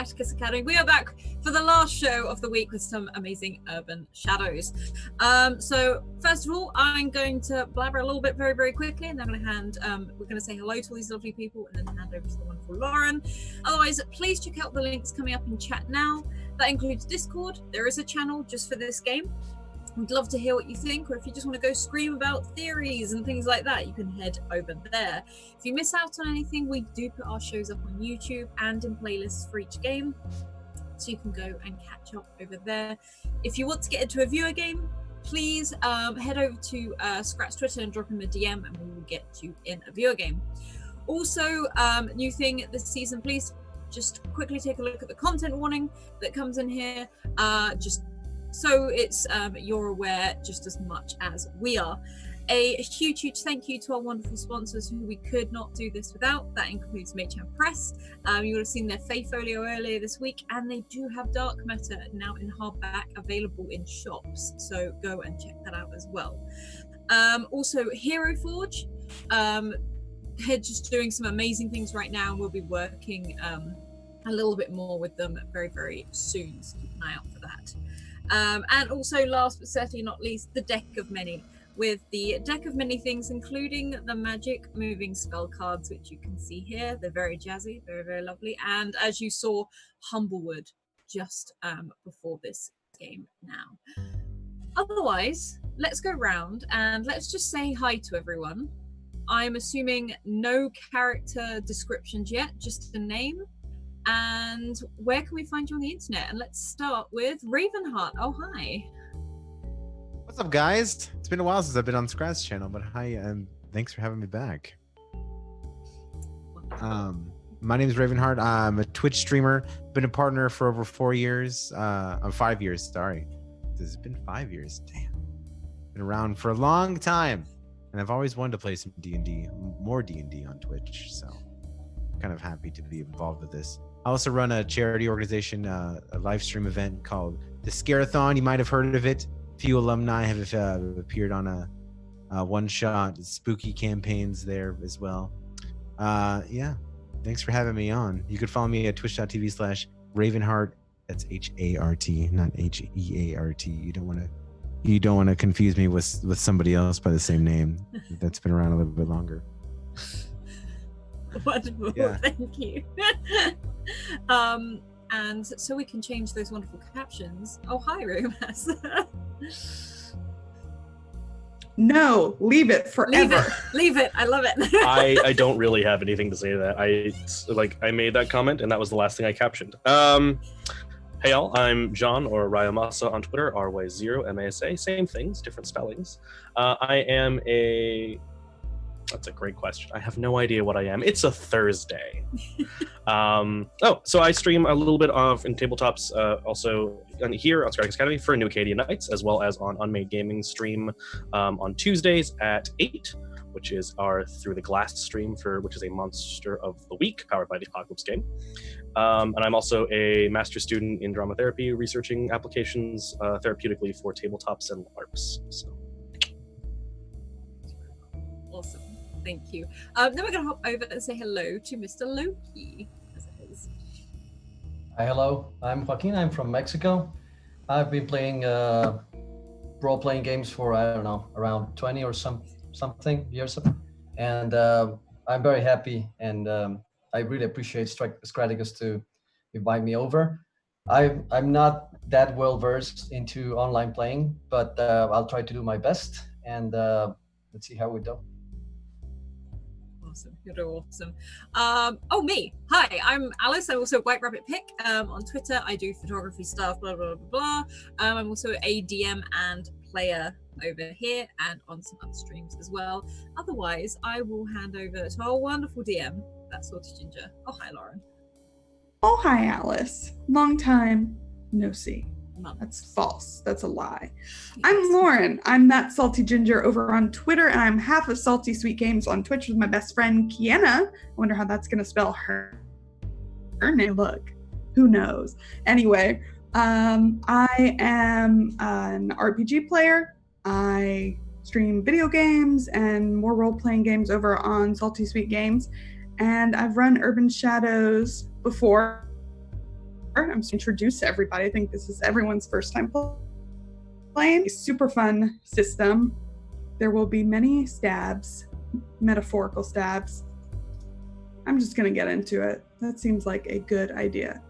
Scratticus Academy. We are back for the last show of the week with some amazing urban shadows. So first of all, I'm going to blabber a little bit very, very quickly, and then I'm going to we're going to say hello to all these lovely people and then hand over to the wonderful Lauren. Otherwise, please check out the links coming up in chat now. That includes Discord. There is a channel just for this game. We'd love to hear what you think, or if you just want to go scream about theories and things like that, you can head over there. If you miss out on anything, we do put our shows up on YouTube and in playlists for each game, so you can go and catch up over there. If you want to get into a viewer game, please head over to Scrat's Twitter and drop him a DM, and we will get you in a viewer game. Also, new thing this season, please just quickly take a look at the content warning that comes in here. Just so it's you're aware just as much as we are. A huge thank you to our wonderful sponsors who we could not do this without. That includes Machamp Press. You would have seen their Fae Folio earlier this week, and they do have Dark Matter now in hardback available in shops, so go and check that out as well. Also Hero Forge, they're just doing some amazing things right now, and we'll be working a little bit more with them very, very soon, so keep an eye out for that. And also, last but certainly not least, the Deck of Many, with the Deck of Many things, including the magic moving spell cards, which you can see here. They're very jazzy, very, very lovely. And as you saw, Humblewood just before this game now. Otherwise, let's go round and let's just say hi to everyone. I'm assuming no character descriptions yet, just a name. And where can we find you on the internet? And let's start with Ravenheart. Oh, hi. What's up, guys? It's been a while since I've been on Scrat's channel, but hi, and thanks for having me back. My name is Ravenheart. I'm a Twitch streamer. Been a partner for over 4 years. 5 years, sorry. This has been 5 years. Damn. Been around for a long time. And I've always wanted to play some D&D, more D&D on Twitch, so kind of happy to be involved with this. I also run a charity organization, a live stream event called the Scarathon. You might have heard of it. A few alumni have appeared on a one-shot spooky campaigns there as well. Yeah, thanks for having me on. You could follow me at twitch.tv/Ravenheart. That's Hart, not Heart. You don't want to confuse me with somebody else by the same name that's been around a little bit longer. Wonderful, yeah. Thank you. And so we can change those wonderful captions. Oh, hi, Romas. No, leave it forever. Leave it. I love it. I don't really have anything to say to that. I made that comment, and that was the last thing I captioned. Hey all, I'm John, or Ryamasa on Twitter, RY0MASA, same things, different spellings. I am that's a great question. I have no idea what I am. It's a Thursday. So I stream a little bit in tabletops, also here on Scratticus Academy for New Acadia Nights, as well as on Unmade Gaming stream on Tuesdays at 8, which is our Through the Glass stream, which is a Monster of the Week powered by the Apocalypse game. And I'm also a master student in drama therapy, researching applications therapeutically for tabletops and LARPs. So. Awesome. Thank you. Then we're going to hop over and say hello to Mr. Loki, as it is. Hi, hello. I'm Joaquin. I'm from Mexico. I've been playing role-playing games for, I don't know, around 20 or something years. And I'm very happy, and I really appreciate Scratticus to invite me over. I'm not that well-versed into online playing, but I'll try to do my best, and let's see how we do. Awesome. You're awesome. Me. Hi, I'm Alice. I'm also White Rabbit Pick on Twitter. I do photography stuff, blah, blah, blah, blah. I'm also a DM and player over here and on some other streams as well. Otherwise, I will hand over to our wonderful DM, that's Salty Ginger. Oh, hi, Lauren. Oh, hi, Alice. Long time no see. That's false. That's a lie. Yes. I'm Lauren. I'm that Salty Ginger over on Twitter, and I'm half of Salty Sweet Games on Twitch with my best friend, Kiana. I wonder how that's going to spell her name. Look, who knows? Anyway, I am an RPG player. I stream video games and more role-playing games over on Salty Sweet Games, and I've run Urban Shadows before. I'm going to introduce everybody. I think this is everyone's first time playing a super fun system. There will be many stabs, metaphorical stabs. I'm just going to get into it. That seems like a good idea.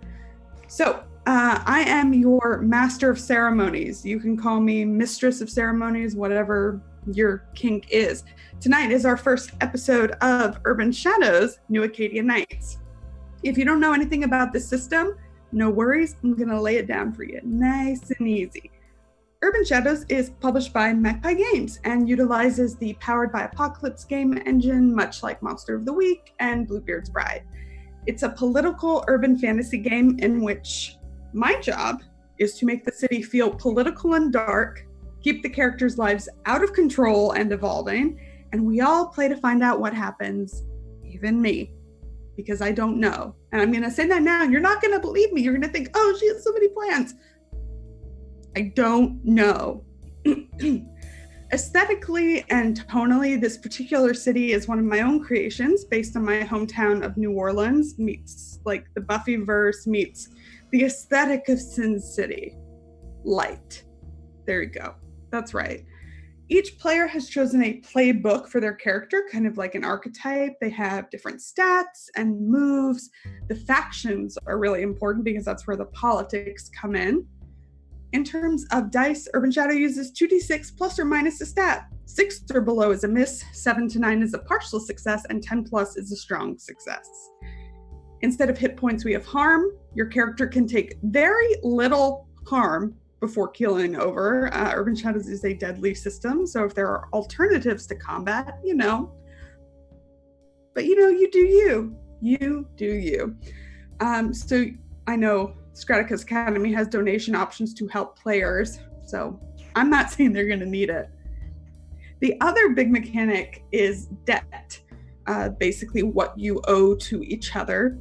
So, I am your master of ceremonies. You can call me mistress of ceremonies, whatever your kink is. Tonight is our first episode of Urban Shadows, New Acadia Nights. If you don't know anything about the system, no worries. I'm going to lay it down for you nice and easy. Urban Shadows is published by Magpie Games and utilizes the Powered by Apocalypse game engine, much like Monster of the Week and Bluebeard's Bride. It's a political urban fantasy game in which my job is to make the city feel political and dark, keep the characters' lives out of control and evolving, and we all play to find out what happens, even me, because I don't know. And I'm going to say that now, and you're not going to believe me. You're going to think, oh, she has so many plans. I don't know. Aesthetically and tonally, this particular city is one of my own creations based on my hometown of New Orleans, meets like the Buffyverse, meets the aesthetic of Sin City. Light. There you go. That's right. Each player has chosen a playbook for their character, kind of like an archetype. They have different stats and moves. The factions are really important because that's where the politics come in. In terms of dice, Urban Shadow uses 2d6 plus or minus a stat. 6 or below is a miss, 7 to 9 is a partial success, and 10 plus is a strong success. Instead of hit points, we have harm. Your character can take very little harm before keeling over. Urban Shadows is a deadly system, so if there are alternatives to combat, But you do you. You do you. So I know Scratticus Academy has donation options to help players, so I'm not saying they're going to need it. The other big mechanic is debt, basically what you owe to each other,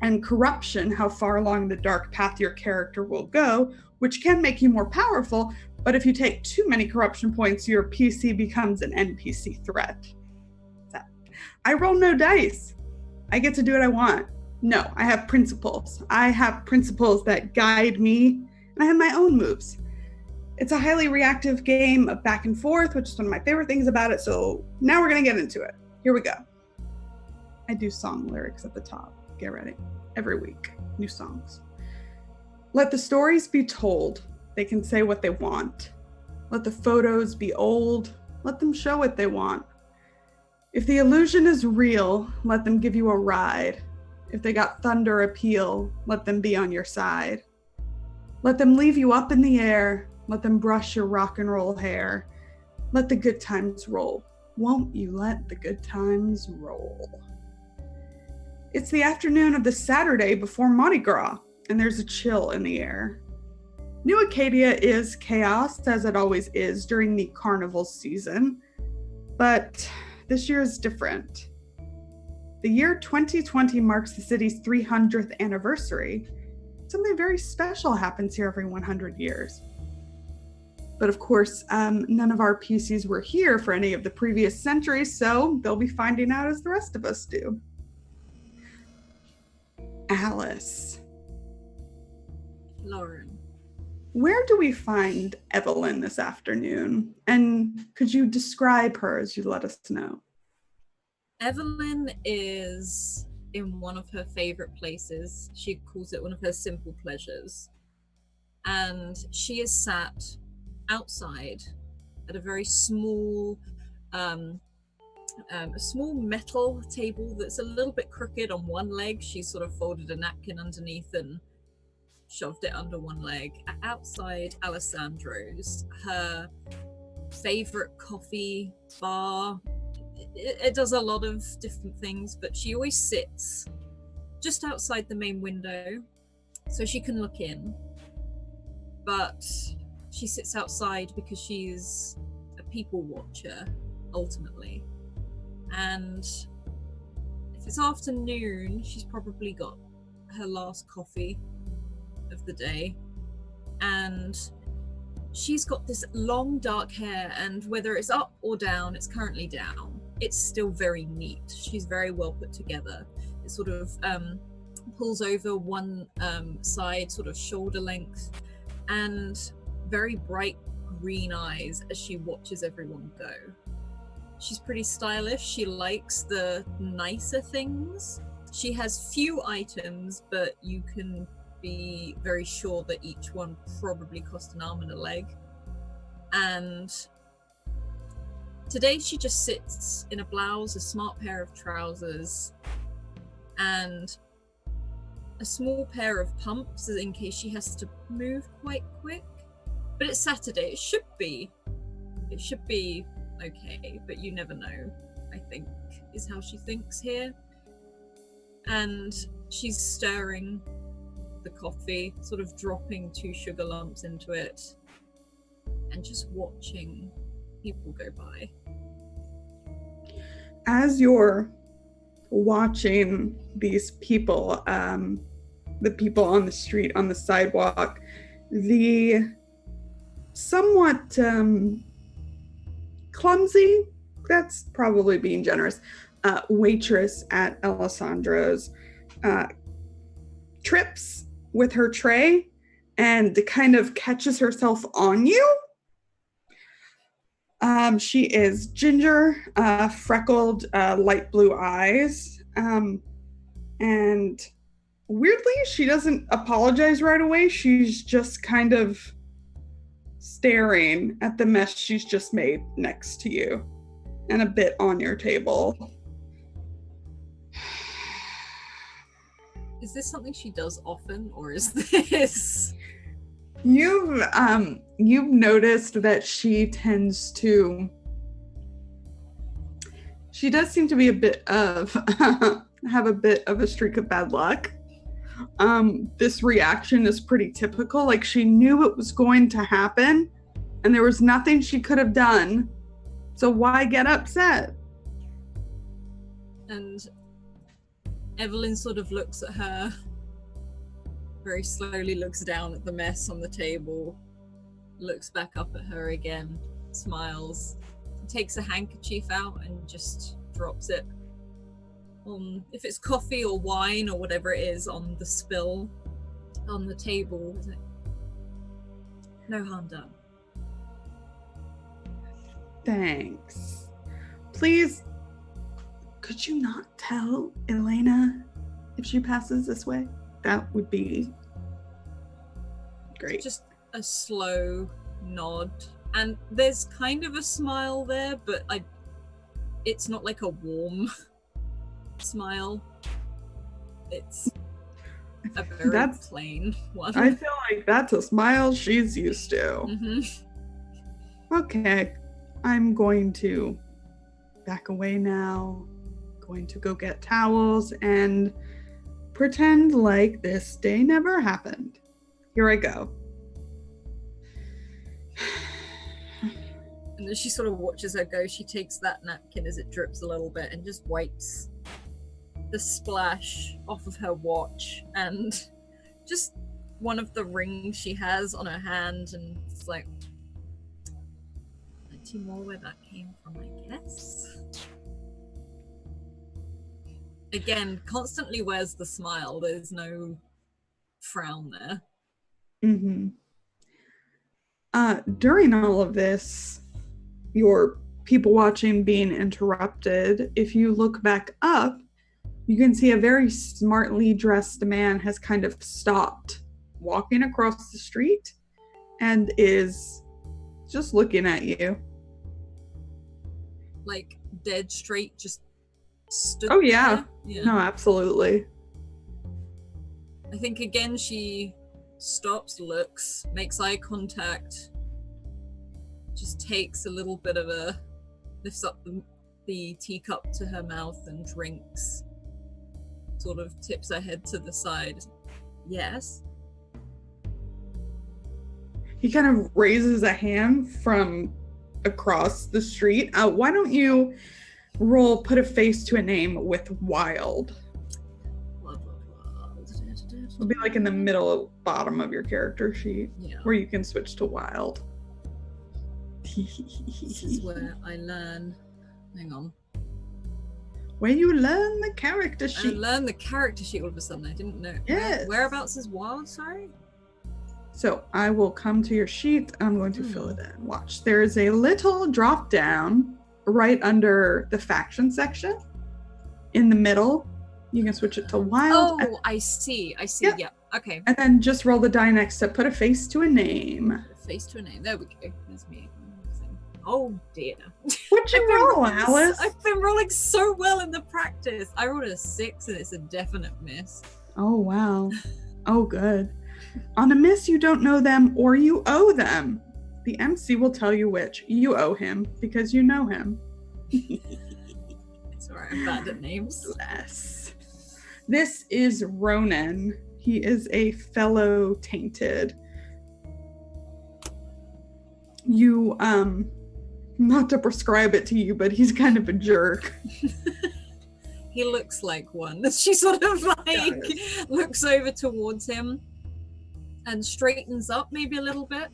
and corruption, how far along the dark path your character will go, which can make you more powerful, but if you take too many corruption points, your PC becomes an NPC threat. So, I roll no dice. I get to do what I want. No, I have principles. I have principles that guide me, and I have my own moves. It's a highly reactive game of back and forth, which is one of my favorite things about it, so now we're going to get into it. Here we go. I do song lyrics at the top. Get ready. Every week, new songs. Let the stories be told. They can say what they want. Let the photos be old. Let them show what they want. If the illusion is real, let them give you a ride. If they got thunder appeal, let them be on your side. Let them leave you up in the air. Let them brush your rock and roll hair. Let the good times roll. Won't you let the good times roll? It's the afternoon of the Saturday before Mardi Gras, and there's a chill in the air. New Acadia is chaos, as it always is during the carnival season, but this year is different. The year 2020 marks the city's 300th anniversary. Something very special happens here every 100 years. But of course, none of our PCs were here for any of the previous centuries, so they'll be finding out as the rest of us do. Alice. Lauren. Where do we find Evelyn this afternoon? And could you describe her as you let us know? Evelyn is in one of her favorite places. She calls it one of her simple pleasures. And she is sat outside at a very small metal table that's a little bit crooked on one leg. She's sort of folded a napkin underneath and shoved it under one leg. Outside Alessandro's, her favorite coffee bar. It does a lot of different things, but she always sits just outside the main window so she can look in. But she sits outside because she's a people watcher, ultimately. And if it's afternoon, she's probably got her last coffee of the day. And she's got this long dark hair, and whether it's up or down, it's currently down. It's still very neat. She's very well put together. It's sort of pulls over one side, sort of shoulder length, and very bright green eyes as she watches everyone go. She's pretty stylish. She likes the nicer things. She has few items, but you can be very sure that each one probably cost an arm and a leg. And today she just sits in a blouse, a smart pair of trousers, and a small pair of pumps in case she has to move quite quick. But it's Saturday. It should be okay, but you never know, I think, is how she thinks here. And she's stirring the coffee, sort of dropping 2 sugar lumps into it, and just watching people go by. As you're watching these people, the people on the street, on the sidewalk, the somewhat clumsy, that's probably being generous, waitress at Alessandro's trips with her tray and kind of catches herself on you. She is ginger, freckled, light blue eyes, and weirdly, she doesn't apologize right away. She's just kind of staring at the mess she's just made next to you and a bit on your table. Is this something she does often, or is this... You've noticed that she does seem to be a bit of have a bit of a streak of bad luck. This reaction is pretty typical. Like, she knew it was going to happen and there was nothing she could have done, so why get upset? And Evelyn sort of looks at her, very slowly looks down at the mess on the table, looks back up at her again, smiles, takes a handkerchief out and just drops it on, if it's coffee or wine or whatever it is, on the spill on the table. No harm done. Thanks. Please, could you not tell Elena if she passes this way? That would be great. Just a slow nod, and there's kind of a smile there, but it's not like a warm smile. It's a very plain one. I feel like that's a smile she's used to. Mm-hmm. Okay, I'm going to back away now. Going to go get towels and pretend like this day never happened. Here I go. And then she sort of watches her go. She takes that napkin as it drips a little bit and just wipes the splash off of her watch and just one of the rings she has on her hand, and it's like, plenty more where that came from, I guess. Again, constantly wears the smile. There's no frown there. Mm-hmm. During all of this, your people watching being interrupted, if you look back up, you can see a very smartly dressed man has kind of stopped walking across the street and is just looking at you. Like dead straight, just stood Oh yeah. there. Yeah. No, absolutely. I think again she stops, looks, makes eye contact, just takes a little bit of a, lifts up the teacup to her mouth and drinks, sort of tips her head to the side. Yes? He kind of raises a hand from across the street. Why don't you roll put a face to a name with wild? It'll be like in the middle bottom of your character sheet, yeah, where you can switch to wild. This is where I learn. Hang on. where you learn the character I sheet. learned the character sheet all of a sudden. I didn't know. Yes. Whereabouts is Wild? Sorry. So I will come to your sheet. I'm going to fill it in. Watch. There is a little drop down right under the faction section. In the middle, you can switch it to Wild. Oh, I see. Yep. Yeah. Okay. And then just roll the die next to put a face to a name. Face to a name. There we go. There's me. Oh dear. What'd you roll, Alice? I've been rolling so well in the practice. I rolled a 6 and it's a definite miss. Oh, wow. Oh, good. On a miss, you don't know them or you owe them. The MC will tell you which. You owe him because you know him. It's alright, I'm bad at names. Bless. This is Ronan. He is a fellow tainted. You, not to prescribe it to you, but he's kind of a jerk. He looks like one. She sort of like looks over towards him and straightens up maybe a little bit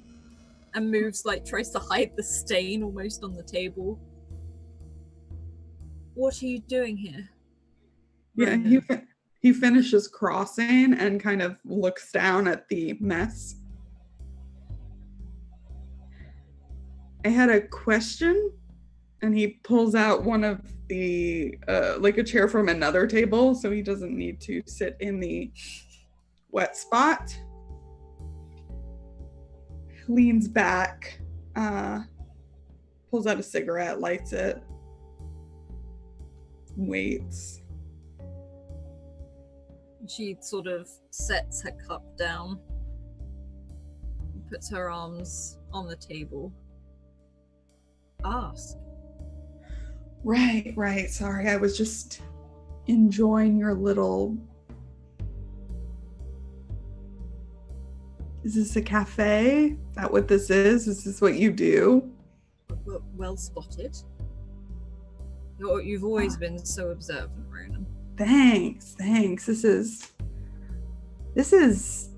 and moves, like tries to hide the stain almost on the table. What are you doing here? Yeah, he finishes crossing and kind of looks down at the mess. I had a question, and he pulls out one of the, like a chair from another table, so he doesn't need to sit in the wet spot. Leans back, pulls out a cigarette, lights it, waits. She sort of sets her cup down, puts her arms on the table. Ask. Right. Sorry, I was just enjoying your little... Is this a cafe? Is that what this is? Is this what you do? Well spotted. You've always been so observant, Ronan. Thanks. This is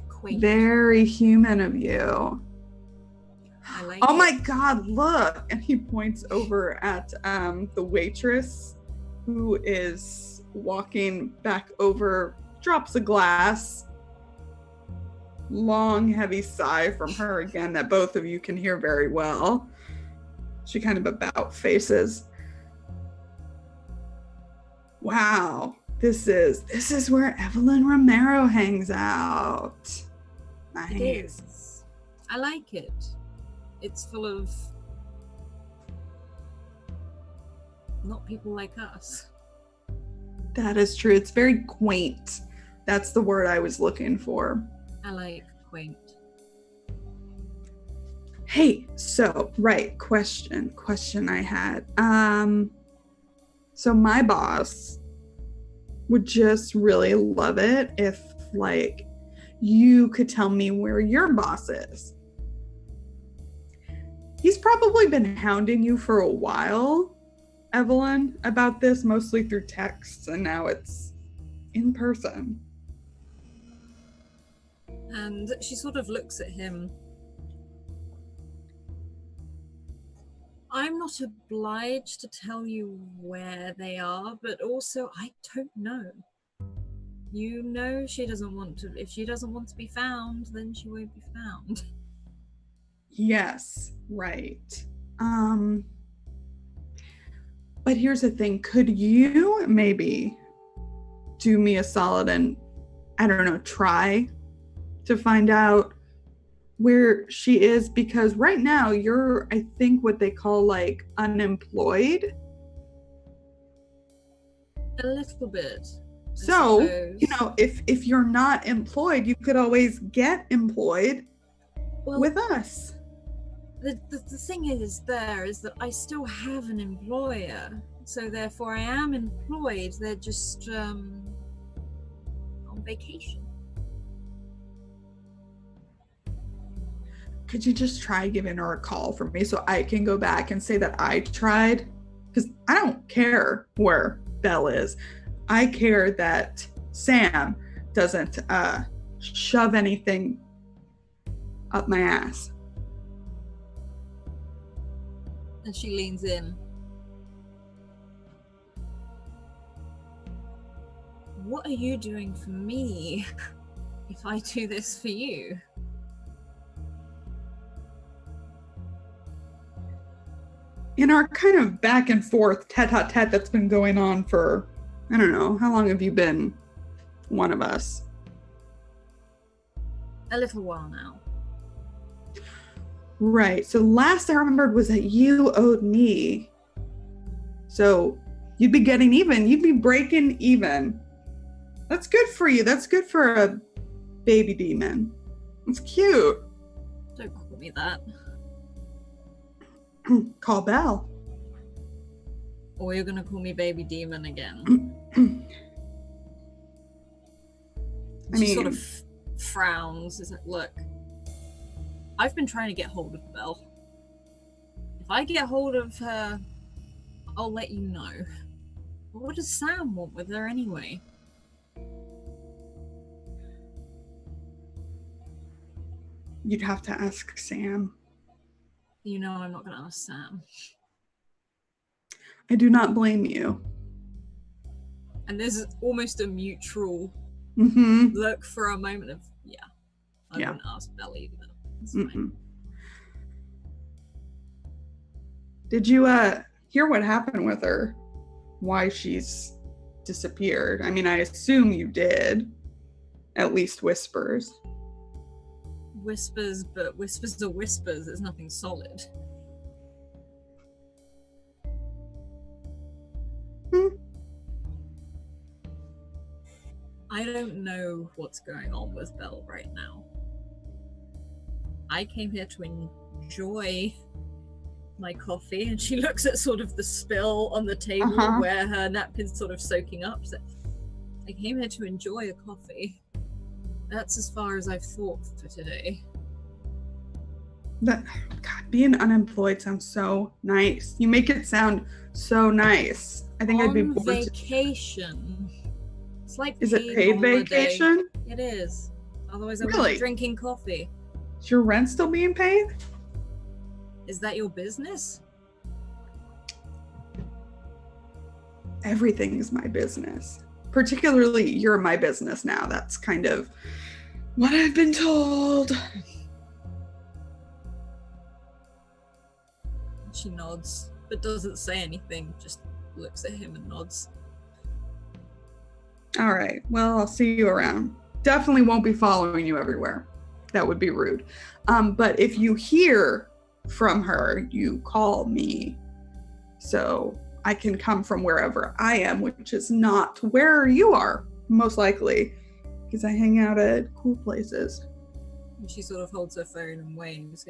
Quaint. very human of you. I like Oh it. my God, look. And he points over at the waitress who is walking back over, drops a glass. Long, heavy sigh from her again that both of you can hear very well. She kind of about faces. Wow, this is where Evelyn Romero hangs out. Nice. It is. I like it. It's full of not people like us. That is true. It's very quaint. That's the word I was looking for. I like quaint. Hey, so right, question I had. So my boss would just really love it if like you could tell me where your boss is. He's probably been hounding you for a while, Evelyn, about this, mostly through texts, and now it's in person. And she sort of looks at him. I'm not obliged to tell you where they are, but also I don't know. You know she doesn't want to, if she doesn't want to be found, then she won't be found. Yes, right. But here's the thing, could you maybe do me a solid and, I don't know, try to find out where she is? Because right now you're, I think, what they call like unemployed. A little bit. So, you know, if you're not employed, you could always get employed with us. The thing is that I still have an employer, so therefore I am employed. They're just on vacation. Could you just try giving her a call for me so I can go back and say that I tried? Because I don't care where Belle is. I care that Sam doesn't shove anything up my ass. And she leans in. what are you doing for me if I do this for you? In our kind of back and forth tete-a-tete that's been going on for, I don't know, how long have you been one of us? A little while now. Right. So last I remembered was that you owed me. So you'd be getting even. You'd be breaking even. That's good for you. That's good for a baby demon. It's cute. Don't call me that. Call Belle. Or you're gonna call me baby demon again. She sort of frowns. Is like, look, I've been trying to get hold of Belle. If I get hold of her, I'll let you know. But what does Sam want with her anyway? You'd have to ask Sam. You know I'm not gonna ask Sam. I do not blame you. And there's almost a mutual look for a moment of, I wouldn't ask Belle either. That's fine. Did you hear what happened with her? Why she's disappeared? I mean, I assume you did. At least whispers. Whispers, but whispers are whispers. There's nothing solid. I don't know what's going on with Belle right now. I came here to enjoy my coffee, and she looks at sort of the spill on the table where her napkin's sort of soaking up. So I came here to enjoy a coffee. That's as far as I've thought for today. God, being unemployed sounds so nice. You make it sound so nice. I think I'd be bored. Vacation. It's like is it paid holiday. Vacation? It is. Otherwise, I would Really? be drinking coffee. Is your rent still being paid? Is that your business? Everything is my business. Particularly, you're my business now. That's kind of what I've been told. She nods, but doesn't say anything, just looks at him and nods. All right. Well, I'll see you around. Definitely won't be following you everywhere. That would be rude. But if you hear from her, you call me so I can come from wherever I am, which is not where you are, most likely, because I hang out at cool places. And she sort of holds her phone and waves.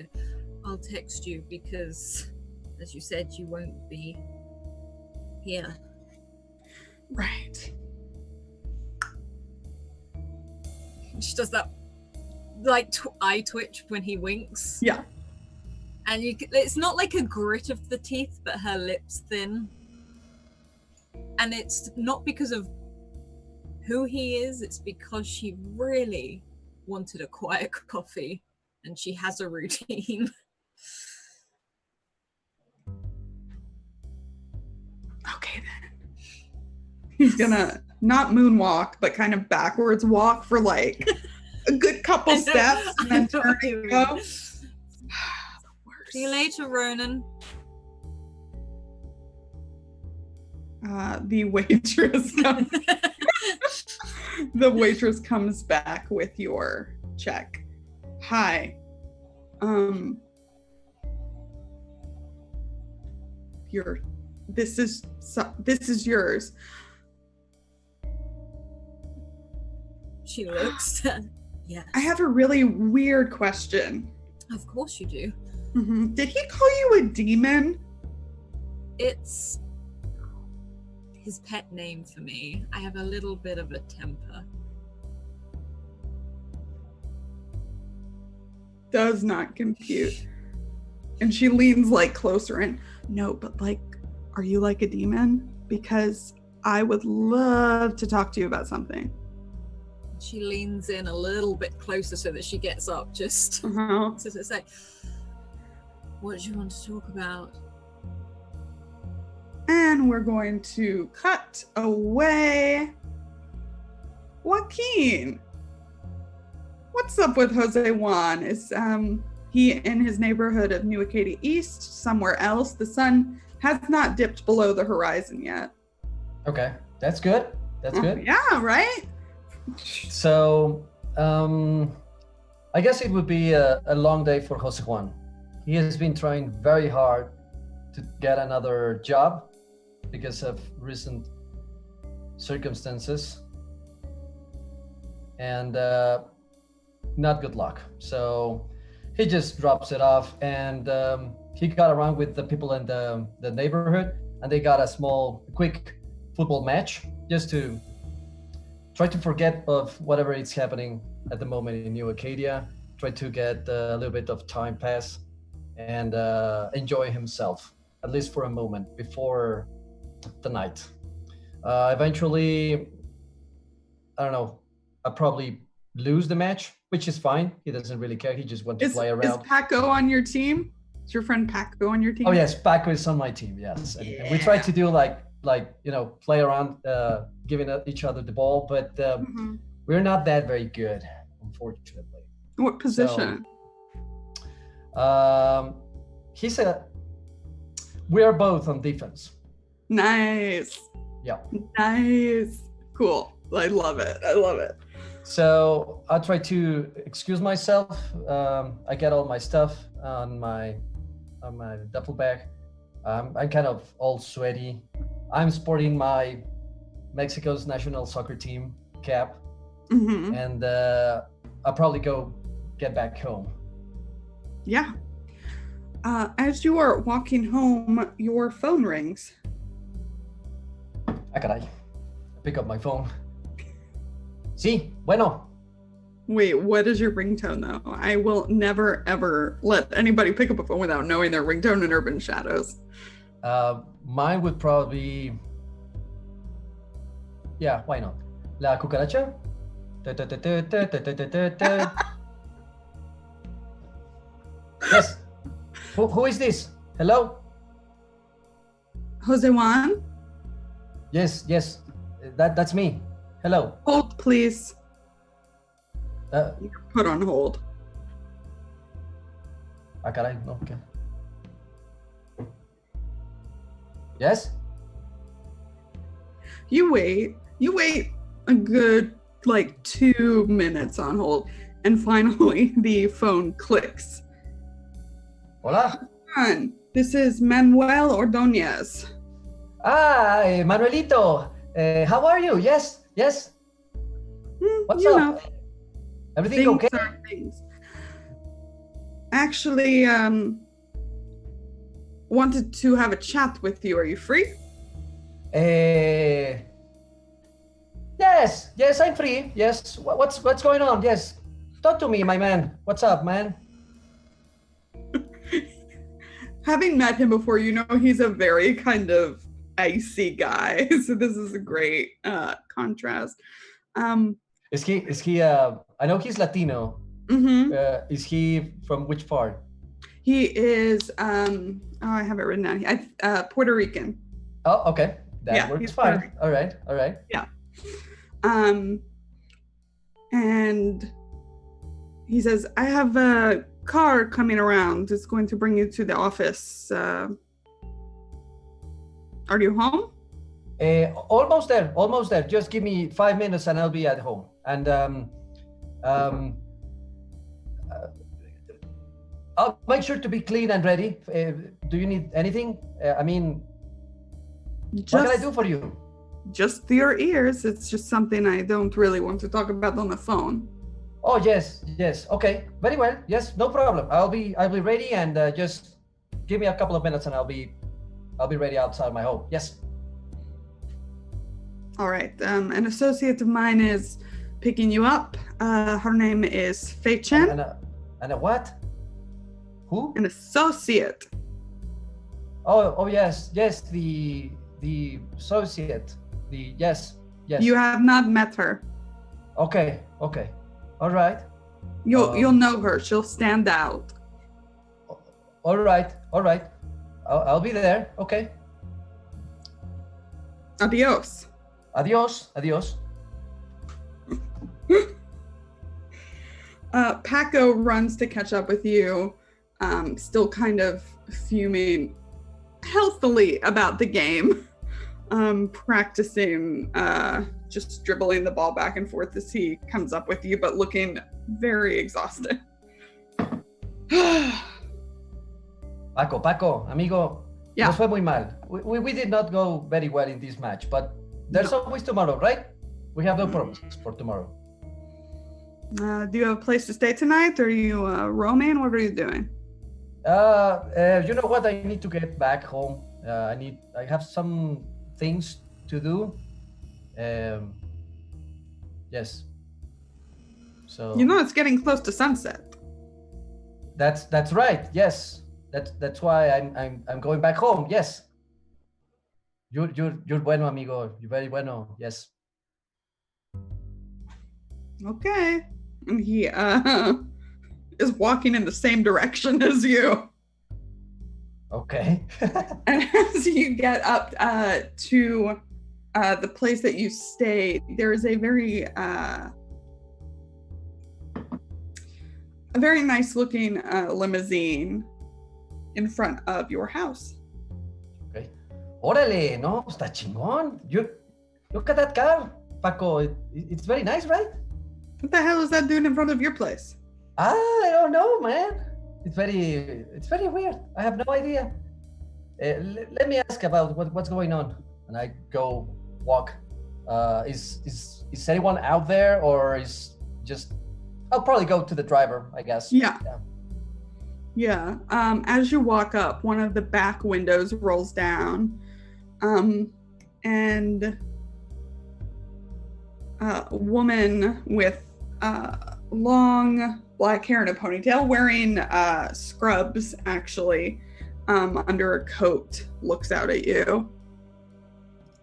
I'll text you because, as you said, you won't be here. Right. She does that, like, eye twitch when he winks. Yeah. And it's not like a grit of the teeth, but her lips thin. And it's not because of who he is, it's because she really wanted a quiet coffee and she has a routine. Okay, then. He's gonna not moonwalk, but kind of backwards walk for like a good couple steps and then turn and go. See you later, Ronan. The waitress comes back with your check. Hi. This is yours. She looks. Yes. I have a really weird question. Of course you do. Mm-hmm. Did he call you a demon? It's his pet name for me. I have a little bit of a temper. Does not compute. And she leans like closer in. No, but like, are you like a demon? Because I would love to talk to you about something. She leans in a little bit closer so that she gets up just to say, what do you want to talk about? And we're going to cut away Joaquin, what's up with Jose Juan? Is he in his neighborhood of New Acadia East, somewhere else? The sun has not dipped below the horizon yet. Okay, that's good. That's good. Yeah, right? So, I guess it would be a long day for Jose Juan. He has been trying very hard to get another job because of recent circumstances, and not good luck. So he just drops it off, and he got around with the people in the neighborhood, and they got a quick football match just to try to forget of whatever is happening at the moment in New Acadia, try to get a little bit of time pass and enjoy himself, at least for a moment before the night. Eventually, I don't know, I'll probably lose the match, which is fine. He doesn't really care. He just wants to play around. Is Paco on your team? Is your friend Paco on your team? Oh yes, Paco is on my team, yes. And we try to do like play around, giving each other the ball, but we're not that very good, unfortunately. What position? So, we are both on defense. Nice. Yeah. Nice. Cool. I love it. I love it. So I try to excuse myself. I get all my stuff on my duffel bag. I'm kind of all sweaty. I'm sporting my Mexico's national soccer team cap, and I'll probably go get back home. Yeah. As you are walking home, your phone rings. Acadia. Pick up my phone. Sí, bueno. Wait, what is your ringtone though? I will never ever let anybody pick up a phone without knowing their ringtone in Urban Shadows. Mine would probably be, yeah, why not? La cucaracha. Yes. Who is this? Hello? Jose Juan? Yes, that's me. Hello. Hold, please. You're put on hold. Caray, no, okay. Yes? You wait a good 2 minutes on hold, and finally the phone clicks. Hola. This is Manuel Ordóñez. Manuelito. How are you? Yes. What's up? Everything okay? Things. Actually, wanted to have a chat with you. Are you free? Yes, I'm free. Yes. What's going on? Yes. Talk to me, my man. What's up, man? Having met him before, he's a very kind of icy guy. So this is a great contrast. Is he I know he's Latino. Is he from which part? He is I have it written down. Puerto Rican. Oh, okay. That works fine. All right. Yeah. And he says, I have a car coming around. It's going to bring you to the office. Are you home? Almost there. Just give me 5 minutes and I'll be at home. And I'll make sure to be clean and ready. Do you need anything? What can I do for you? Just your ears. It's just something I don't really want to talk about on the phone. Oh, yes. Okay, very well. Yes, no problem. I'll be ready, and just give me a couple of minutes and I'll be ready outside my home. Yes. All right. An associate of mine is picking you up. Her name is Fei Chen. And a what? Who? An associate. Oh yes. The associate. Yes. You have not met her. Okay. All right. You'll know her. She'll stand out. All right. I'll be there. Okay. Adios. Paco runs to catch up with you, still kind of fuming healthily about the game, practicing just dribbling the ball back and forth as he comes up with you, but looking very exhausted. Paco, amigo, Yeah. nos fue muy mal. We did not go very well in this match, but there's always tomorrow, right? We have no problems for tomorrow. Do you have a place to stay tonight? Are you roaming? What are you doing? You know what? I need to get back home. I have some things to do. Yes. So You know it's getting close to sunset. that's right. Yes. That's why I'm going back home. Yes. You're bueno, amigo. You're very bueno. Yes. Okay. And he is walking in the same direction as you. Okay. And as you get up to the place that you stay, there is a very nice looking limousine in front of your house. Okay. Órale, no, está chingón. Look at that car, Paco. It's very nice, right? What the hell is that doing in front of your place? I don't know, man. It's very weird. I have no idea. Let me ask about what's going on. And I go walk. Is anyone out there, or is just? I'll probably go to the driver, I guess. Yeah. As you walk up, one of the back windows rolls down, and a woman with long black hair and a ponytail, wearing scrubs actually, under a coat, looks out at you.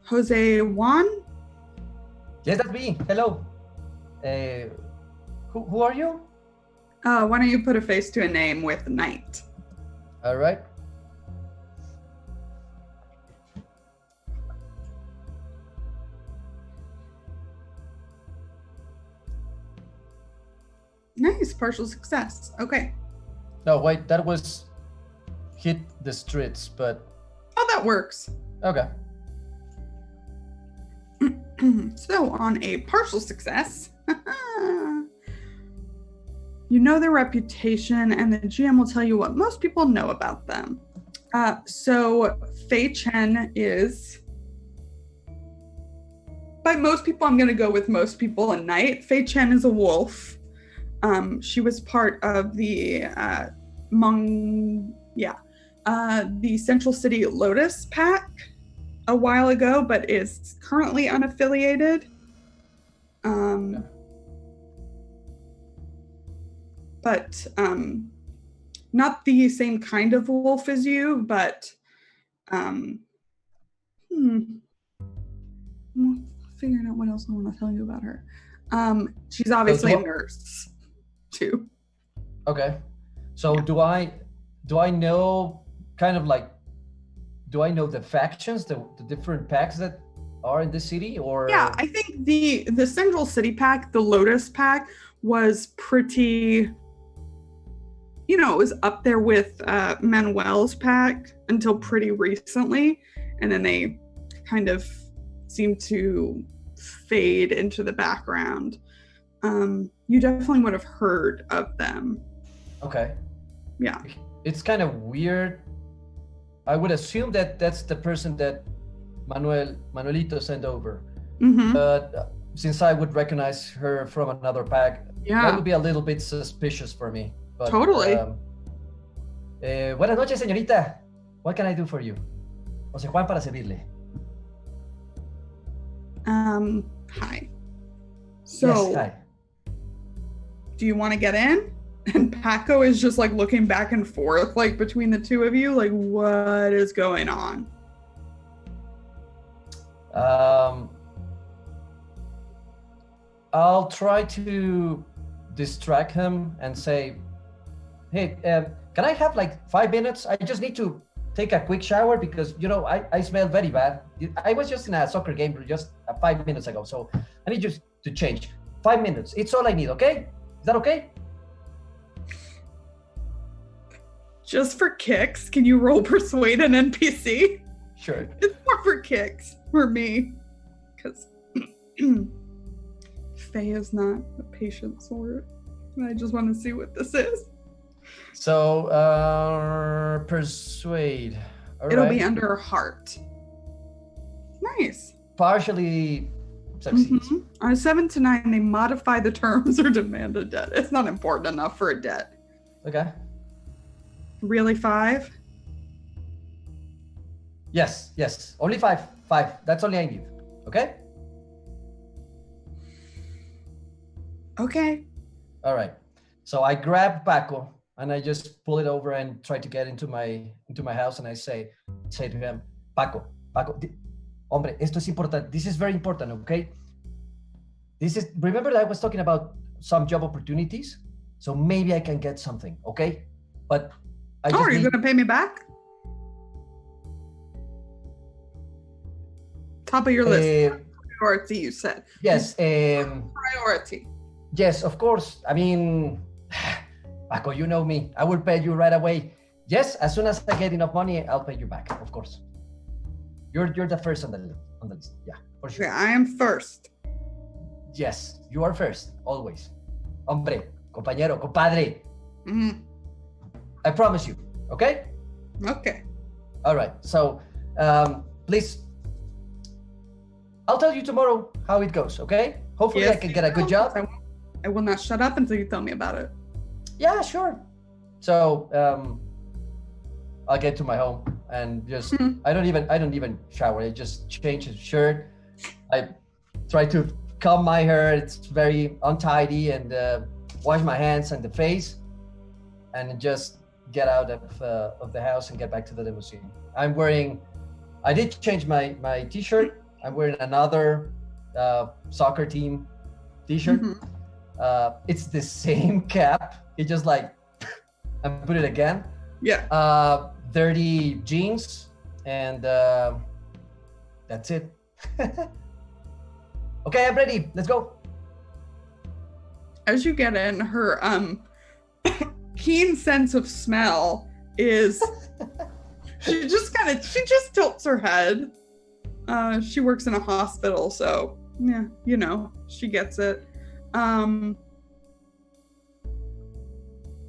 Jose Juan? Yes, that's me. Hello. Who are you? Why don't you put a face to a name with Knight? All right. Nice, partial success. Okay. No, wait, that was hit the streets, but Oh, that works. okay. So on a partial success, you know their reputation, and the GM will tell you what most people know about them. So Fei Chen is, by most people, I'm going to go with most people, a knight. Fei Chen is a wolf. She was part of the the Central City Lotus Pack a while ago, but is currently unaffiliated. But not the same kind of wolf as you, but I'm figuring out what else I want to tell you about her. She's obviously a nurse too. Okay. So do I know kind of like, do I know the factions, the different packs that are in the city, or? Yeah, I think the Central City pack, the Lotus pack, was pretty, it was up there with Manuel's pack until pretty recently, and then they kind of seemed to fade into the background. You definitely would have heard of them. Okay. Yeah. It's kind of weird. I would assume that that's the person that Manuelito sent over. Mm-hmm. But since I would recognize her from another pack, Yeah. that would be a little bit suspicious for me. But, Totally. Buenas noches, señorita. What can I do for you? José Juan para servirle. Hi. So, Yes, hi. do you want to get in? And Paco is just like looking back and forth, like between the two of you, like what is going on? I'll try to distract him and say, hey, can I have like 5 minutes? I just need to take a quick shower because, I smell very bad. I was just in a soccer game just 5 minutes ago, so I need just to change. 5 minutes. It's all I need, okay? Is that okay? Just for kicks, can you roll persuade an NPC? Sure. It's more for kicks for me, because Faye is not a patient sort, and I just want to see what this is. So, persuade. All It'll right. be under heart. Nice. Partially succeeds. On a 7 to 9, they modify the terms or demand a debt. It's not important enough for a debt. Okay. Really 5? Yes. Only 5. 5. That's only I need. Okay? Okay. All right. So I grab Paco and I just pull it over and try to get into my house, and I say to him, Paco, hombre, esto es importante. This is very important, okay? Remember that I was talking about some job opportunities? So maybe I can get something, okay? But are you gonna pay me back? Top of your list. Priority, you said. Yes. Priority. Yes, of course. I mean, Paco, you know me. I will pay you right away. Yes, as soon as I get enough money, I'll pay you back, of course. You're the first on the list. Yeah, for sure. Okay, I am first. Yes, you are first, always. Hombre, compañero, compadre. Mm-hmm. I promise you, okay? Okay. All right, so please, I'll tell you tomorrow how it goes, okay? Hopefully Yes, I can get a good job. I will not shut up until you tell me about it. Yeah, sure. So I'll get to my home and just I don't even shower. I just change his shirt. I try to comb my hair. It's very untidy, and wash my hands and the face, and just get out of the house and get back to the limousine. I did change my t-shirt. I'm wearing another soccer team t-shirt. It's the same cap. It just like I put it again. Yeah. Dirty jeans, and that's it. Okay, I'm ready. Let's go. As you get in, her keen sense of smell is she just tilts her head. She works in a hospital, so yeah, she gets it.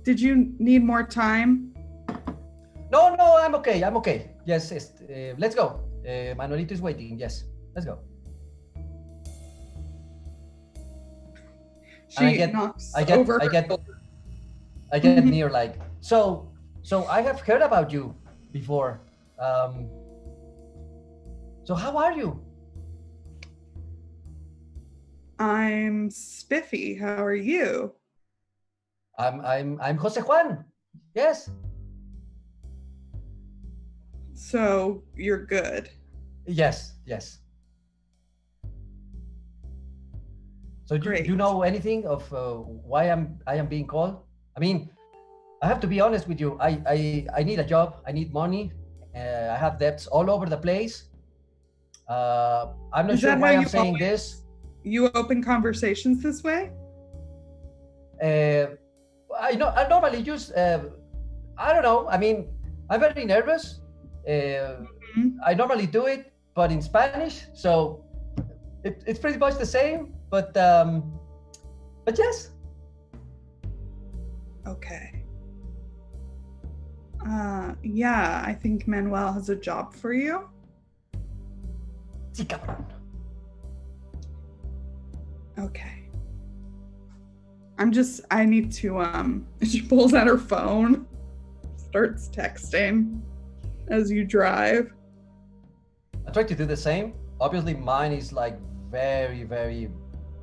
Did you need more time? No, I'm okay. Yes, let's go. Manuelito is waiting. Yes, let's go. She knocks over. I get near, like, so I have heard about you before. So how are you? I'm spiffy. How are you? I'm Jose Juan. Yes. So you're good. Yes. So do you know anything of why I am being called? I mean, I have to be honest with you. I need a job. I need money. I have debts all over the place. I'm not sure why I'm saying this. You open conversations this way? I normally use, I don't know. I mean, I'm very nervous. I normally do it, but in Spanish. So it's pretty much the same, but yes. Okay. Yeah, I think Manuel has a job for you. Sí, cabrón. Okay. I need to, she pulls out her phone, starts texting as you drive. I try to do the same. Obviously mine is like very, very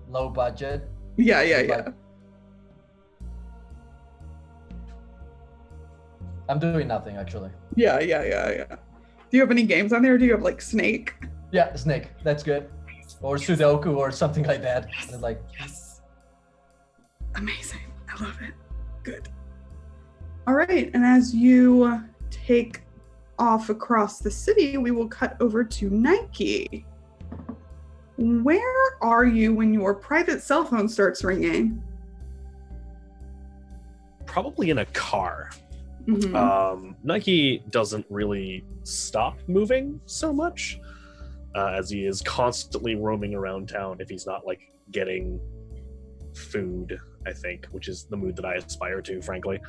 low budget. Yeah. I'm doing nothing actually. Yeah. Do you have any games on there? Or do you have like Snake? Yeah, Snake. That's good. Or Sudoku or something like that. Yes. Yes. Amazing. I love it. Good. All right. And as you take off across the city, we will cut over to Nike. Where are you when your private cell phone starts ringing? Probably in a car. Mhm. Nike doesn't really stop moving so much, as he is constantly roaming around town if he's not like getting food, I think, which is the mood that I aspire to, frankly.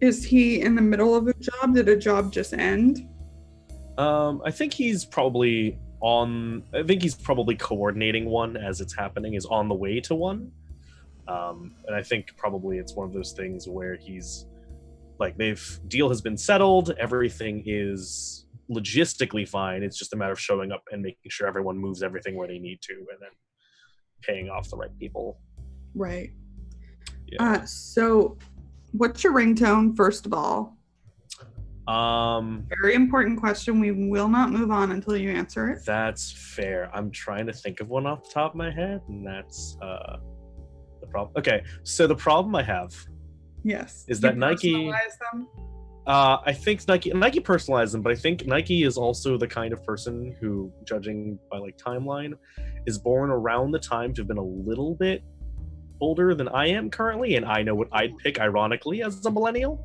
Is he in the middle of a job? Did a job just end? I think he's probably coordinating one as it's happening, is on the way to one. And I think probably it's one of those things where he's like, deal has been settled, everything is logistically fine, it's just a matter of showing up and making sure everyone moves everything where they need to and then paying off the right people. Right. Yeah. So what's your ringtone, first of all? Very important question. We will not move on until you answer it. That's fair. I'm trying to think of one off the top of my head, and that's the problem. Okay, so the problem I have is that Nike personalize them? I think Nike personalized them, but I think Nike is also the kind of person who, judging by like timeline, is born around the time to have been a little bit older than I am currently, and I know what I'd pick ironically as a millennial.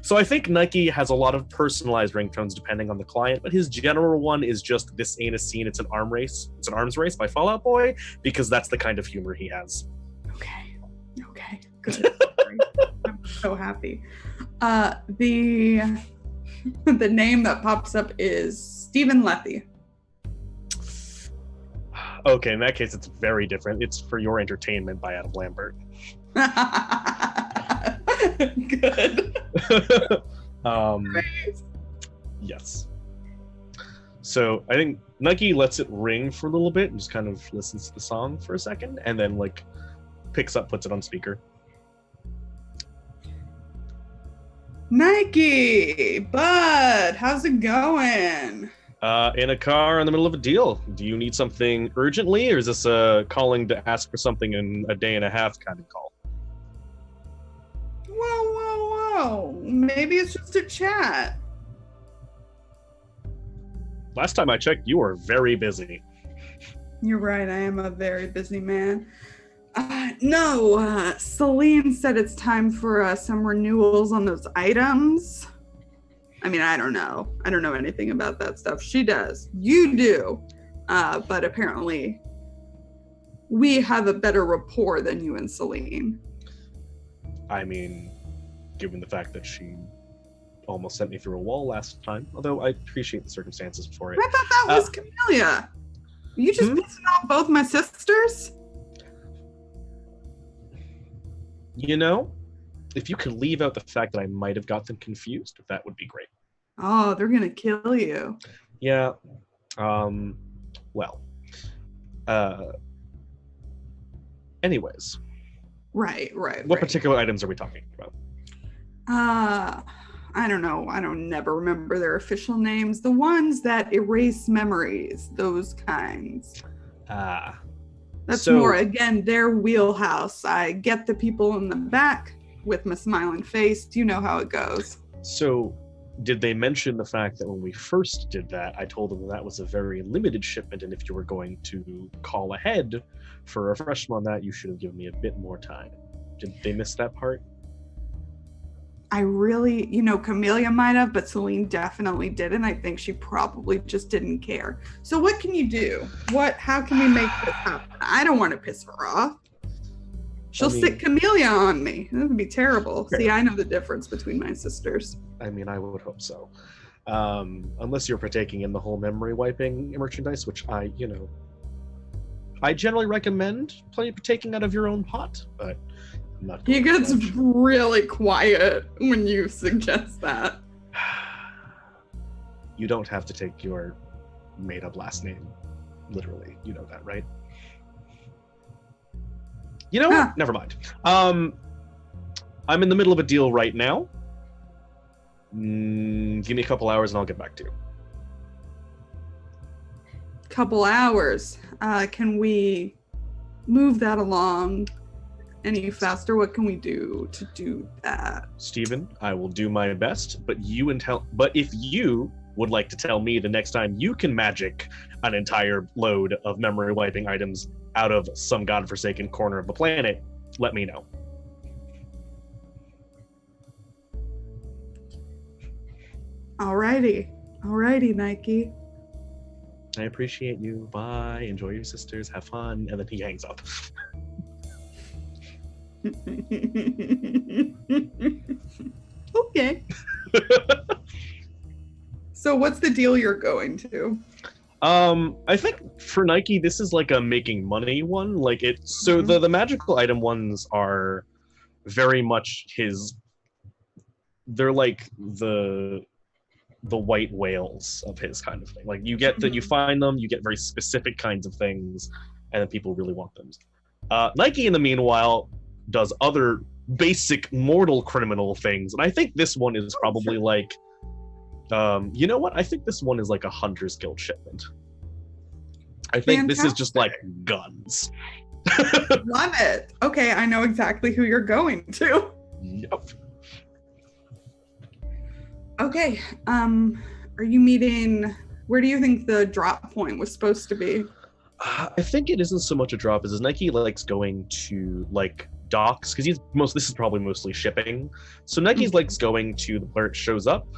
So I think Nike has a lot of personalized ringtones depending on the client, but his general one is just "This ain't a scene, it's an arms race" by Fall Out Boy, because that's the kind of humor he has. Okay, good. I'm so happy. The name that pops up is Stephen Lethy. Okay, in that case, it's very different. It's For Your Entertainment by Adam Lambert. Good. Yes. So I think Nike lets it ring for a little bit and just kind of listens to the song for a second, and then like picks up, puts it on speaker. Nike, bud, how's it going? In a car in the middle of a deal. Do you need something urgently, or is this a calling to ask for something in a day and a half kind of call? Whoa. Maybe it's just a chat. Last time I checked, you were very busy. You're right, I am a very busy man. No, Celine said it's time for some renewals on those items. I mean, I don't know anything about that stuff. She does. You do. But apparently we have a better rapport than you and Celine. I mean, given the fact that she almost sent me through a wall last time, although I appreciate the circumstances for it. I thought that was Camellia. You just pissing off both my sisters? You know, if you could leave out the fact that I might have got them confused, that would be great. Oh, they're gonna kill you. Yeah. Anyways. Right. What particular items are we talking about? I don't know. I don't never remember their official names. The ones that erase memories, those kinds. That's more, again, their wheelhouse. I get the people in the back with my smiling face. You know how it goes. So, did they mention the fact that when we first did that, I told them that was a very limited shipment, and if you were going to call ahead for a refreshment on that, you should have given me a bit more time. Did they miss that part? I really, Camellia might have, but Celine definitely didn't. I think she probably just didn't care. So what can you do? How can we make this happen? I don't want to piss her off. She'll stick Camellia on me. That would be terrible. Fair. See, I know the difference between my sisters. I mean, I would hope so. Unless you're partaking in the whole memory wiping merchandise, which I generally recommend partaking out of your own pot, but I'm not going He to gets judge. really quiet when you suggest that. You don't have to take your made-up last name literally. You know that, right? You know what? Never mind. I'm in the middle of a deal right now. Give me a couple hours and I'll get back to you. Couple hours. Can we move that along any faster? What can we do to do that? Steven, I will do my best, but if you would like to tell me the next time you can magic an entire load of memory wiping items out of some godforsaken corner of the planet, let me know. Alrighty, Nike. I appreciate you. Bye. Enjoy your sisters. Have fun. And then he hangs up. Okay. So what's the deal you're going to? I think for Nike, this is like a making money one. Like it. So the magical item ones are very much his. They're like the white whales of his kind of thing. Like you get that you find them, you get very specific kinds of things, and then people really want them. Nike, in the meanwhile, does other basic mortal criminal things, and I think this one is probably like, you know what? I think this one is like a Hunter's Guild shipment. I think this is just like guns. Love it. Okay, I know exactly who you're going to. Yep. Okay, are you meeting, where do you think the drop point was supposed to be? I think it isn't so much a drop as Nike likes going to like docks, because this is probably mostly shipping. So Nike's likes going to where it shows up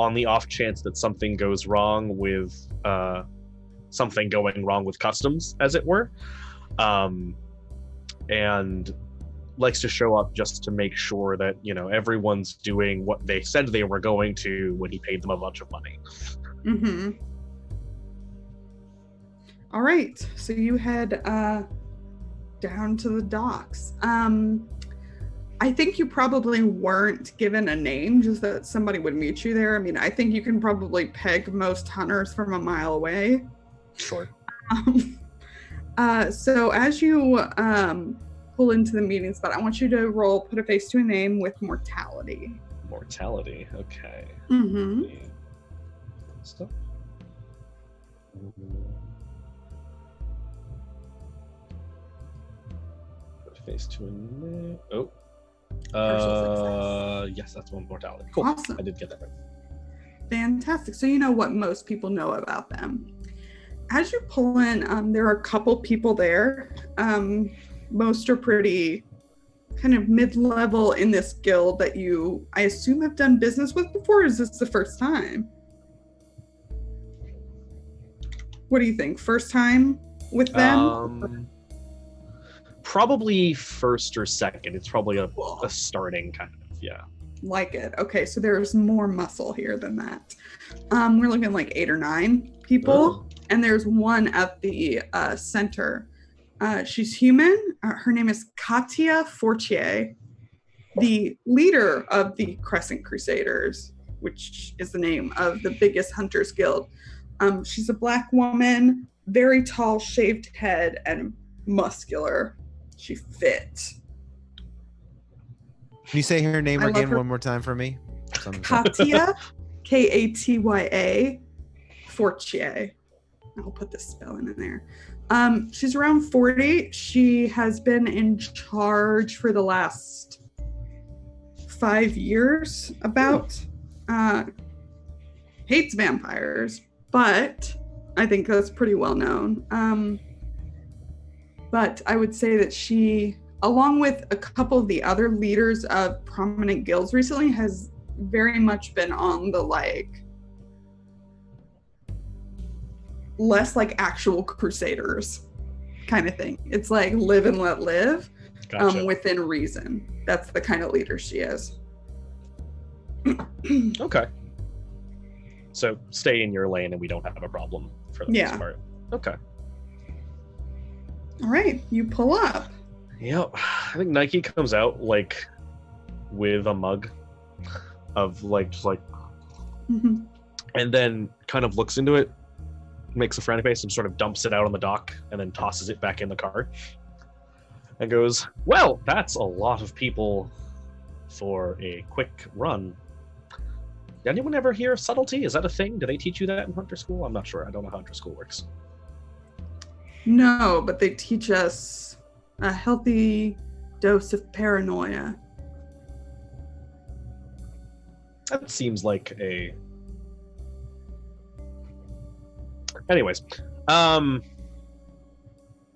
on the off chance that something goes wrong with customs, as it were. And likes to show up just to make sure that, you know, everyone's doing what they said they were going to when he paid them a bunch of money. All right, so you head down to the docks. I think you probably weren't given a name, just that somebody would meet you there. I mean, I think you can probably peg most hunters from a mile away. Sure. So as you pull into the meeting spot, I want you to roll put a face to a name with mortality. Mortality, okay. Stuff. Put a face to a name. Yes, that's one mortality. Cool. Awesome. I did get that right. Fantastic. So you know what most people know about them. As you pull in, there are a couple people there. Most are pretty kind of mid-level in this guild that you, I assume, have done business with before, or is this the first time? What do you think? First time with them? Probably first or second. It's probably a starting kind of, yeah. Like it. Okay, so there's more muscle here than that. We're looking like 8 or 9 people, and there's one at the center. She's human. Her name is Acadia Fortier, the leader of the Crescent Crusaders, which is the name of the biggest hunters guild. She's a black woman, very tall, shaved head, and muscular. She fit. Can you say her name again one more time for me? Acadia, Katya, Fortier. I'll put the spelling in there. She's around 40. She has been in charge for the last 5 years, about. Hates vampires, but I think that's pretty well known. But I would say that she, along with a couple of the other leaders of prominent guilds recently, has very much been on the less like actual crusaders kind of thing. It's like live and let live. Gotcha. Within reason. That's the kind of leader she is. Okay. So stay in your lane and we don't have a problem for the most part. Okay. All right, you pull up. Yep. I think Nike comes out like with a mug of and then kind of looks into it, makes a frantic face and sort of dumps it out on the dock and then tosses it back in the car and goes, well, that's a lot of people for a quick run. Did anyone ever hear of subtlety? Is that a thing? Do they teach you that in Hunter School? I'm not sure. I don't know how Hunter School works. No, but they teach us a healthy dose of paranoia. That seems like Anyways,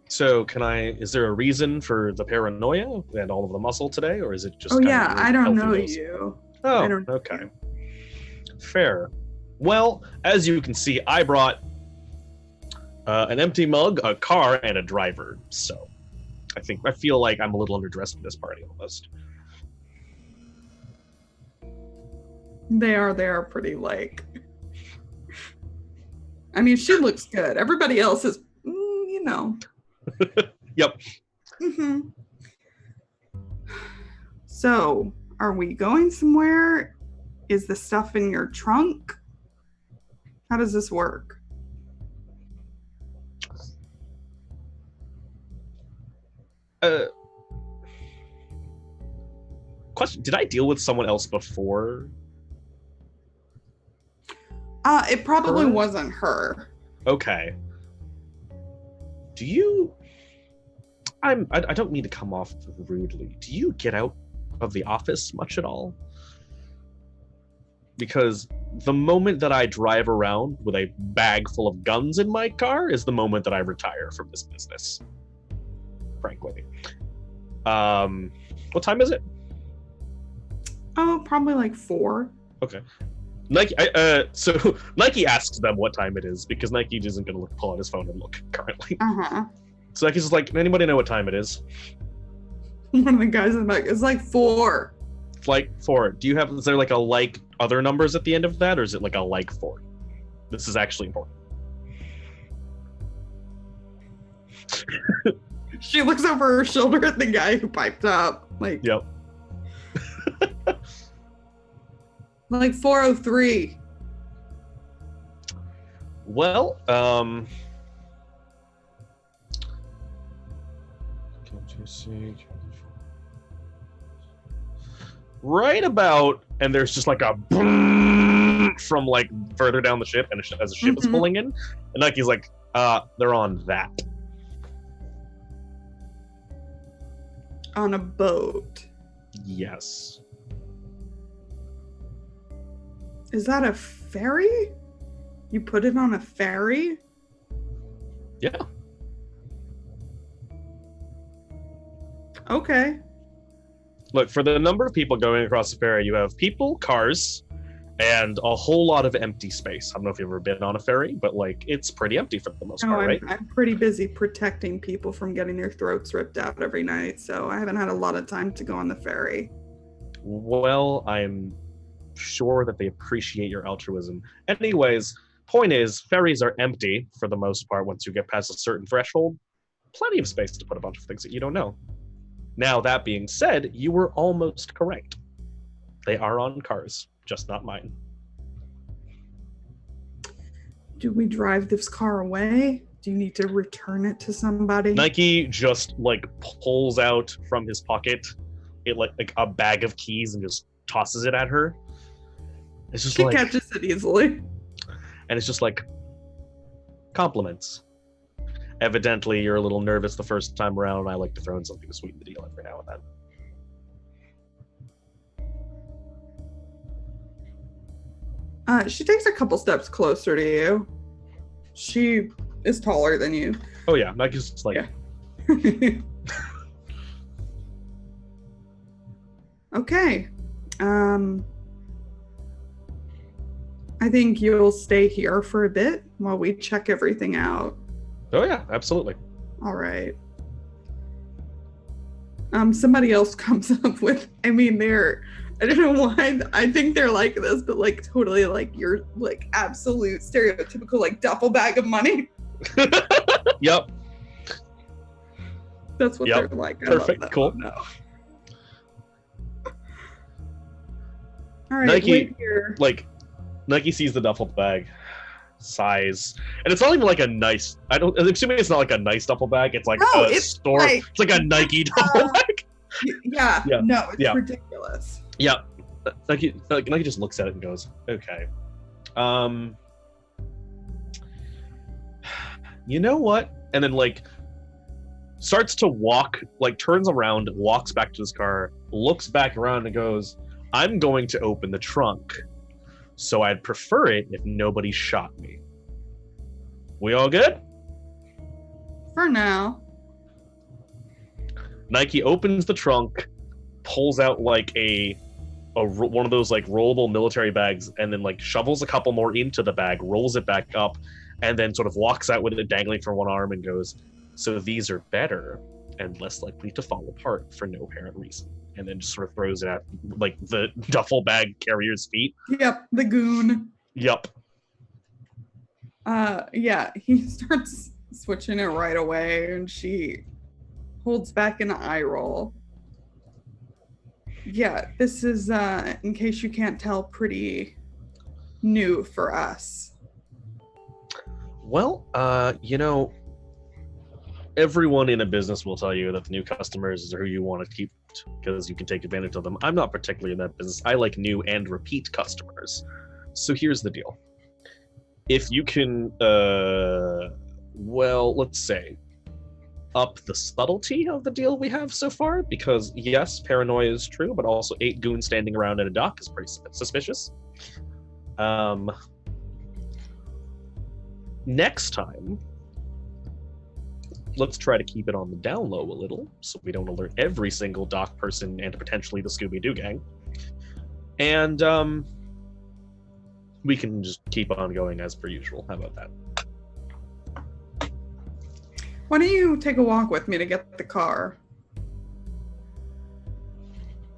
so is there a reason for the paranoia and all of the muscle today, or is it just? Oh kind yeah, of I don't know healthy you. Oh, I don't know okay. you. Fair. Well, as you can see, I brought an empty mug, a car, and a driver. So, I feel like I'm a little underdressed for this party almost. They are pretty like. I mean, she looks good. Everybody else is, you know. Yep. Mm-hmm. So, are we going somewhere? Is the stuff in your trunk? How does this work? Question: did I deal with someone else before? It probably Her? wasn't her. Okay. Do you? I don't mean to come off rudely. Do you get out of the office much at all? Because the moment that I drive around with a bag full of guns in my car is the moment that I retire from this business. Frankly. What time is it? Oh, probably like 4. Okay. Nike. So Nike asks them what time it is because Nike isn't going to pull out his phone and look currently. So Nike's just like, anybody know what time it is? One of the guys in the back, it's like 4. Like 4. Is there like a like other numbers at the end of that, or is it like a like 4? This is actually important. She looks over her shoulder at the guy who piped up. Like, Yep. like 4:03. Well, right about, and there's just like a boom from like further down the ship, and as the ship is pulling in, and Nike's like, they're on that. On a boat. Yes. Is that a ferry? You put it on a ferry? Yeah. Okay. Look, for the number of people going across the ferry, you have people, cars, and a whole lot of empty space. I don't know if you've ever been on a ferry, but like it's pretty empty for the most part, right? I'm pretty busy protecting people from getting their throats ripped out every night, so I haven't had a lot of time to go on the ferry. Well, I'm sure that they appreciate your altruism. Anyways, point is, ferries are empty for the most part once you get past a certain threshold. Plenty of space to put a bunch of things that you don't know. Now, that being said, you were almost correct. They are on cars, just not mine. Do we drive this car away? Do you need to return it to somebody? Nike just like pulls out from his pocket like a bag of keys and just tosses it at her. It's just she like, catches it easily. and it's just like compliments. Evidently, you're a little nervous the first time around, and I like to throw in something to sweeten the deal every now and then. She takes a couple steps closer to you. She is taller than you. Oh yeah, Nike's just like, Yeah. Okay. I think you'll stay here for a bit while we check everything out. oh yeah, absolutely. All right. Somebody else comes up with, I don't know why, I think they're like this, but like totally like your like absolute stereotypical like duffel bag of money. Yep. That's what Yep. they're like. I Perfect. love that. Cool. No. All right, Nike, wait here. like, Nike sees the duffel bag, sighs, and it's not even like a nice. I'm assuming it's not like a nice duffel bag. It's like No, a it's store. like- It's like a Nike duffel bag. Yeah, Yeah. no, it's Yeah. ridiculous. Yeah, Nike just looks at it and goes, "Okay, you know what?" And then like starts to walk, like turns around, walks back to his car, looks back around and goes, "I'm going to open the trunk, so I'd prefer it if nobody shot me." We all good? For now. Nike opens the trunk, pulls out like one of those like rollable military bags, and then like shovels a couple more into the bag, rolls it back up, and then sort of walks out with it dangling from one arm and goes, "So these are better and less likely to fall apart for no apparent reason." And then just sort of throws it at like the duffel bag carrier's feet. Yep, the goon. Yep. Yeah, he starts switching it right away, and she holds back an eye roll. Yeah, this is, in case you can't tell, pretty new for us. Well, everyone in a business will tell you that the new customers are who you want to keep because you can take advantage of them. I'm not particularly in that business. I like new and repeat customers. So here's the deal. If you can, let's say, up the subtlety of the deal we have so far, because yes, paranoia is true, but also 8 goons standing around in a dock is pretty suspicious. Next time, let's try to keep it on the down low a little, so we don't alert every single dock person and potentially the Scooby-Doo gang. And we can just keep on going as per usual. How about that? Why don't you take a walk with me to get the car?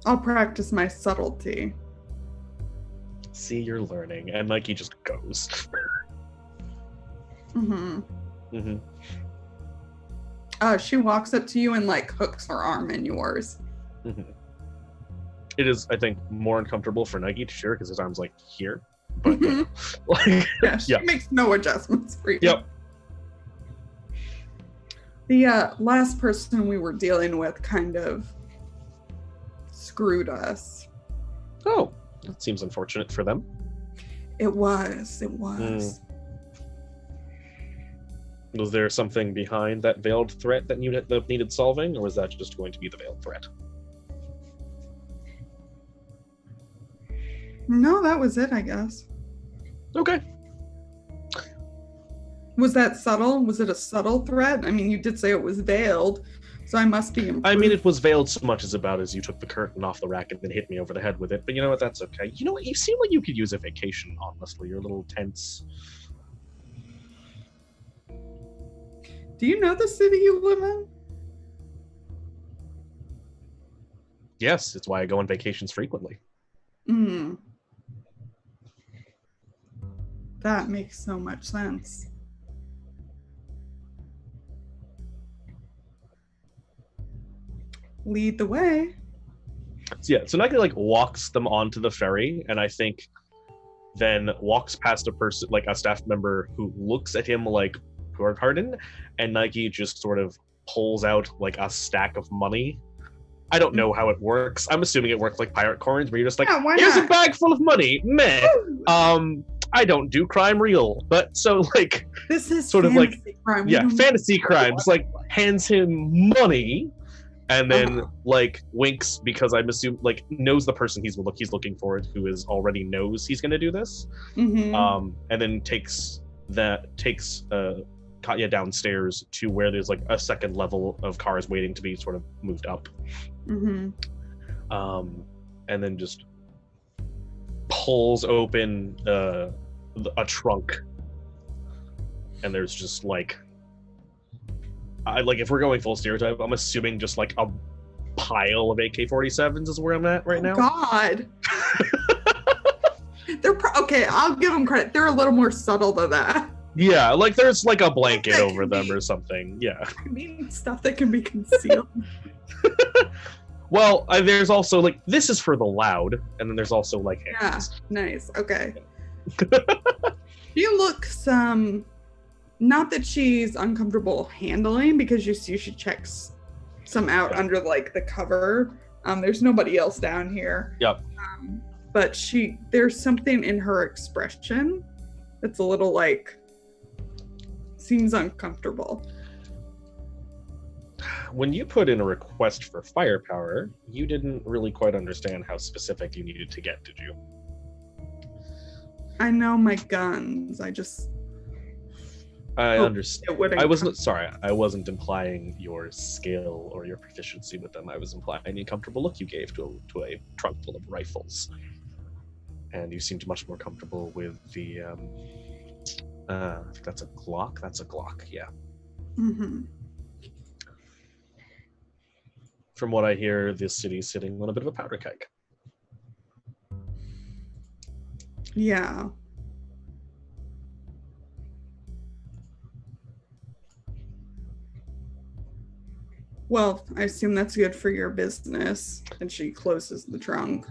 I'll practice my subtlety. See, you're learning. And Mikey just goes. She walks up to you and like hooks her arm in yours. It is, I think, more uncomfortable for Nike to share because his arm's like here. But she makes no adjustments for you. Yep. The last person we were dealing with kind of screwed us. Oh, that seems unfortunate for them. It was. Was there something behind that veiled threat that needed solving, or was that just going to be the veiled threat? No, that was it, I guess. Okay. Was that subtle? Was it a subtle threat? I mean, you did say it was veiled, so I must be improved. I mean, it was veiled so much as about as you took the curtain off the rack and then hit me over the head with it, but you know what, that's okay. You know what, you seem like you could use a vacation, honestly. You're a little tense. Do you know the city you live in? Yes, it's why I go on vacations frequently. That makes so much sense. Lead the way. So Nike like walks them onto the ferry, and I think then walks past a person, like a staff member, who looks at him like, pardon, and Nike just sort of pulls out like a stack of money. I don't know how it works. I'm assuming it works like pirate coins, where you're just like, here's a bag full of money. Meh. I don't do crime real, but so like this is sort of like crime. Fantasy crimes. Like hands him money, and then like winks because I'm assuming like knows the person he's looking for, who is already knows he's gonna do this. And then takes Katya downstairs to where there's like a second level of cars waiting to be sort of moved up. And then just pulls open a trunk, and there's just like if we're going full stereotype, I'm assuming just like a pile of AK-47s is where I'm at right now. God. They're okay, I'll give them credit. They're a little more subtle than that. Yeah, like there's like a blanket over them or something. Yeah. I mean, stuff that can be concealed. Well, there's also like, this is for the loud, and then there's also like hands. Yeah, nice. Okay. She looks not that she's uncomfortable handling, because you see she checks some out under like the cover. There's nobody else down here. Yep. But there's something in her expression that's a little like seems uncomfortable. When you put in a request for firepower, you didn't really quite understand how specific you needed to get, did you? I know my guns. I just I understand. it wouldn't I wasn't implying your skill or your proficiency with them. I was implying the uncomfortable look you gave to a trunk full of rifles. And you seemed much more comfortable with the, I think that's a Glock? That's a Glock, yeah. Mm-hmm. From what I hear, this city's sitting on a bit of a powder keg. Yeah. Well, I assume that's good for your business. And she closes the trunk.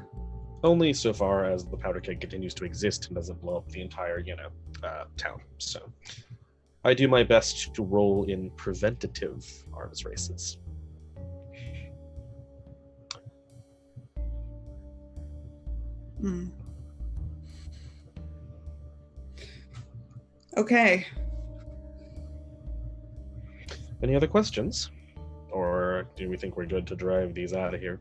Only so far as the powder keg continues to exist and doesn't blow up the entire, town. So I do my best to roll in preventative arms races. Hmm. Okay. Any other questions? Or do we think we're good to drive these out of here?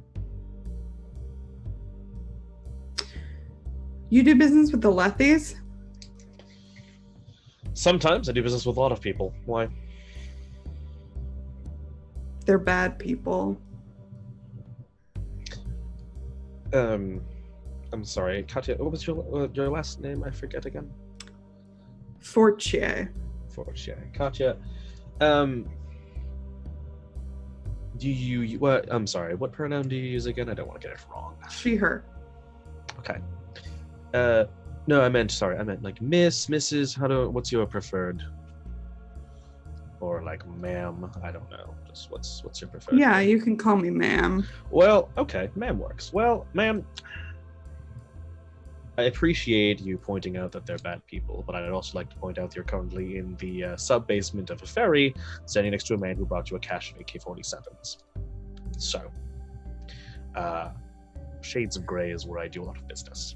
You do business with the Lethies? Sometimes I do business with a lot of people. Why? They're bad people. I'm sorry, Katya. What was your last name? I forget again. Fortier. Katya. Do you what? I'm sorry. What pronoun do you use again? I don't want to get it wrong. She, her. Okay. No, I meant like Miss, Mrs. What's your preferred? Or like ma'am? I don't know. Just what's your preferred? Yeah, you can call me ma'am. Well, okay, ma'am works. Well, ma'am, I appreciate you pointing out that they're bad people, but I'd also like to point out that you're currently in the sub-basement of a ferry, standing next to a man who brought you a cache of AK-47s. So, shades of gray is where I do a lot of business.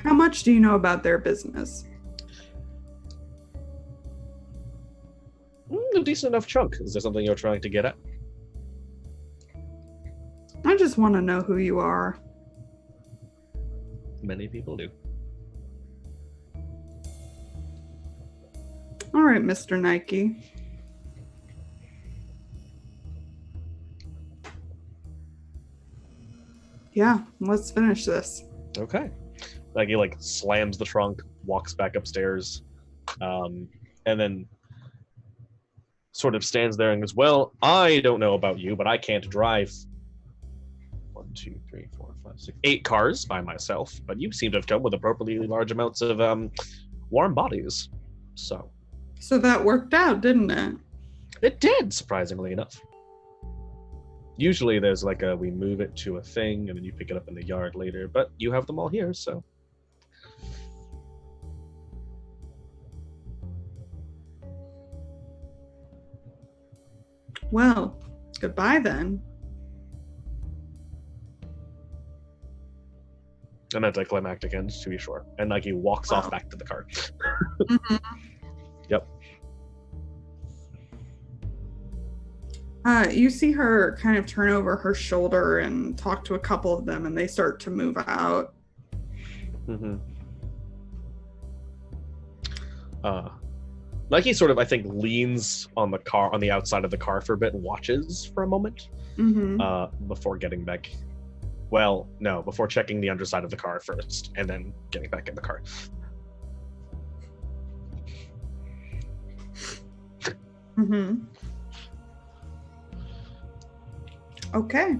How much do you know about their business? A decent enough chunk. Is there something you're trying to get at? I just want to know who you are. Many people do. All right, Mr. Nike. Yeah, let's finish this. Okay. Like he slams the trunk, walks back upstairs, and then sort of stands there and goes, "Well, I don't know about you, but I can't drive 1, 2, 3, 4, 5, 6, 8 cars by myself. But you seem to have come with appropriately large amounts of warm bodies. So that worked out, didn't it? It did, surprisingly enough. Usually there's we move it to a thing and then you pick it up in the yard later, but you have them all here, so. Well, goodbye then. And anticlimactic end, to be sure. And he walks off back to the car. Mm-hmm. Yep. You see her kind of turn over her shoulder and talk to a couple of them, and they start to move out. Mm-hmm. He sort of, I think, leans on the outside of the car for a bit and watches for a moment, before getting back. Well, no, before checking the underside of the car first, and then getting back in the car. Mm-hmm. Okay.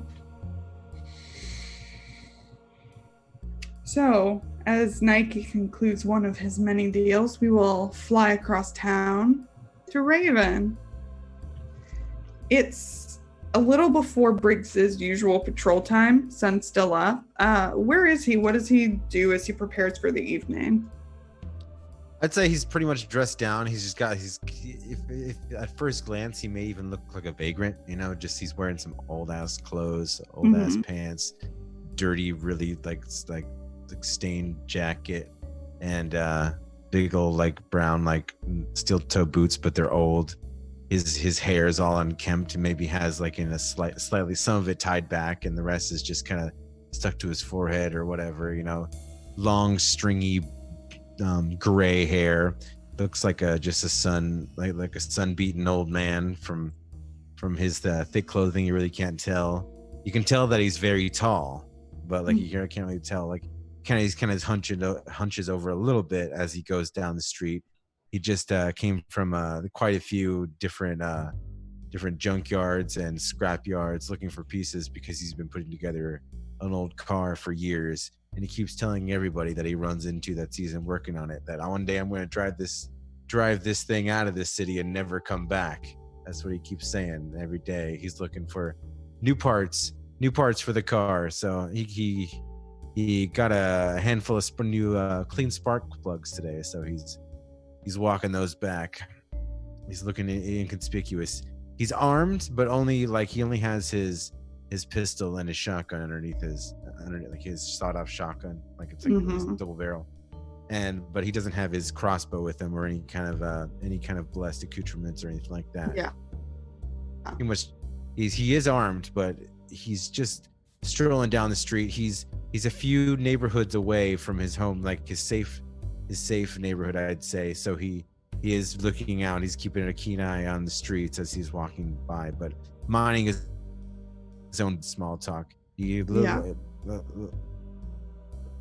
So, as Nike concludes one of his many deals, we will fly across town to Raven. It's a little before Briggs's usual patrol time, sun's still up. Where is he? What does he do as he prepares for the evening? I'd say he's pretty much dressed down. He's just got if at first glance he may even look like a vagrant, just he's wearing some old ass clothes, old ass pants, dirty, really like stained jacket, and big old brown steel toe boots, but they're old. His hair is all unkempt and maybe has in a slightly some of it tied back and the rest is just kind of stuck to his forehead or whatever, long stringy gray hair. looks like just a sun, like a sun-beaten old man from his thick clothing. You really can't tell. You can tell that he's very tall, but like you can't really tell. Like he's kind of hunches over a little bit as he goes down the street. He just came from quite a few different junkyards and scrap yards looking for pieces because he's been putting together an old car for years. And he keeps telling everybody that he runs into that sees him working on it that one day I'm going to drive this thing out of this city and never come back. That's what he keeps saying every day. He's looking for new parts for the car. So he got a handful of new clean spark plugs today. So he's walking those back. He's looking inconspicuous. He's armed, but only like he only has his pistol and his shotgun underneath like his sawed-off shotgun, like it's like a double barrel. But he doesn't have his crossbow with him or any kind of blessed accoutrements or anything like that. Yeah. He is armed, but he's just strolling down the street. He's a few neighborhoods away from his home, like his safe neighborhood, I'd say. So he is looking out. He's keeping a keen eye on the streets as he's walking by, but minding his own small talk.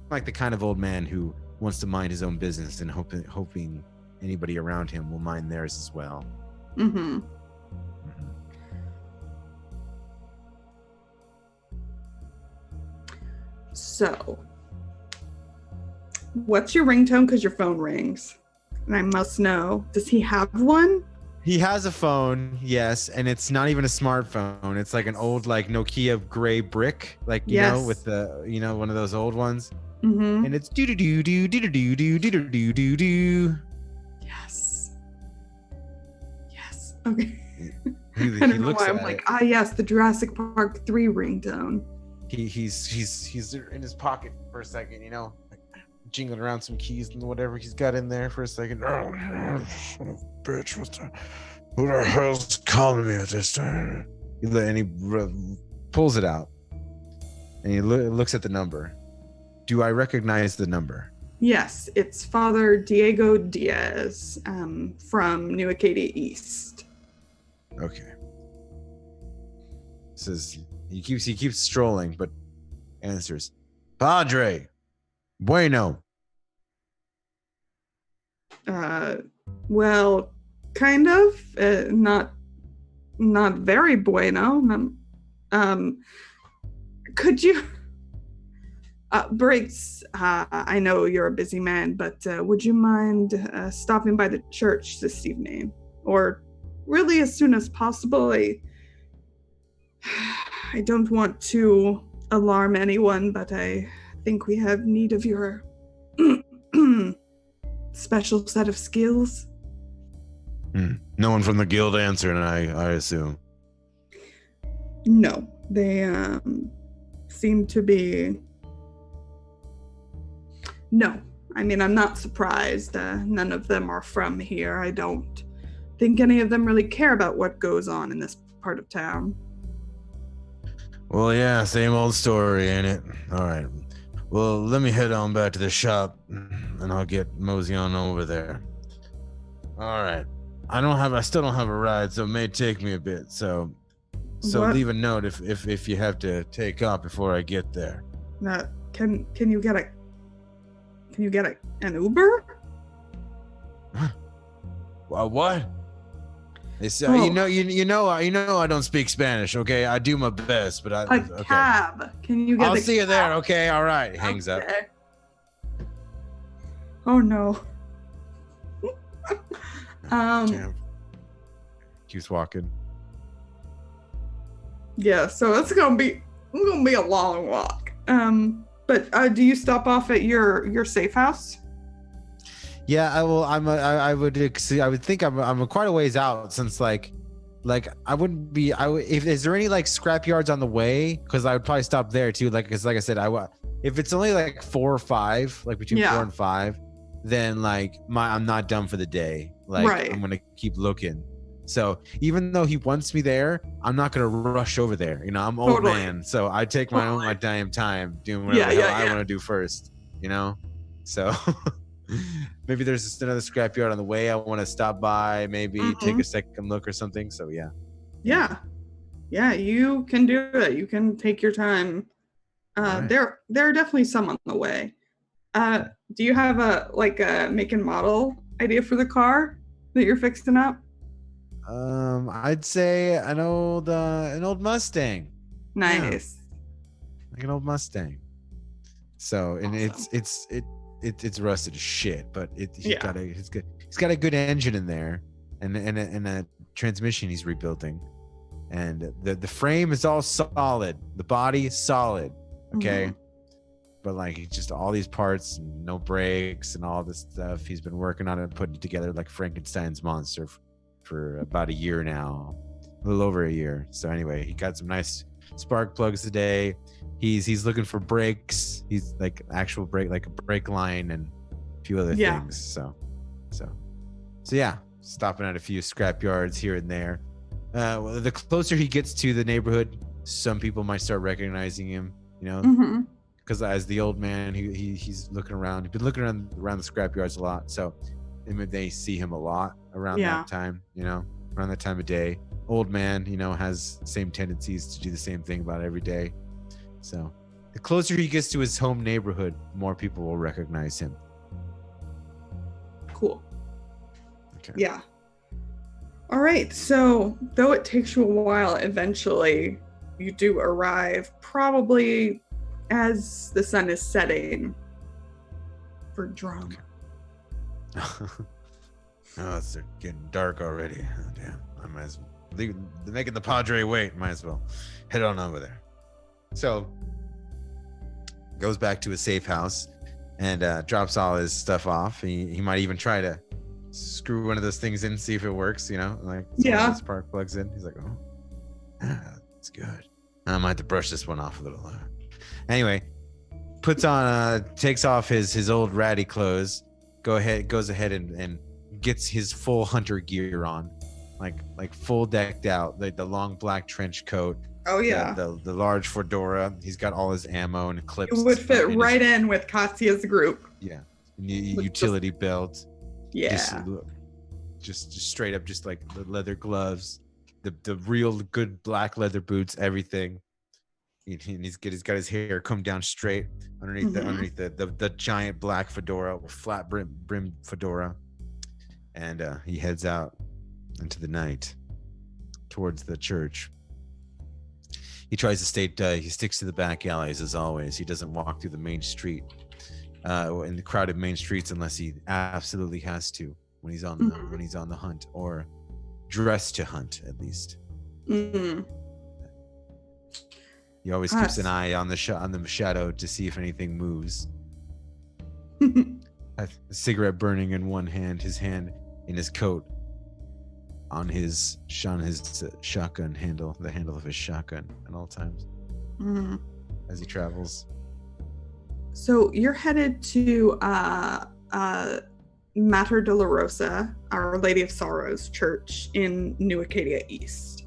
Like the kind of old man who wants to mind his own business and hoping anybody around him will mind theirs as well. Mm-hmm. So, what's your ringtone? Because your phone rings. And I must know, does he have one? He has a phone, yes, and it's not even a smartphone. It's like an old, like Nokia gray brick, like you know, with the one of those old ones. Mm-hmm. And it's do do do do do do do do do do do. Yes. Okay. He I don't know why I'm like, yes, the Jurassic Park 3 ringtone. He's in his pocket for a second, jingling around some keys and whatever he's got in there for a second. Oh, son of a bitch! Who the hell's calling me at this time? And he pulls it out, and he looks at the number. Do I recognize the number? Yes, it's Father Diego Diaz from New Acadia East. Okay. Says he keeps strolling, but answers, Padre, bueno. Well, kind of. Not very bueno. Could you? Briggs, I know you're a busy man, but would you mind stopping by the church this evening? Or really as soon as possible? I don't want to alarm anyone, but I think we have need of your special set of skills. No one from the guild answered, I assume. No, they seem to be... No, I mean, I'm not surprised. None of them are from here. I don't think any of them really care about what goes on in this part of town. Well, yeah, same old story, ain't it? All right. Well, let me head on back to the shop, and I'll get mosey on over there. All right. I still don't have a ride, so it may take me a bit. So What? Leave a note if you have to take off before I get there. Can you get an Uber? What? It's you know I don't speak Spanish. Okay, I do my best, but okay. Cab. Can you get? I'll see you there. Okay, all right. Hangs up. Oh no. Damn. Keeps walking. Yeah, so it's gonna be a long walk. But do you stop off at your safe house? Yeah, I will. I would think I'm quite a ways out since like I wouldn't be. If is there any like scrap yards on the way? Because I would probably stop there too. Because like I said, if it's only like 4 or 5, like between 4 and 5, then like I'm not done for the day. Like right. I'm gonna keep looking. So even though he wants me there, I'm not gonna rush over there. I'm old man, so I take my damn time doing whatever I want to do first. So Maybe there's just another scrapyard on the way. I want to stop by, maybe take a second look or something. So yeah. Yeah, you can do it. You can take your time. Right. There are definitely some on the way. Do you have a make and model idea for the car that you're fixing up? I'd say an old Mustang. Nice. Yeah, like an old Mustang. So, and Awesome. it's rusted as shit, but he's got a good engine in there, and a transmission he's rebuilding, and the frame is all solid, the body is solid, okay, but like just all these parts, and no brakes, and all this stuff. He's been working on it, putting it together like Frankenstein's monster for about a year now, a little over a year. So anyway, he got some nice spark plugs today. He's looking for brakes. He's like actual brake, like a brake line, and a few other things. So yeah, stopping at a few scrap yards here and there. The closer he gets to the neighborhood, some people might start recognizing him, because as the old man, he's looking around. He's been looking around the scrap yards a lot, so they see him a lot around that time, around that time of day. Old man, has the same tendencies to do the same thing about every day. So the closer he gets to his home neighborhood, more people will recognize him. Cool. Okay. Yeah. All right. So though it takes you a while, eventually you do arrive, probably as the sun is setting for drama. Oh, it's getting dark already. Oh, damn. I might as well leave, making the Padre wait. Might as well head on over there. So goes back to his safe house and drops all his stuff off. He might even try to screw one of those things in, see if it works, like spark plugs in. He's like, oh, that's good. I might have to brush this one off a little. Anyway, takes off his old ratty clothes, goes ahead and gets his full hunter gear on, like full decked out, like the long black trench coat. Oh yeah, the large fedora. He's got all his ammo and clips. It would fit right in with Katya's group. Yeah, utility belt. Yeah, just straight up, just like the leather gloves, the real good black leather boots, everything. He's got his hair combed down straight underneath the giant black fedora, flat brim fedora, and he heads out into the night towards the church. He tries to he sticks to the back alleys as always. He doesn't walk through the main street, in the crowded main streets, unless he absolutely has to when he's on the hunt, or dressed to hunt at least. He always keeps an eye on the shadow to see if anything moves. A cigarette burning in one hand, his hand in his coat, on his shotgun handle, the handle of his shotgun at all times, as he travels. So you're headed to Mater Dolorosa, Our Lady of Sorrows Church in New Acadia East.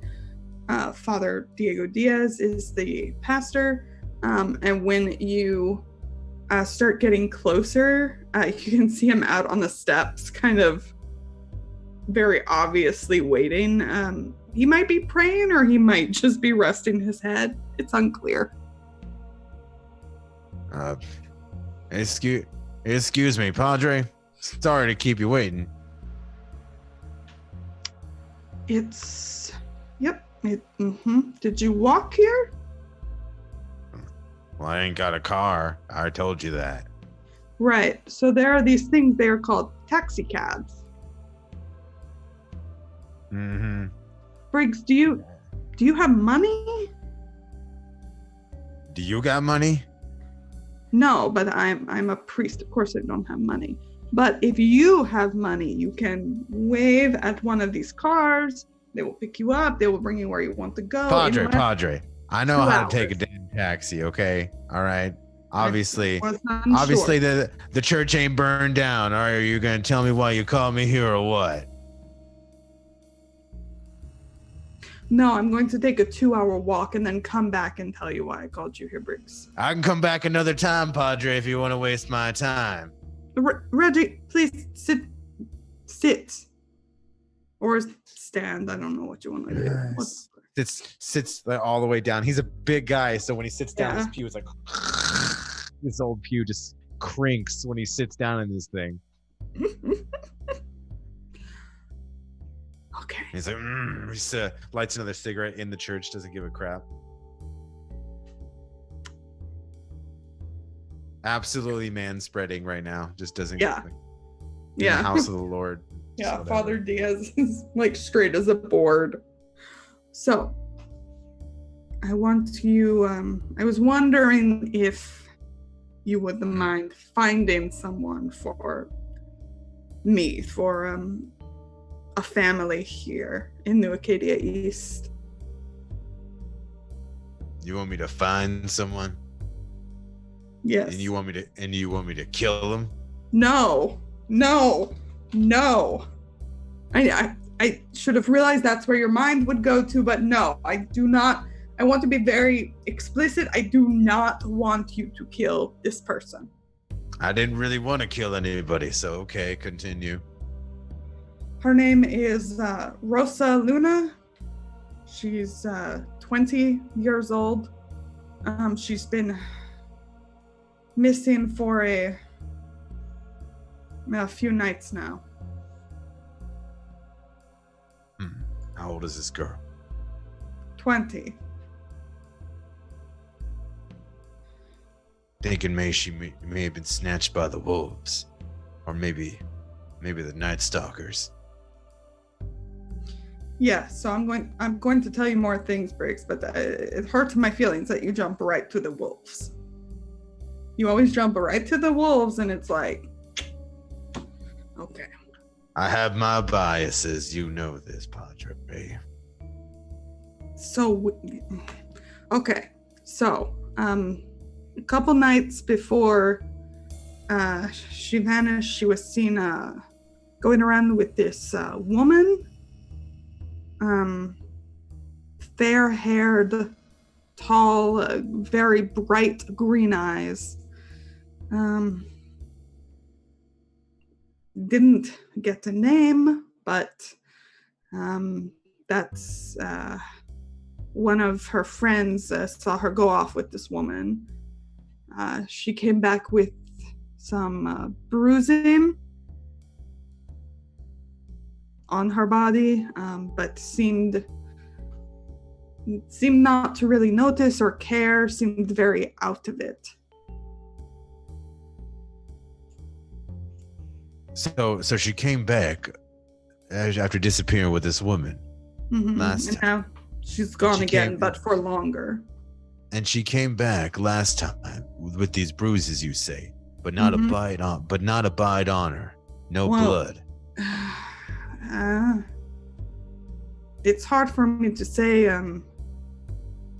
Father Diego Diaz is the pastor, and when you start getting closer, you can see him out on the steps, kind of very obviously waiting. He might be praying, or he might just be resting his head. It's unclear. Excuse me, Padre. Sorry to keep you waiting. Did you walk here? Well, I ain't got a car. I told you that. Right. So there are these things, they are called taxi cabs. Briggs, do you have money? Do you got money? No, but I'm a priest. Of course I don't have money. But if you have money, you can wave at one of these cars. They will pick you up. They will bring you where you want to go. Padre, I know how to take a damn taxi, okay? All right. Obviously the church ain't burned down. Are you going to tell me why you called me here or what? No, I'm going to take a 2-hour walk and then come back and tell you why I called you here, Briggs. I can come back another time, Padre, if you want to waste my time. Reggie, please sit, or stand. I don't know what you want to do. Sits all the way down. He's a big guy, so when he sits down, his pew is like this old pew just crinks when he sits down in this thing. Okay. He's like, he lights another cigarette in the church. Doesn't give a crap. Absolutely man-spreading right now. Just doesn't. Yeah. In the house of the Lord. Yeah, Father Diaz is like straight as a board. So, I want you, I was wondering if you wouldn't mind finding someone for me, for a family here in New Acadia East. You want me to find someone? Yes. And you want me to kill them? No. I should have realized that's where your mind would go to, but no, I do not. I want to be very explicit. I do not want you to kill this person. I didn't really want to kill anybody, so okay, continue. Her name is Rosa Luna. She's 20 years old. She's been missing for a few nights now. How old is this girl? 20. Thinking she may have been snatched by the wolves, or maybe the Night Stalkers. Yeah, so I'm going to tell you more things, Briggs, but it hurts my feelings that you jump right to the wolves. You always jump right to the wolves, and it's like, okay. I have my biases, you know this, Padre. So, okay. So, a couple nights before she vanished, she was seen going around with this woman. Fair-haired, tall, very bright green eyes. Didn't get a name, but that's one of her friends saw her go off with this woman. She came back with some bruising on her body, but seemed not to really notice or care, seemed very out of it. So she came back after disappearing with this woman last time. Now she's gone again, but for longer. And she came back last time with these bruises, you say, but not a bite on her. No blood. It's hard for me to say.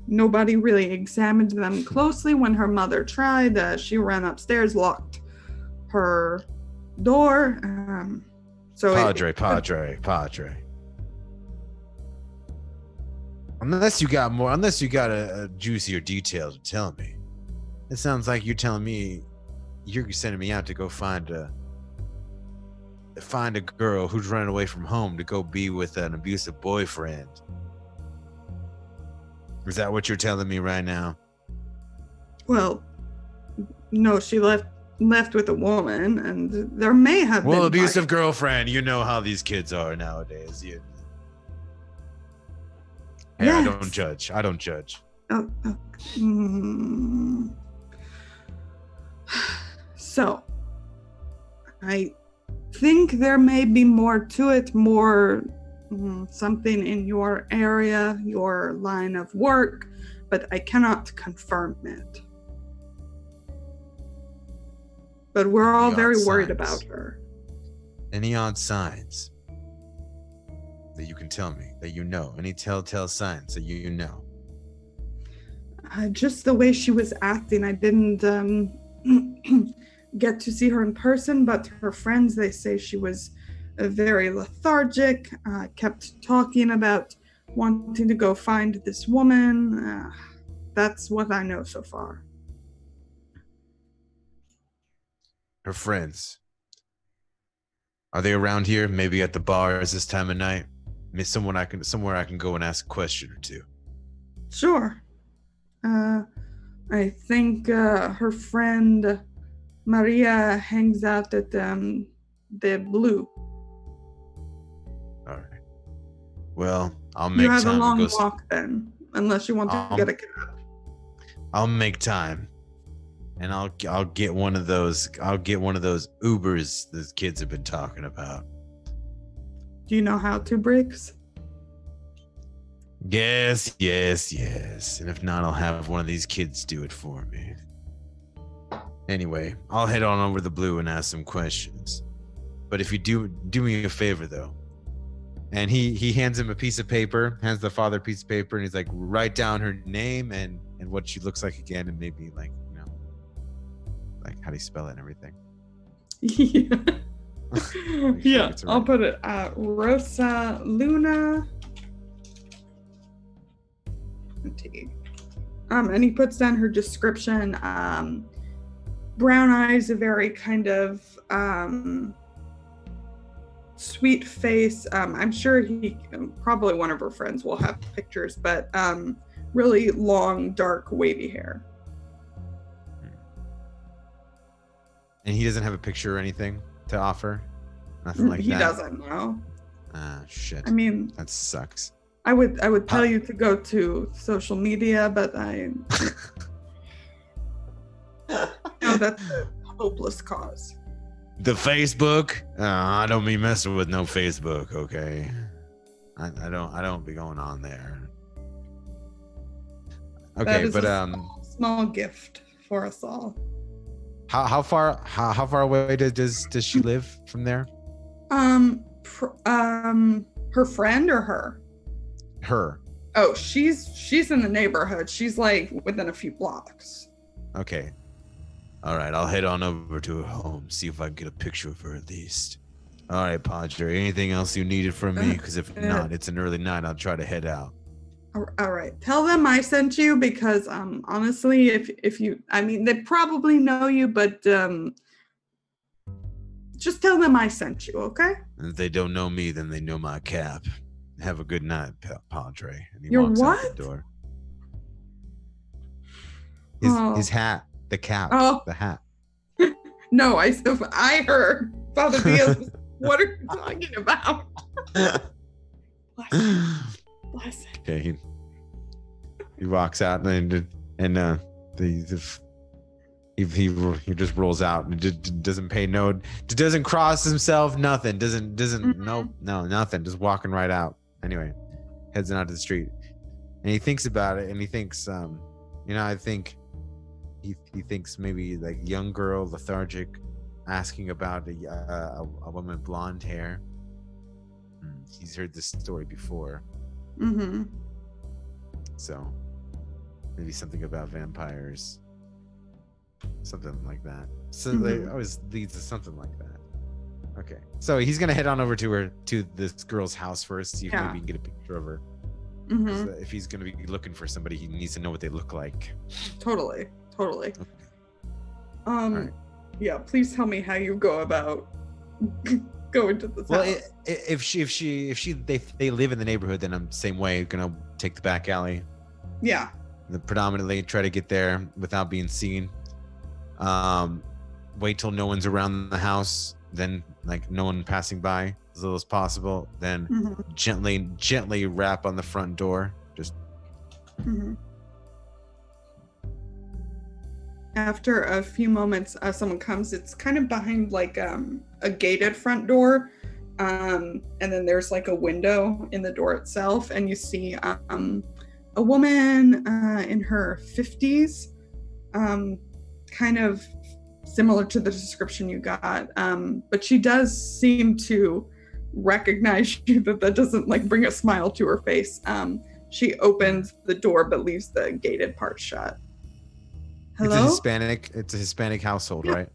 Nobody really examined them closely. When her mother tried, she ran upstairs, locked her door. Padre. Unless you got a juicier detail to tell me. It sounds like you're telling me you're sending me out to go find a girl who's running away from home to go be with an abusive boyfriend. Is that what you're telling me right now? Well, no, she left with a woman, and there may have been abusive girlfriend. You know how these kids are nowadays. Hey, yes. I don't judge. So, I think there may be more to it, something in your area, your line of work, but I cannot confirm it. But we're all very worried about her. Any odd signs that you can tell me, that you know? Any telltale signs that you know? Just the way she was acting. I didn't get to see her in person, but her friends, they say she was very lethargic, kept talking about wanting to go find this woman. That's what I know so far. Her friends, Are they around here? Maybe at the bars this time of night? Maybe somewhere I can go and ask a question or two. Sure. I think her friend Maria hangs out at the Blue. All right. Well, I'll You make have a time long to go. walk then, unless you want to get a cab. I'll make time, and I'll get one of those. I'll get one of those Ubers those kids have been talking about. Do you know how to, Briggs? Yes. And if not, I'll have one of these kids do it for me. Anyway, I'll head on over to the Blue and ask some questions. But if you do me a favor, though. And he hands him a piece of paper, hands the father a piece of paper, and he's like, write down her name and what she looks like again, and maybe like, like how do you spell it and everything. Yeah, I'll put it Rosa Luna. And he puts down her description. Brown eyes, a very kind of sweet face. I'm sure probably one of her friends will have pictures, but really long, dark, wavy hair. And he doesn't have a picture or anything to offer? Nothing like that? He doesn't, no. Ah, shit. I mean, that sucks. I would tell you to go to social media, but that's a hopeless cause. The Facebook? I don't be messing with no Facebook, okay? I don't be going on there. Okay, but small gift for us all. How far away does she live from there? Her friend or her? Her. Oh, she's in the neighborhood. She's like within a few blocks. Okay. All right, I'll head on over to her home, see if I can get a picture of her at least. All right, Padre, anything else you needed from me? Because if not, it's an early night. I'll try to head out. All right. Tell them I sent you because honestly, if you, I mean, they probably know you, but just tell them I sent you, okay? And if they don't know me, then they know my cap. Have a good night, Padre. And he Your walks what? out the door. His hat, the cap, the hat. No, I heard Father Diaz. What are you talking about? Bless him. Okay, he walks out and he just rolls out and doesn't pay no, doesn't cross himself, nothing, doesn't no nothing, just walking right out. Anyway, heads out to the street, and he thinks about it, and he thinks, I think he thinks maybe like young girl, lethargic, asking about a woman with blonde hair. He's heard this story before. Mm-hmm. So maybe something about vampires, something like that. So they always leads to something like that. Okay, so he's gonna head on over to this girl's house first, see if maybe he can get a picture of her. If he's gonna be looking for somebody, he needs to know what they look like. Totally. Okay. Right. Yeah, please tell me how you go about going to this well, house. If they live in the neighborhood, then I'm the same way. Gonna take the back alley. Yeah. Predominantly try to get there without being seen. Wait till no one's around the house, then like no one passing by as little as possible. Then gently rap on the front door. Just. After a few moments, someone comes. It's kind of behind like a gated front door, and then there's like a window in the door itself, and you see a woman in her 50s, kind of similar to the description you got, but she does seem to recognize you. That doesn't like bring a smile to her face. She opens the door but leaves the gated part shut. Hello? It's a Hispanic household, right?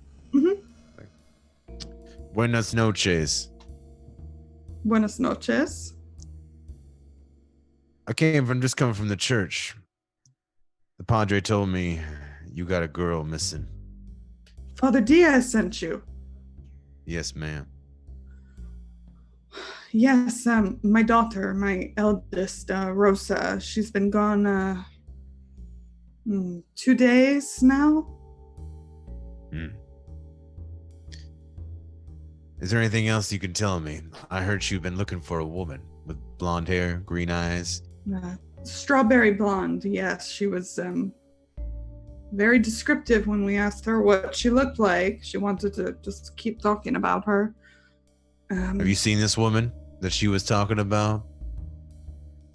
Buenas noches. Buenas noches. I'm just coming from the church. The Padre told me you got a girl missing. Father Diaz sent you. Yes, ma'am. Yes, my daughter, my eldest, Rosa, she's been gone 2 days now. Is there anything else you can tell me? I heard you've been looking for a woman with blonde hair, green eyes. Strawberry blonde, yes. She was very descriptive when we asked her what she looked like. She wanted to just keep talking about her. Have you seen this woman that she was talking about?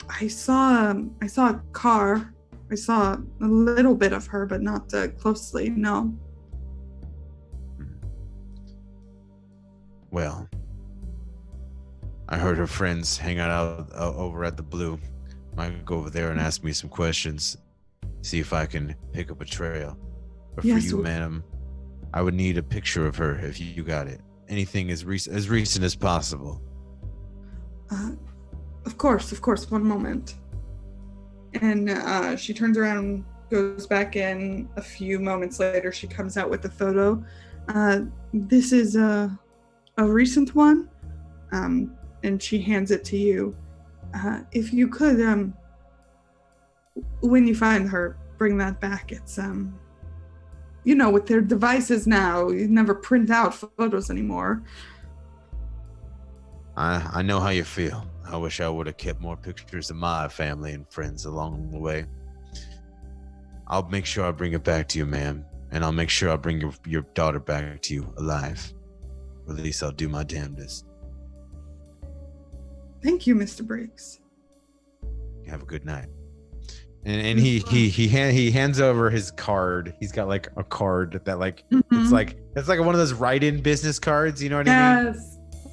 I saw a car. I saw a little bit of her, but not closely, no. Well, I heard her friends hang out over at the Blue. Might go over there and ask me some questions, see if I can pick up a trail. But for you, madam, I would need a picture of her if you got it. Anything as recent as possible. Of course. 1 moment. And she turns around, goes back in. A few moments later, she comes out with the photo. This is a recent one, and she hands it to you. If you could, when you find her, bring that back. It's with their devices now, you never print out photos anymore. I know how you feel. I wish I would have kept more pictures of my family and friends along the way. I'll make sure I bring it back to you, ma'am. And I'll make sure I'll bring your daughter back to you alive. Or at least I'll do my damnedest. Thank you, Mr. Briggs. Have a good night. And he hands over his card. He's got like a card that like it's like one of those write-in business cards. You know what I mean?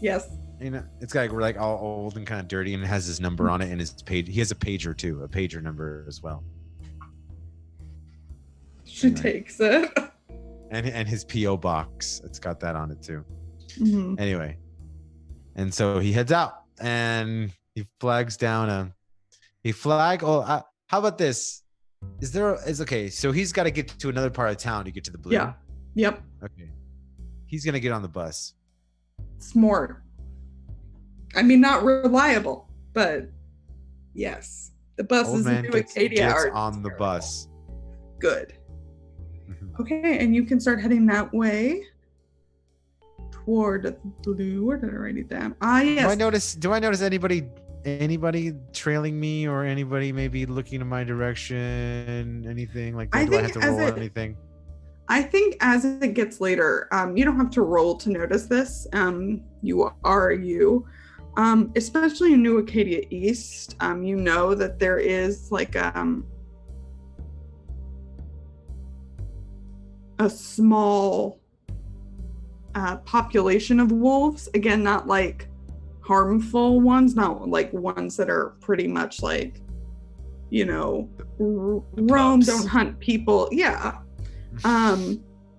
Yes. You know, it's like all old and kind of dirty, and it has his number on it and his page. He has a pager too, a pager number as well. She takes it. And his PO box. It's got that on it too. Mm-hmm. Anyway, and so he heads out and he flags down how about this? Okay, so he's got to get to another part of town to get to the Blue. Yeah. Yep. Okay. He's gonna get on the bus. Smart. I mean, not reliable, but yes. The bus is in New Acadia. Gets on the bus. Good. Okay, and you can start heading that way toward the Blue. Where did I write it down? Yes. Do I notice anybody trailing me, or anybody maybe looking in my direction? Anything like that? Do I have to roll anything? I think as it gets later, you don't have to roll to notice this. You are you. Especially in New Acadia East, you know that there is like a small population of wolves. Again, not like harmful ones, not like ones that are pretty much like, roam, don't hunt people. Yeah.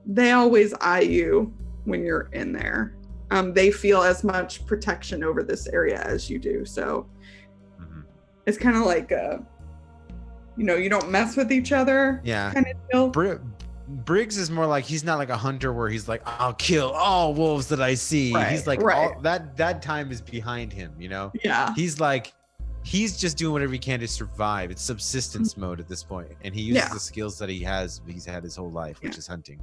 They always eye you when you're in there. They feel as much protection over this area as you do. So it's kind of like, you don't mess with each other. Yeah. Kind of deal. Briggs is more like, he's not like a hunter where he's like, I'll kill all wolves that I see. Right, he's like, right. that time is behind him, Yeah. He's just doing whatever he can to survive. It's subsistence mode at this point. And he uses the skills that he's had his whole life, which is hunting.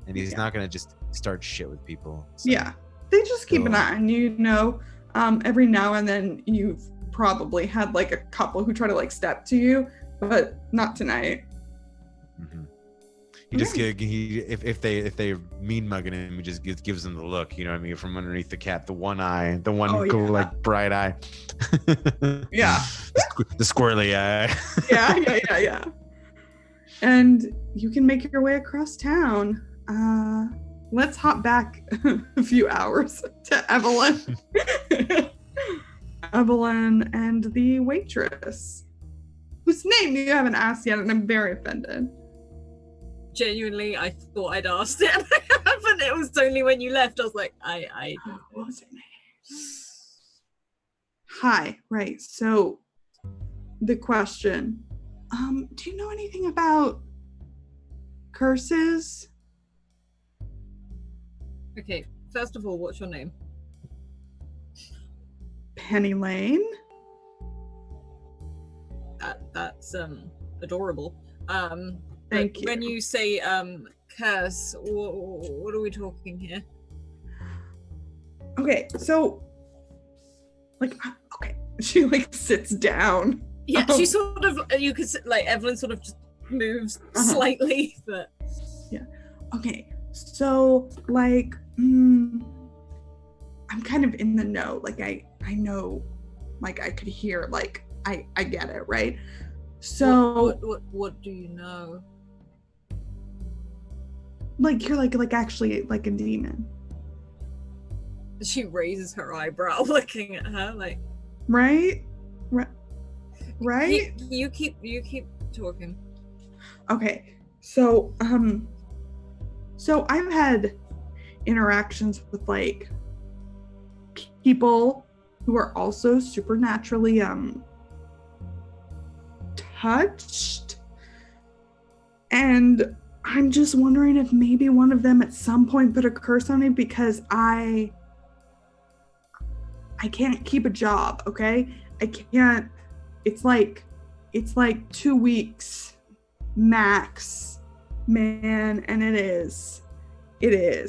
And he's not going to just start shit with people. So. Yeah. They just keep an eye on you, every now and then you've probably had like a couple who try to like step to you, but not tonight. Mm-hmm. He just if they mean mugging him, he just gives them the look, you know what I mean, from underneath the cap, the one eye, the one like bright eye. Yeah. The squirrely eye. Yeah. And you can make your way across town. Let's hop back a few hours to Evelyn. Evelyn and the waitress, whose name you haven't asked yet, and I'm very offended. Genuinely, I thought I'd asked it, but it was only when you left. I was like, What was her name? Hi, right. So, the question, do you know anything about curses? Okay, first of all, what's your name? Penny Lane. That's adorable. Thank you. When you say curse, what are we talking here? Okay, so okay, she like sits down. Yeah, she sort of, you could like Evelyn sort of just moves slightly, but yeah. Okay, so like I'm kind of in the know. Like I know, like I could hear, like I get it, right? So what do you know? Like you're like actually like a demon. She raises her eyebrow, looking at her like, right? Right? You keep talking. Okay, so I've had interactions with like people who are also supernaturally touched, and I'm just wondering if maybe one of them at some point put a curse on me because I can't keep a job, okay? I can't. It's like 2 weeks max, man, and it is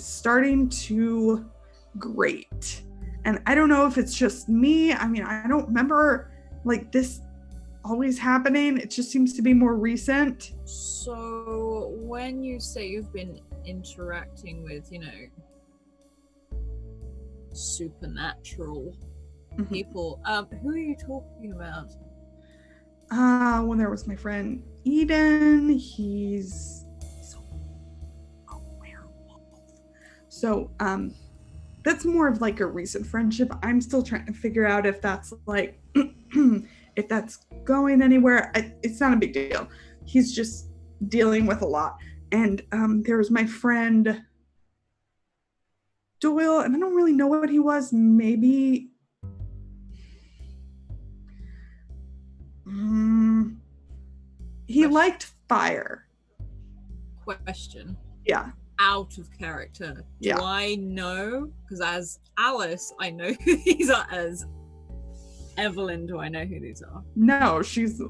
starting to grate. And I don't know if it's just me. I mean, I don't remember like this always happening. It just seems to be more recent. So when you say you've been interacting with, supernatural people, who are you talking about? Well, there was my friend Eden. He's a werewolf. So that's more of like a recent friendship. I'm still trying to figure out if that's like if that's going anywhere. It's not a big deal. He's just dealing with a lot. And there was my friend Doyle, and I don't really know what he was. Maybe he liked fire. Question. Yeah. Out of character. Yeah. Do I know? Because as Alice, I know who these are. As Evelyn, do I know who these are? No, she's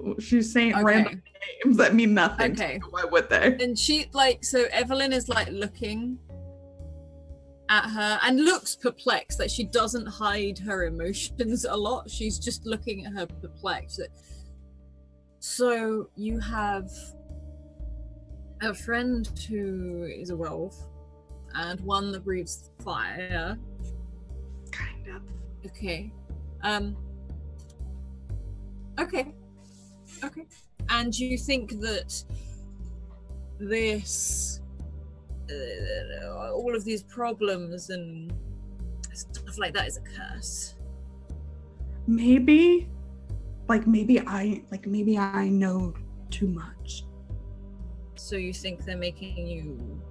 saying random names that mean nothing. Okay. Why would they? And she so Evelyn is like looking at her and looks perplexed. Like she doesn't hide her emotions a lot. She's just looking at her perplexed. So you have a friend who is a werewolf and one that breathes fire. Kind of. Okay. Okay. And you think that this all of these problems and stuff like that is a curse? Maybe I know too much. So you think they're making you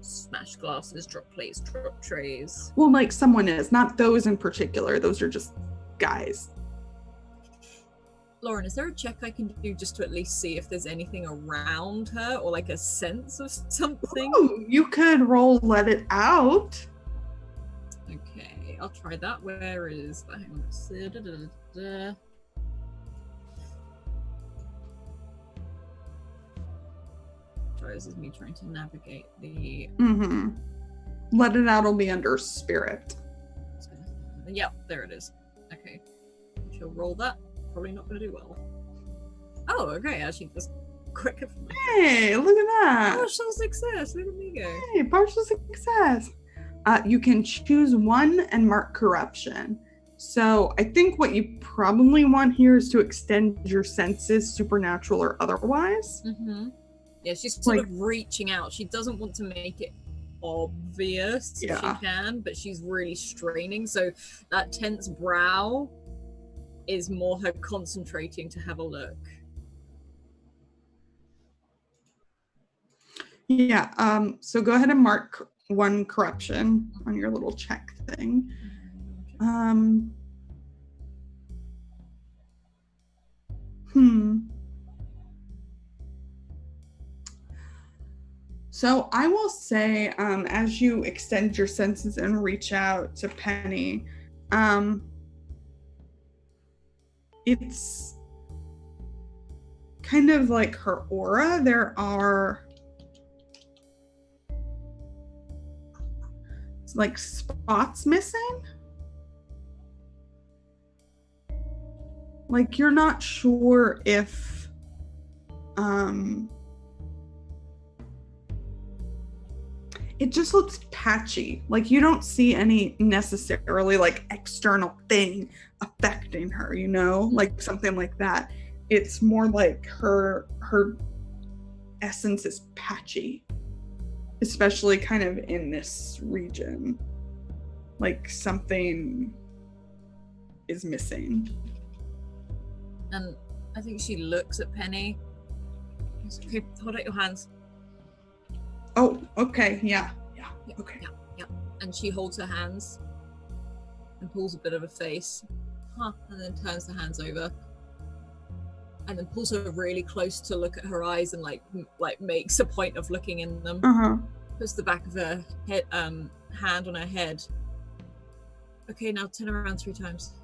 smash glasses, drop plates, drop trays? Well, like someone is, not those in particular. Those are just guys. Lauren, is there a check I can do just to at least see if there's anything around her or like a sense of something? Ooh, you could roll let it out. Okay, I'll try that. Where is that? Hang on. Sorry, this is me trying to navigate the... Let it out will be under spirit. Yeah, there it is. Okay. She'll roll that. Probably not going to do well. Oh, okay. Actually, that's quicker for me. Hey, look at that. Partial success. Look at me go. Hey, partial success. You can choose one and mark corruption. So I think what you probably want here is to extend your senses, supernatural or otherwise. Yeah, she's sort of reaching out. She doesn't want to make it obvious if she can, but she's really straining. So that tense brow is more her concentrating to have a look. Yeah, so go ahead and mark one corruption on your little check thing. So I will say, as you extend your senses and reach out to Penny, It's kind of like her aura. There are like spots missing. Like you're not sure if it just looks patchy. Like you don't see any necessarily like external thing affecting her, you know, like something like that. It's more like her essence is patchy, especially kind of in this region. Like something is missing. And I think she looks at Penny. Okay, hold out your hands. Oh, okay, yeah, okay. Yeah. And she holds her hands and pulls a bit of a face, and then turns the hands over, and then pulls her really close to look at her eyes and like makes a point of looking in them. Puts the back of her head, hand on her head. Okay, now turn around 3 times.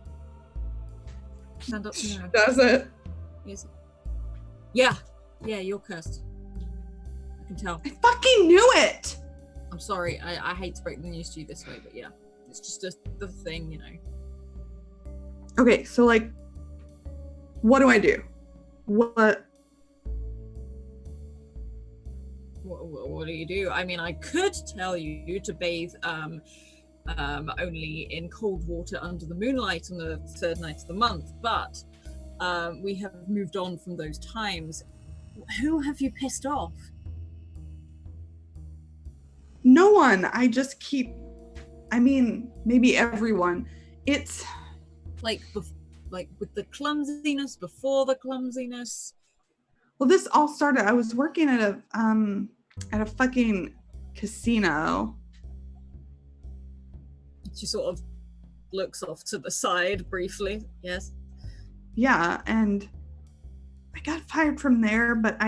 Stand up. Turn around. Does it? Yes. Yeah, you're cursed. I can tell. I fucking knew it! I'm sorry, I hate to break the news to you this way, but yeah, it's just the thing, you know. Okay, so like, what do I do? What do you do? I mean, I could tell you to bathe only in cold water under the moonlight on the 3rd night of the month, but we have moved on from those times. Who have you pissed off? No one. I just keep, I mean, maybe everyone. It's like with the clumsiness, before the clumsiness. Well, this all started, I was working at a fucking casino. She sort of looks off to the side briefly. Yes. Yeah, and I got fired from there, but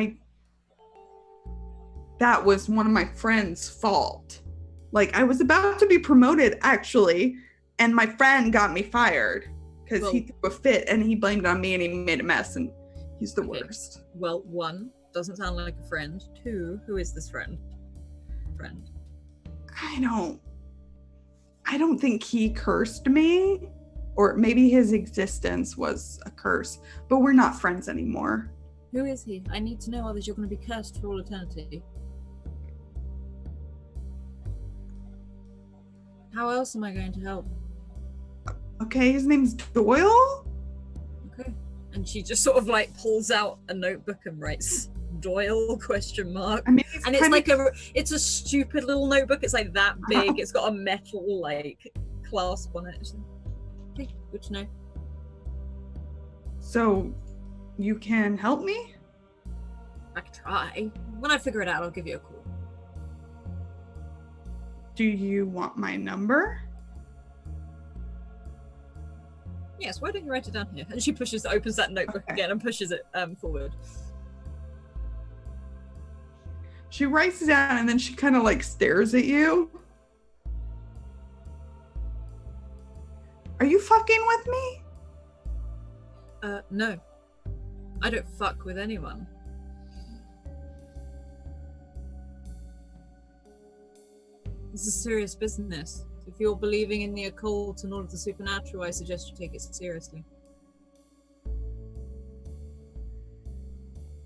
that was one of my friend's fault. Like, I was about to be promoted, actually, and my friend got me fired because he threw a fit and he blamed it on me and he made a mess, and he's the worst. Well, 1, doesn't sound like a friend. 2, who is this friend? I don't think he cursed me, or maybe his existence was a curse, but we're not friends anymore. Who is he? I need to know, otherwise you're going to be cursed for all eternity. How else am I going to help? Okay, his name's Doyle? Okay. And she just sort of like pulls out a notebook and writes Doyle ? I mean, and it's like it's a stupid little notebook. It's like that big. It's got a metal like clasp on it. Okay, good to know. So, you can help me? I can try. When I figure it out, I'll give you a call. Do you want my number? Yes, why don't you write it down here? And she opens that notebook again and pushes it forward. She writes it down and then she kind of like stares at you. Are you fucking with me? No. I don't fuck with anyone. This is serious business. If you're believing in the occult and all of the supernatural, I suggest you take it seriously.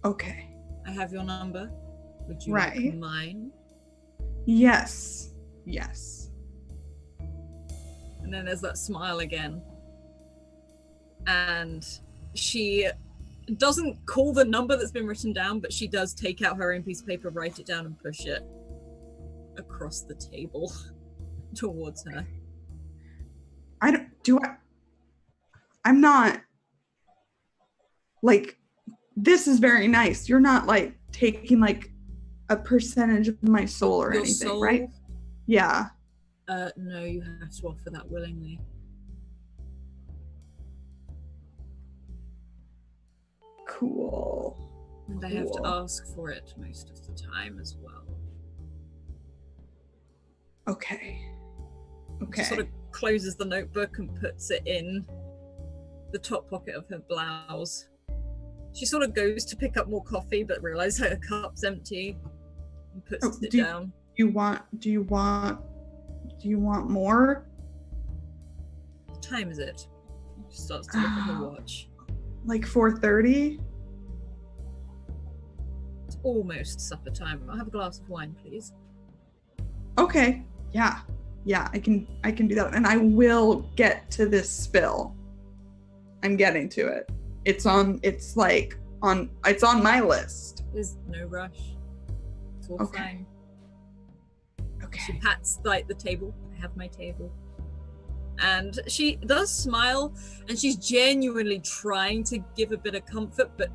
Okay. I have your number. Would you like mine? Yes. And then there's that smile again. And she doesn't call the number that's been written down, but she does take out her own piece of paper, write it down, and push it across the table towards her. I'm not like, this is very nice. You're not like taking like a percentage of my soul or Your anything, soul? right? Yeah. No, you have to offer that willingly. Cool. And I have to ask for it most of the time as well. Okay. She sort of closes the notebook and puts it in the top pocket of her blouse. She sort of goes to pick up more coffee, but realizes her cup's empty and puts it down. Do you want more? What time is it? She starts to look at her watch. Like 4:30? It's almost supper time. I'll have a glass of wine, please. Okay. Yeah, I can do that. And I will get to this spill. I'm getting to it. It's on my list. There's no rush. It's all fine. Okay. She pats the table. I have my table. And she does smile, and she's genuinely trying to give a bit of comfort, but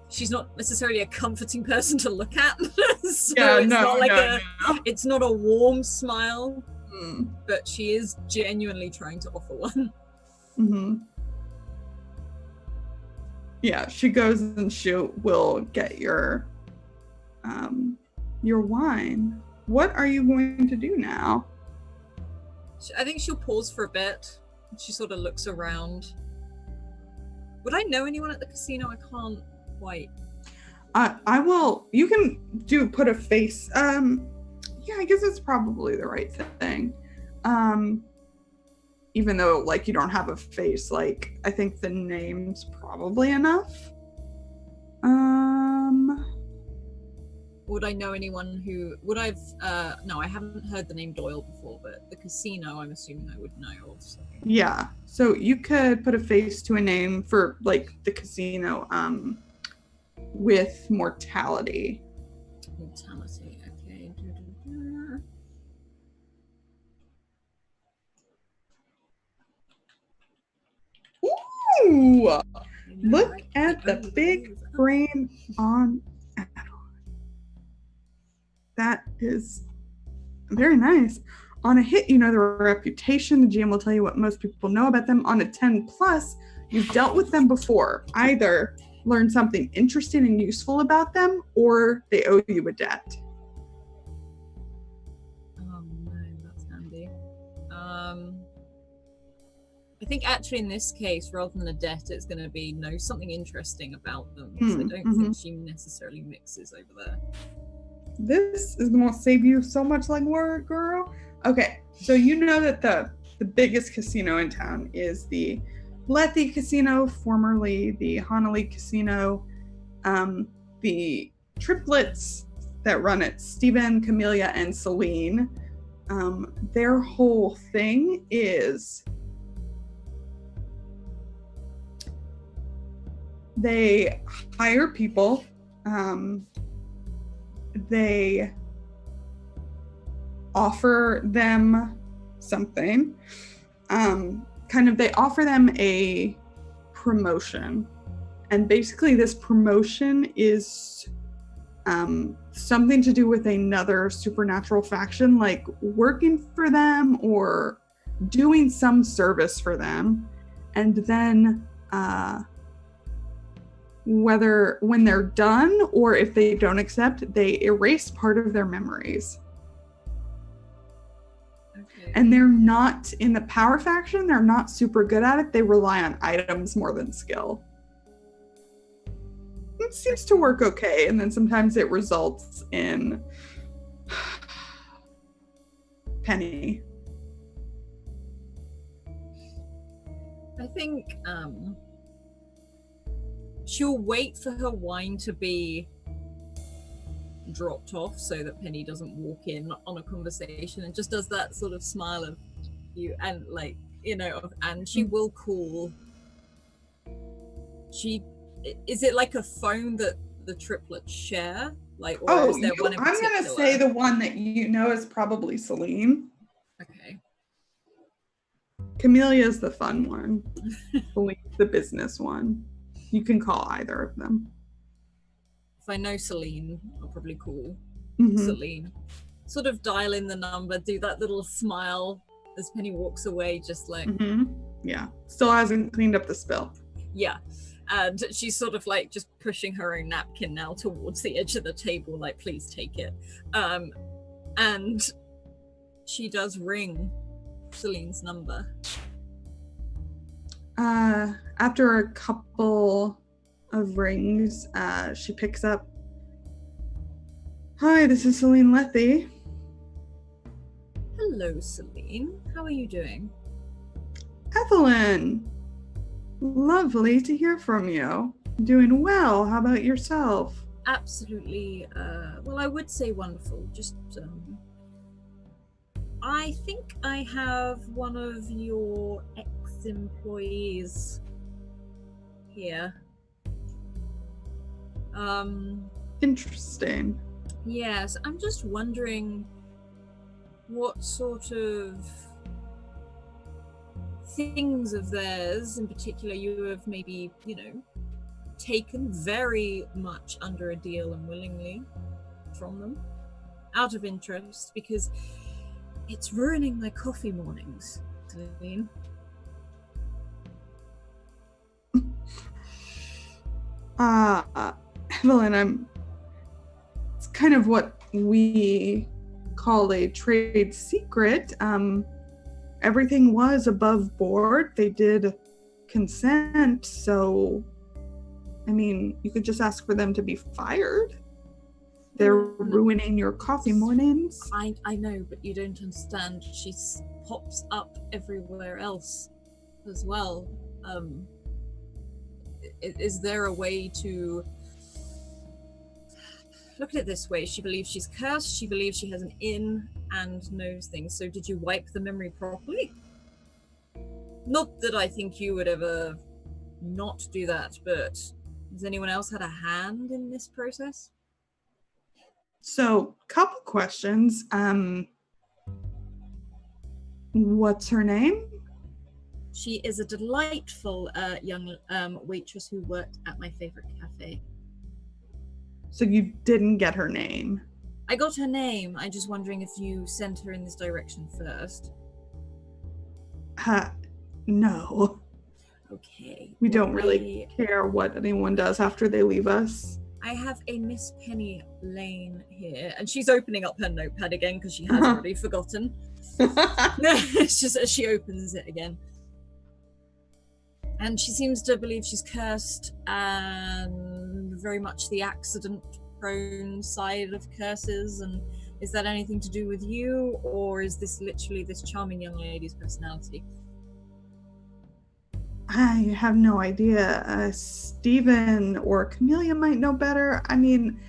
she's not necessarily a comforting person to look at. It's not a warm smile, but she is genuinely trying to offer one. Mm-hmm. Yeah, she goes and she will get your wine. What are you going to do now? I think she'll pause for a bit. She sort of looks around. Would I know anyone at the casino? I can't quite. I will. You can put a face. Yeah, I guess it's probably the right thing. Even though you don't have a face, I think the name's probably enough. Would I know anyone who would I've no, I haven't heard the name Doyle before, but the casino I'm assuming I would know of. So. Yeah. So you could put a face to a name for the casino with mortality. Mortality, okay. Ooh! Look at the big brain on Addon. That is very nice. On a hit, you know their reputation. The GM will tell you what most people know about them. On a 10+, you've dealt with them before. Either learn something interesting and useful about them, or they owe you a debt. Oh no, that's handy. I think actually in this case, rather than a debt, it's going to be know something interesting about them. So I don't think she necessarily mixes over there. This is going to save you so much legwork, girl. Okay, so you know that the biggest casino in town is the Lethe Casino, formerly the Hanali Casino. The triplets that run it, Steven, Camellia, and Celine, their whole thing is they hire people. They offer them something. They offer them a promotion. And basically this promotion is something to do with another supernatural faction, like working for them or doing some service for them. And then whether when they're done or if they don't accept, they erase part of their memories. Okay. And they're not in the power faction, they're not super good at it. They rely on items more than skill. It seems to work okay, and then sometimes it results in Penny. I think she'll wait for her wine to be dropped off so that Penny doesn't walk in on a conversation and just does that sort of smile of you and and she will call. Is it like a phone that the triplets share? Or is there one in particular? I'm gonna say the one that you know is probably Celine. Okay. Camellia is the fun one. Celine's the business one. You can call either of them. If I know Celine, I'll probably call Celine. Sort of dial in the number, do that little smile as Penny walks away, just like... Yeah, still hasn't cleaned up the spill. Yeah, and she's sort of just pushing her own napkin now towards the edge of the table, please take it. And she does ring Celine's number. After a couple of rings, she picks up. Hi, this is Celine Lethe. Hello, Celine. How are you doing? Evelyn, lovely to hear from you. Doing well. How about yourself? Absolutely. Well, I would say wonderful. Just, I think I have one of your ex-employees here. Interesting. Yes, I'm just wondering what sort of things of theirs in particular you have maybe, taken very much under a deal and willingly from them out of interest, because it's ruining my coffee mornings, Celine. Evelyn, it's kind of what we call a trade secret. Everything was above board. They did consent, so I mean, you could just ask for them to be fired. They're ruining your coffee mornings. I know, but you don't understand. She pops up everywhere else as well. Is there a way to look at it this way? She believes she's cursed. She believes she has an in and knows things. So did you wipe the memory properly? Not that I think you would ever not do that, but has anyone else had a hand in this process? So, couple questions. What's her name? She is a delightful young waitress who worked at my favorite cafe. So you didn't get her name? I got her name. I'm just wondering if you sent her in this direction first. No. Okay. We don't really care what anyone does after they leave us. I have a Miss Penny Lane here, and she's opening up her notepad again because she has already forgotten. It's just as she opens it again. And she seems to believe she's cursed and very much the accident-prone side of curses. And is that anything to do with you, or is this literally this charming young lady's personality? I have no idea. Stephen or Camellia might know better. I mean,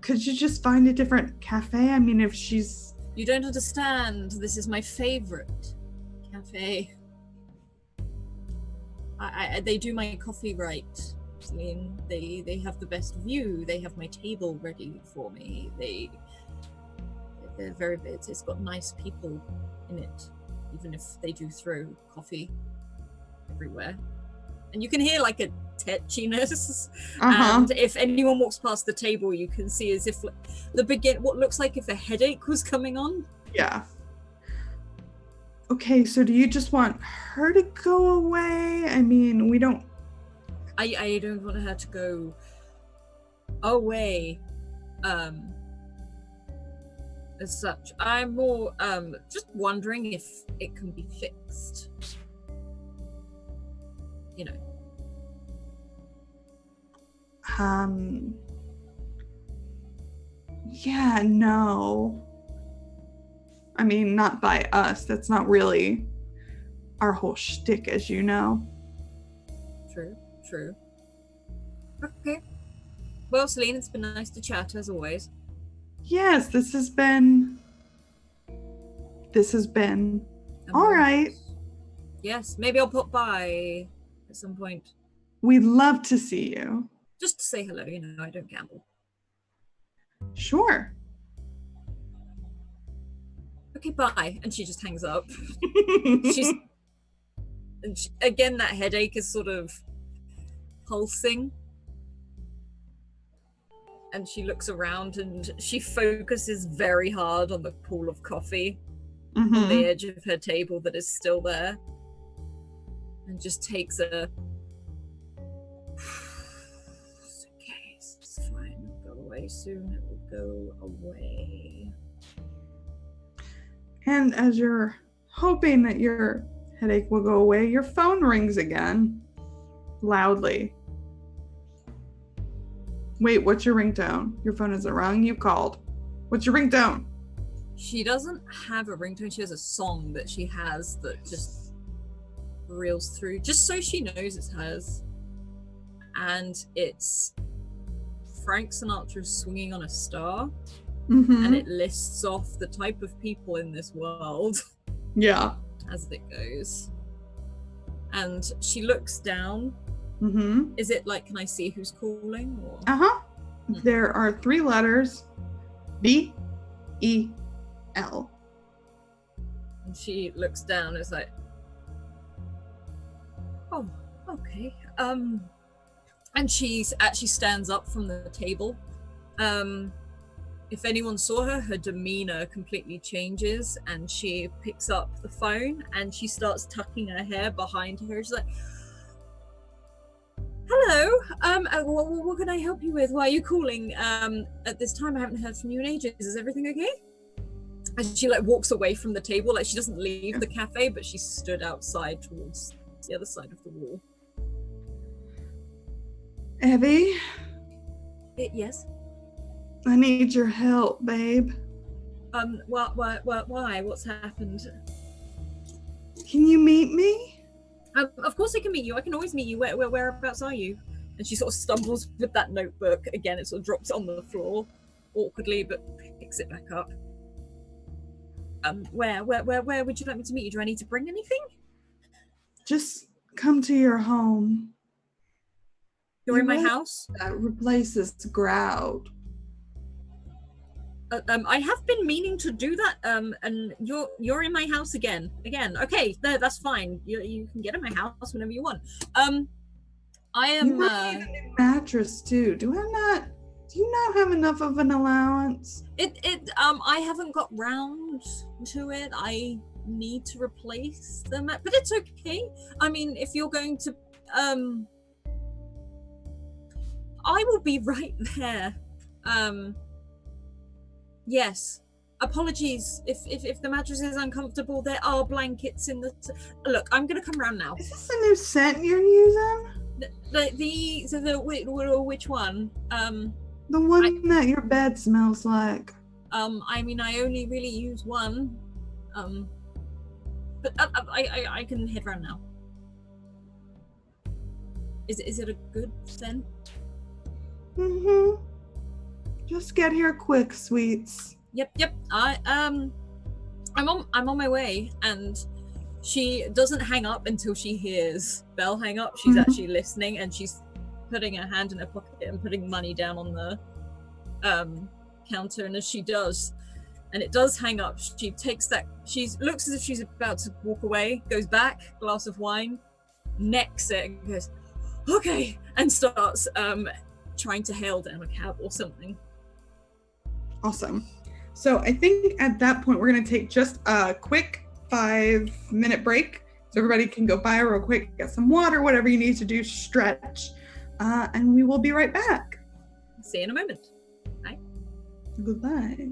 could you just find a different cafe? I mean, if she's... You don't understand. This is my favorite cafe. They do my coffee right. I mean, they have the best view. They have my table ready for me. They're very... It's got nice people in it, even if they do throw coffee everywhere. And you can hear like a tetchiness. And if anyone walks past the table, you can see as if what looks like if a headache was coming on. Yeah. Okay, so do you just want her to go away? I mean, we don't... I don't want her to go away as such. I'm more just wondering if it can be fixed. You know. Yeah, no. I mean, not by us. That's not really our whole shtick, as you know. True. Okay. Well, Celine, it's been nice to chat as always. Yes, this has been all right. Yes, maybe I'll pop by at some point. We'd love to see you. Just to say hello, I don't gamble. Sure. Okay, bye. And she just hangs up. Again, that headache is sort of pulsing. And she looks around and she focuses very hard on the pool of coffee on the edge of her table that is still there. And just takes a... It's okay, it's fine. It'll go away soon. It will go away. And as you're hoping that your headache will go away, your phone rings again, loudly. Wait, what's your ringtone? Your phone isn't rung, you called. What's your ringtone? She doesn't have a ringtone, she has a song that she has that just reels through, just so she knows it's hers. And it's Frank Sinatra's Swinging on a Star. Mm-hmm. And it lists off the type of people in this world. Yeah. As it goes. And she looks down. Mm-hmm. Is it like, can I see who's calling? Or? Uh-huh. There are 3 letters. B-E-L. And she looks down, it's like, oh, okay. And she actually stands up from the table. If anyone saw her, her demeanor completely changes, and she picks up the phone and she starts tucking her hair behind her. She's like, hello, what can I help you with? Why are you calling at this time? I haven't heard from you in ages. Is everything okay? And she like walks away from the table, like she doesn't leave the cafe, but she stood outside towards the other side of the wall. Abby? Yes? I need your help, babe. Why? What's happened? Can you meet me? Of course I can meet you. I can always meet you. Whereabouts are you? And she sort of stumbles with that notebook. Again, it sort of drops on the floor awkwardly, but picks it back up. Where would you like me to meet you? Do I need to bring anything? Just come to your home. You're in my house? That replaces Groud. I have been meaning to do that. And you're in my house again. Okay, that's fine. You can get in my house whenever you want. I am. You might need a new mattress too. Do you not have enough of an allowance? I haven't got round to it. I need to replace them, but it's okay. I mean, if you're going to, I will be right there. Yes. Apologies if the mattress is uncomfortable. There are blankets in the. Look, I'm gonna come round now. Is this a new scent you're using? Which one? The one that your bed smells like. I mean, I only really use one. But I can head round now. Is it a good scent? Mm-hmm. Just get here quick, sweets. Yep. I'm on my way, and she doesn't hang up until she hears Belle hang up. She's actually listening, and she's putting her hand in her pocket and putting money down on the counter. And as she does, and it does hang up, she takes that. She looks as if she's about to walk away, goes back, glass of wine, necks it, and goes, okay, and starts trying to hail down a cab or something. Awesome. So I think at that point we're going to take just a quick 5-minute break so everybody can go by real quick, get some water, whatever you need to do, stretch, and we will be right back. See you in a moment. Bye. Goodbye.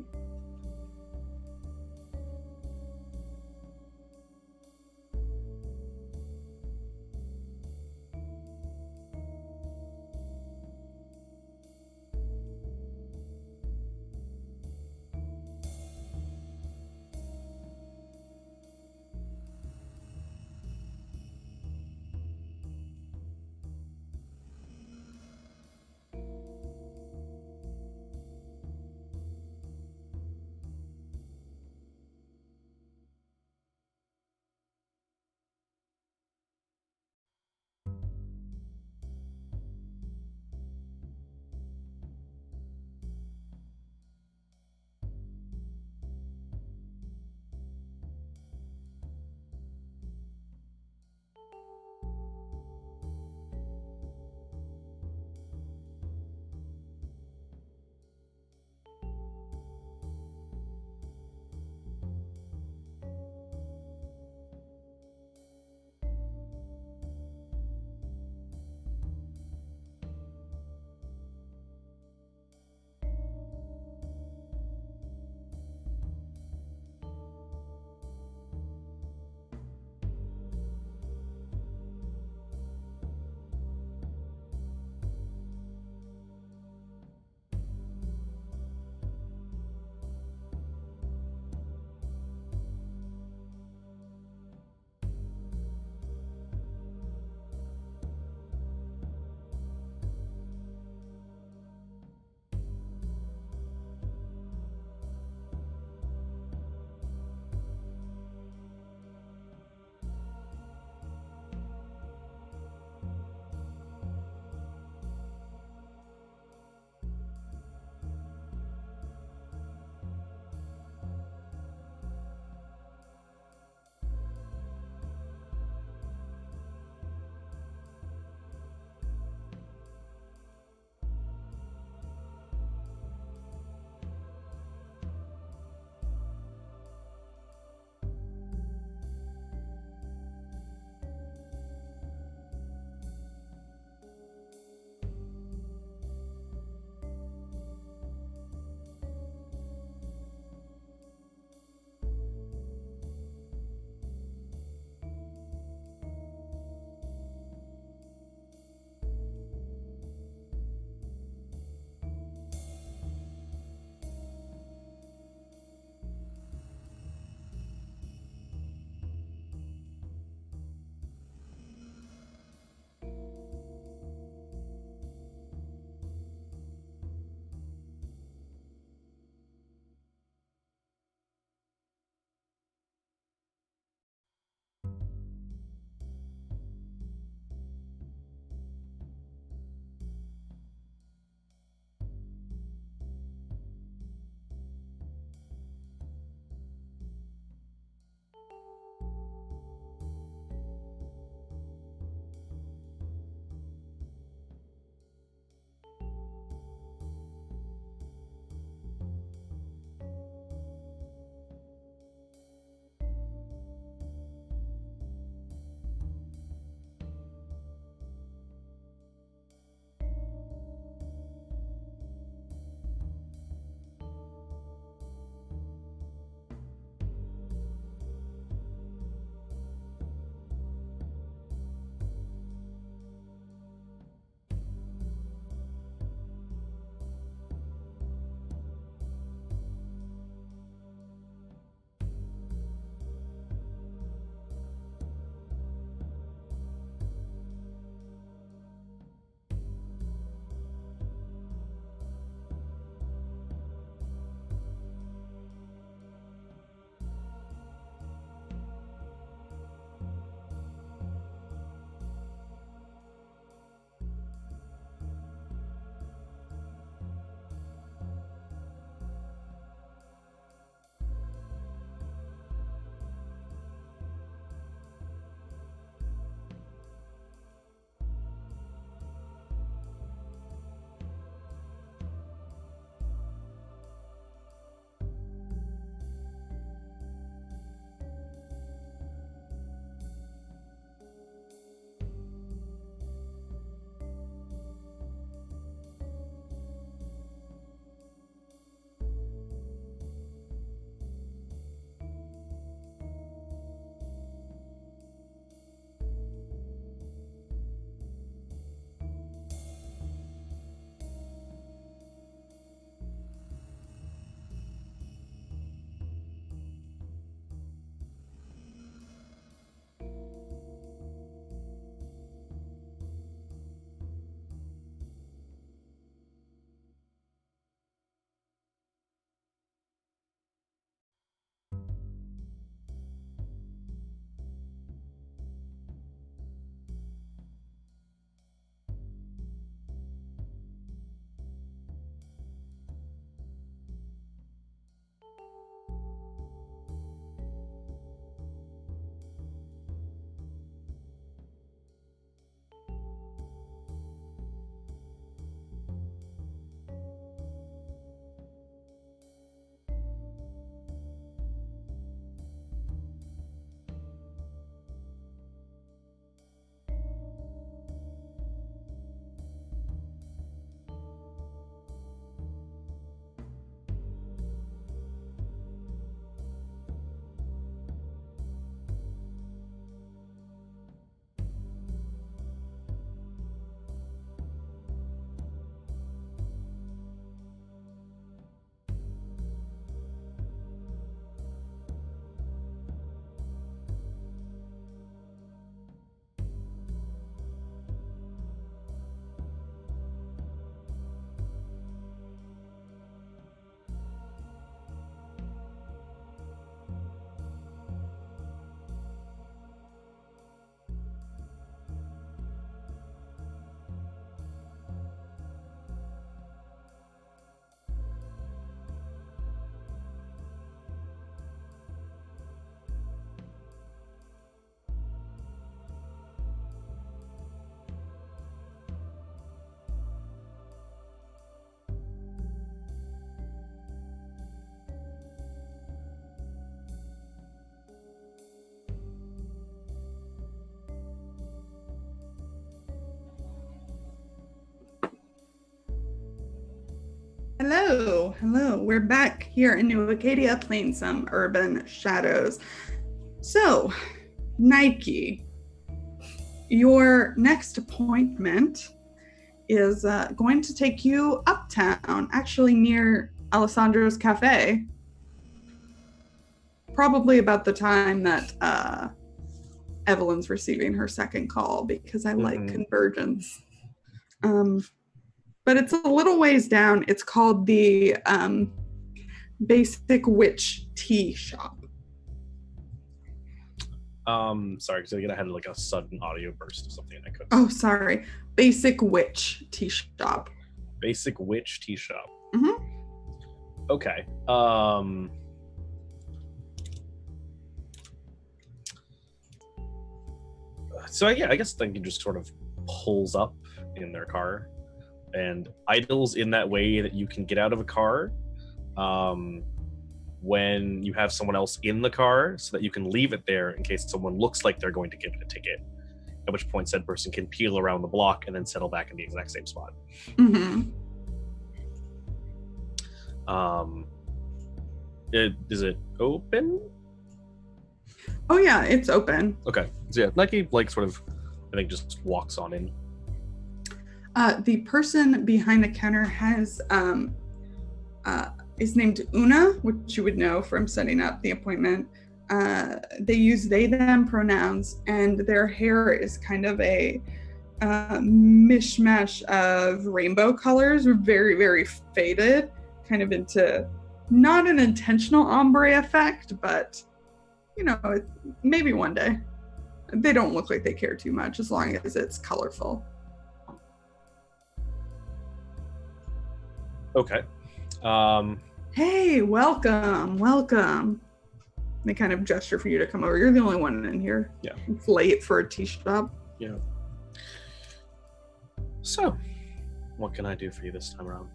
Hello. We're back here in New Acadia playing some Urban Shadows. So, Nike, your next appointment is going to take you uptown, actually near Alessandro's Cafe. Probably about the time that Evelyn's receiving her second call, because I like convergence. But it's a little ways down. It's called the Basic Witch Tea Shop. Sorry, because I had like a sudden audio burst of something I couldn't. Oh, sorry. Basic Witch Tea Shop. Basic Witch Tea Shop. Mm-hmm. Okay. So yeah, I guess Duncan just sort of pulls up in their car and idles in that way that you can get out of a car when you have someone else in the car, so that you can leave it there in case someone looks like they're going to give it a ticket, at which point said person can peel around the block and then settle back in the exact same spot. Mm-hmm. Is it open? Oh yeah, it's open. Okay, so yeah, Nike like sort of, I think, just walks on in. The person behind the counter has is named Una, which you would know from setting up the appointment. They use they them pronouns, and their hair is kind of a mishmash of rainbow colors, very, very faded, kind of into not an intentional ombre effect, but you know, maybe one day. They don't look like they care too much as long as it's colorful. Okay. Hey, welcome. They kind of gesture for you to come over. You're the only one in here. Yeah. It's late for a tea shop. Yeah. So, what can I do for you this time around?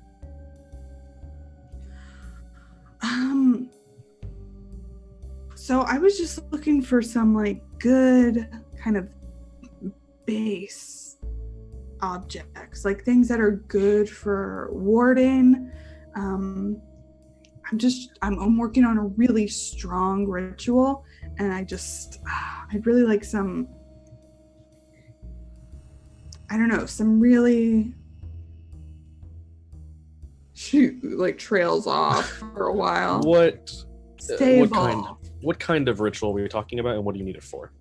So I was just looking for some like good kind of base objects, like things that are good for warding. I'm working on a really strong ritual, and I'd really like some, I don't know, some really like trails off for a while. Stable. What kind of ritual were you talking about, and what do you need it for?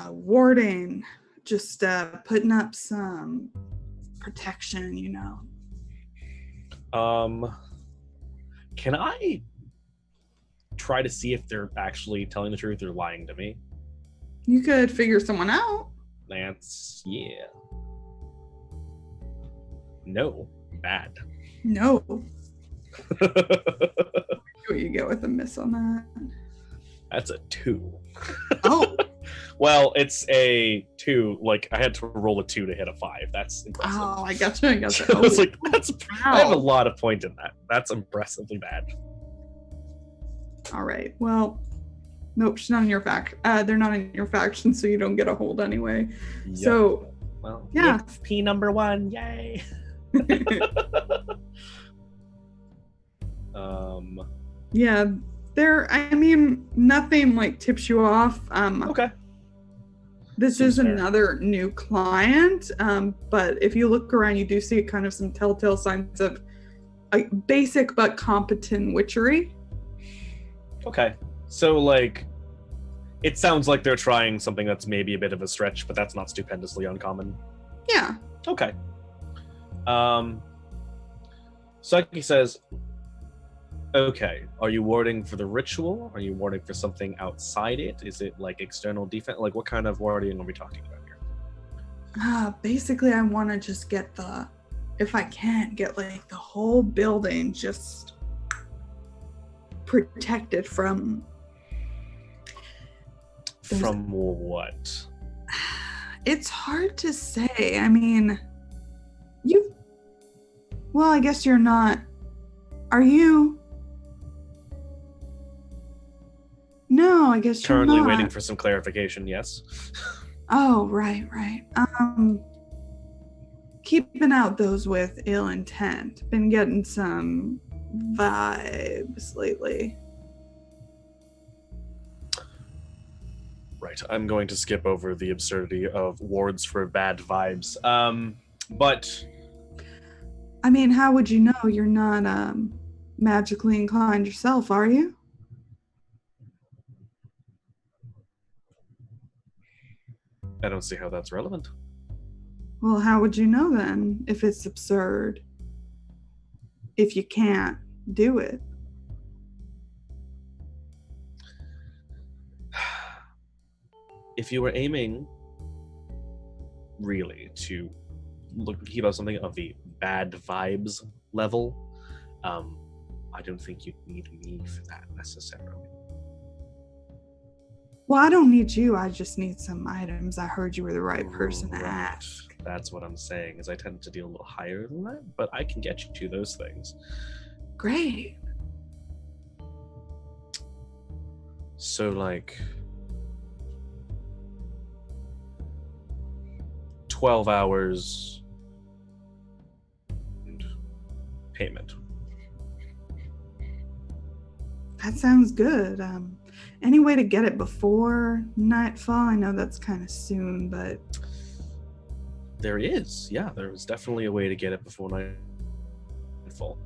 Warding, just putting up some protection, you know. Can I try to see if they're actually telling the truth or lying to me? You could figure someone out. Yeah. No. Bad. No. What you get with a miss on that? That's a 2. Oh. Well, it's a 2. Like, I had to roll a 2 to hit a 5. That's impressive. Oh, I gotcha. I was like, I have a lot of point in that. That's impressively bad. All right. Well, nope, she's not in your they're not in your faction, so you don't get a hold anyway. Yep. So, well, yeah. XP number 1, yay! Yeah, nothing like tips you off. Okay. This is another new client, but if you look around, you do see kind of some telltale signs of basic but competent witchery. Okay. So, like, it sounds like they're trying something that's maybe a bit of a stretch, but that's not stupendously uncommon. Yeah. Okay. Psyche says, okay, are you warding for the ritual? Are you warding for something outside it? Is it like external defense? Like, what kind of warding are we talking about here? Basically, I want to just get if I can't, get like the whole building just protected from... From what? It's hard to say. Well, I guess you're not... Are you... No, I guess you're currently not. Waiting for some clarification, yes. Oh, right. keeping out those with ill intent. Been getting some vibes lately. Right. I'm going to skip over the absurdity of wards for bad vibes. But I mean, how would you know you're not magically inclined yourself, are you? I don't see how that's relevant. Well, how would you know then if it's absurd? If you can't do it? If you were aiming really to keep out something of the bad vibes level, I don't think you'd need me for that necessarily. Well, I don't need you. I just need some items. I heard you were the right person to ask. That's what I'm saying, is I tend to deal a little higher than that, but I can get you to those things. Great. So, like, 12 hours and payment. That sounds good. Any way to get it before nightfall? I know that's kind of soon, but... There is. Yeah, there is definitely a way to get it before nightfall.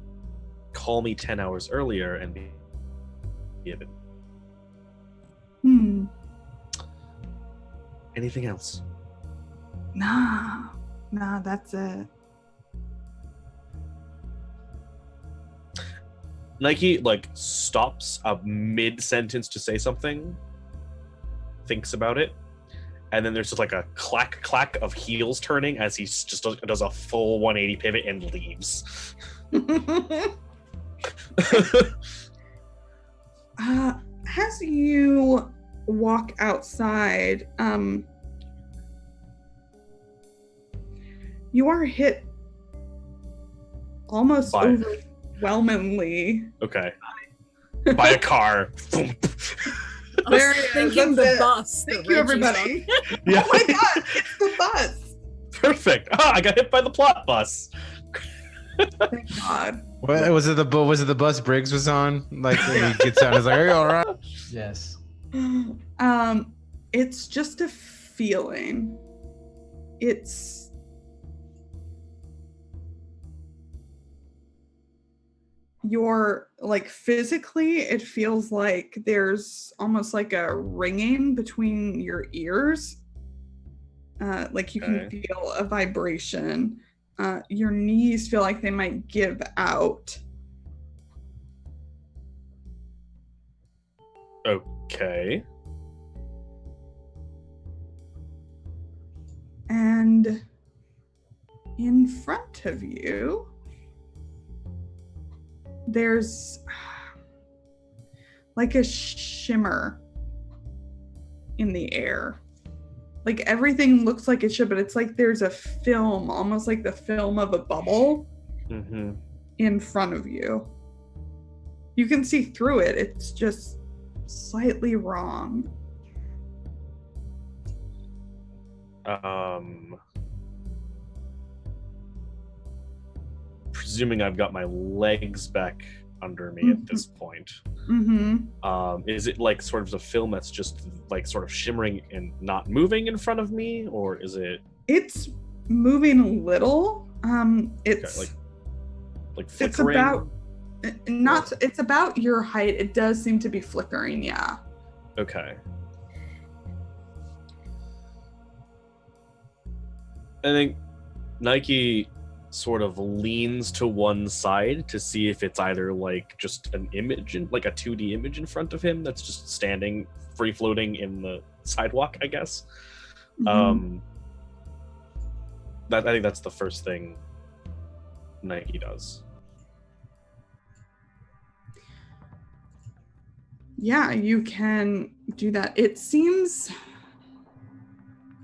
Call me 10 hours earlier and be given. Anything else? Nah, that's it. Nike, like, stops a mid-sentence to say something, thinks about it, and then there's just like a clack of heels turning as he just does a full 180 pivot and leaves. As you walk outside, you are hit almost overwhelmingly. Okay. By a car. I was thinking the bus. Thank you, everybody. Yeah. Oh my god, it's the bus. Perfect. I got hit by the plot bus. Thank God. What was it? The bus Briggs was on? Like when he gets out, he's like, "Are you all right?" Yes. It's just a feeling. It's you're like physically, it feels like there's almost like a ringing between your ears. Like you can feel a vibration. Your knees feel like they might give out. Okay. And in front of you, there's like a shimmer in the air. Like everything looks like it should, but it's like there's a film, almost like the film of a bubble in front of you. You can see through it. It's just slightly wrong. Presuming I've got my legs back under me at this point. Is it like sort of a film that's just like sort of shimmering and not moving in front of me, or is it? It's moving a little. It's okay, like flickering. It's about your height. It does seem to be flickering. Yeah. Okay. I think Nike sort of leans to one side to see if it's either like just an image, like a 2D image in front of him that's just standing free floating in the sidewalk, I guess. I think that's the first thing Nike does. Yeah, you can do that. It seems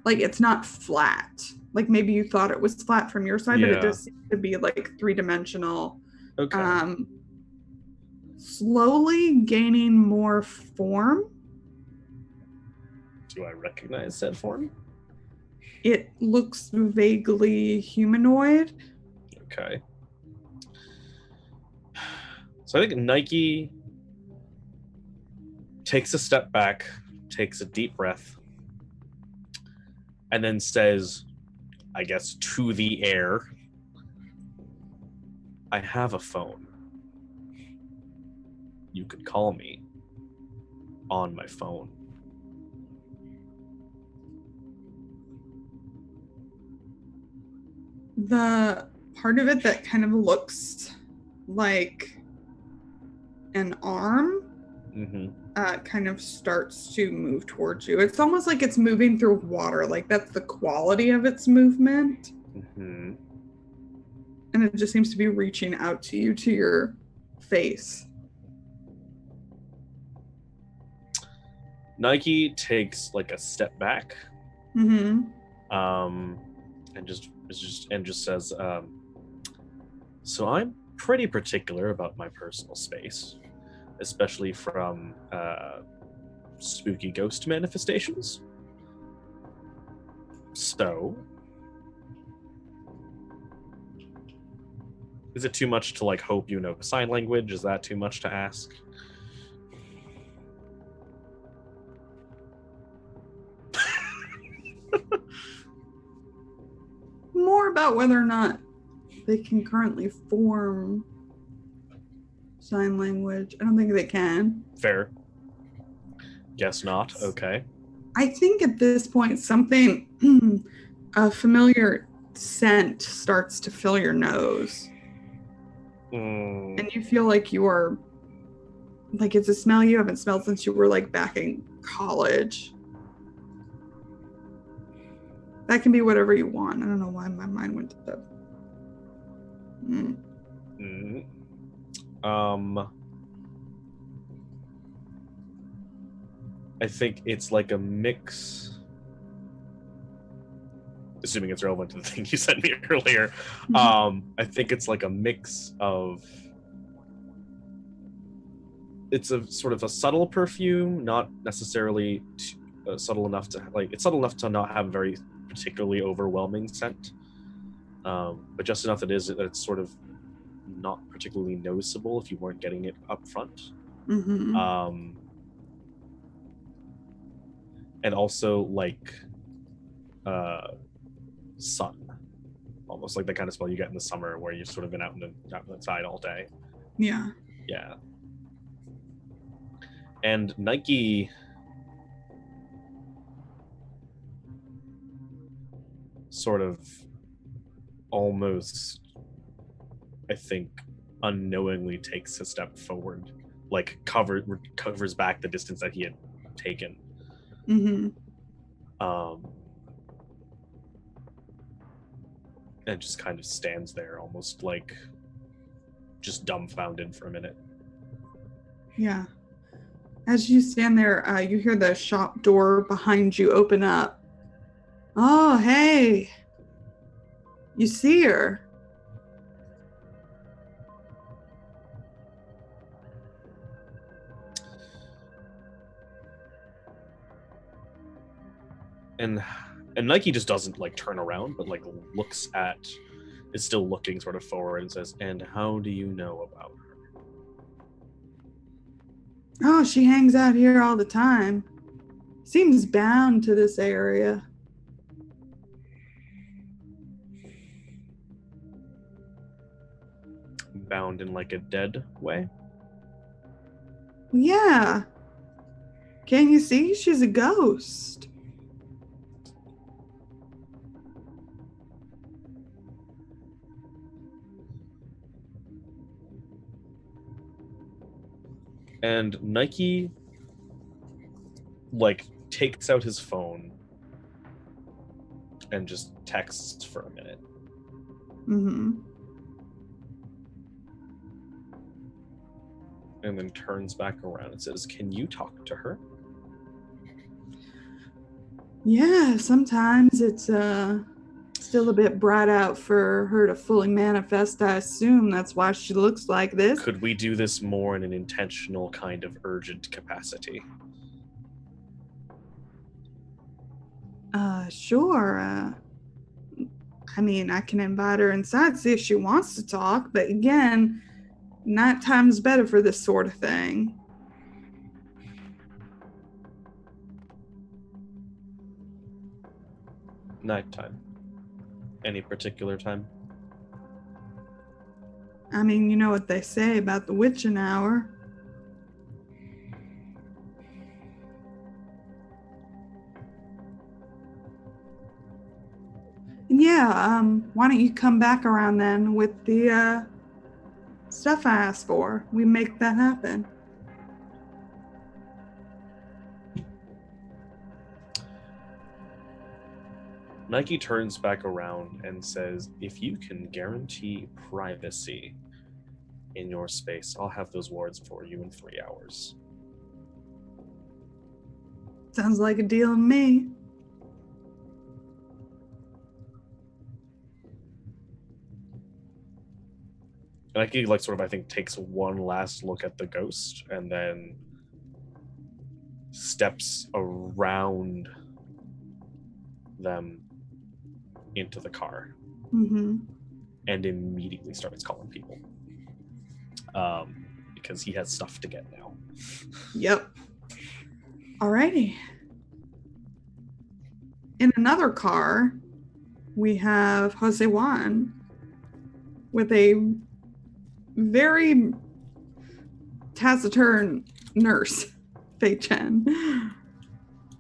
like it's not flat. Like maybe you thought it was flat from your side, but it does seem to be like three-dimensional. Okay. Slowly gaining more form. Do I recognize said form? It looks vaguely humanoid. Okay. So I think Nike takes a step back, takes a deep breath, and then says, I guess, to the air, I have a phone. You could call me on my phone. The part of it that kind of looks like an arm kind of starts to move towards you. It's almost like it's moving through water. Like that's the quality of its movement. And it just seems to be reaching out to you, to your face. Nike takes like a step back, and just says, so I'm pretty particular about my personal space, especially from spooky ghost manifestations. So, is it too much to like hope you know sign language? Is that too much to ask? More about whether or not they can currently form sign language. I don't think they can. Fair. Guess not. Okay. I think at this point something, a familiar scent starts to fill your nose. And you feel like you are, like it's a smell you haven't smelled since you were like back in college. That can be whatever you want. I don't know why my mind went to that. I think it's like a mix, assuming it's relevant to the thing you sent me earlier. I think it's like a mix of, it's a sort of a subtle perfume, not necessarily subtle enough to like, it's subtle enough to not have a very particularly overwhelming scent, but just enough that it's sort of not particularly noticeable if you weren't getting it up front. And also like sun, almost like the kind of smell you get in the summer where you've sort of been out outside all day. Yeah. And Nike sort of almost, I think, unknowingly takes a step forward, like covers back the distance that he had taken. And just kind of stands there almost like just dumbfounded for a minute. Yeah. As you stand there, you hear the shop door behind you open up. Oh, hey. You see her. And Nike just doesn't like turn around, but like is still looking sort of forward and says, and how do you know about her? Oh, she hangs out here all the time. Seems bound to this area. Bound in like a dead way? Yeah. Can you see? She's a ghost. And Nike like takes out his phone and just texts for a minute. And then turns back around and says, can you talk to her? Yeah, sometimes it's still a bit bright out for her to fully manifest. I assume that's why she looks like this. Could we do this more in an intentional kind of urgent capacity? Sure. I mean, I can invite her inside, see if she wants to talk, but again, nighttime's better for this sort of thing. Nighttime. Any particular time? I mean, you know what they say about the witching hour. And yeah, why don't you come back around then with the stuff I asked for? We make that happen. Nike turns back around and says, if you can guarantee privacy in your space, I'll have those wards for you in 3 hours. Sounds like a deal to me. Nike, like, sort of, I think, takes one last look at the ghost and then steps around them into the car and immediately starts calling people because he has stuff to get now. Yep. Alrighty. In another car, we have Jose Juan with a very taciturn nurse, Fei Chen.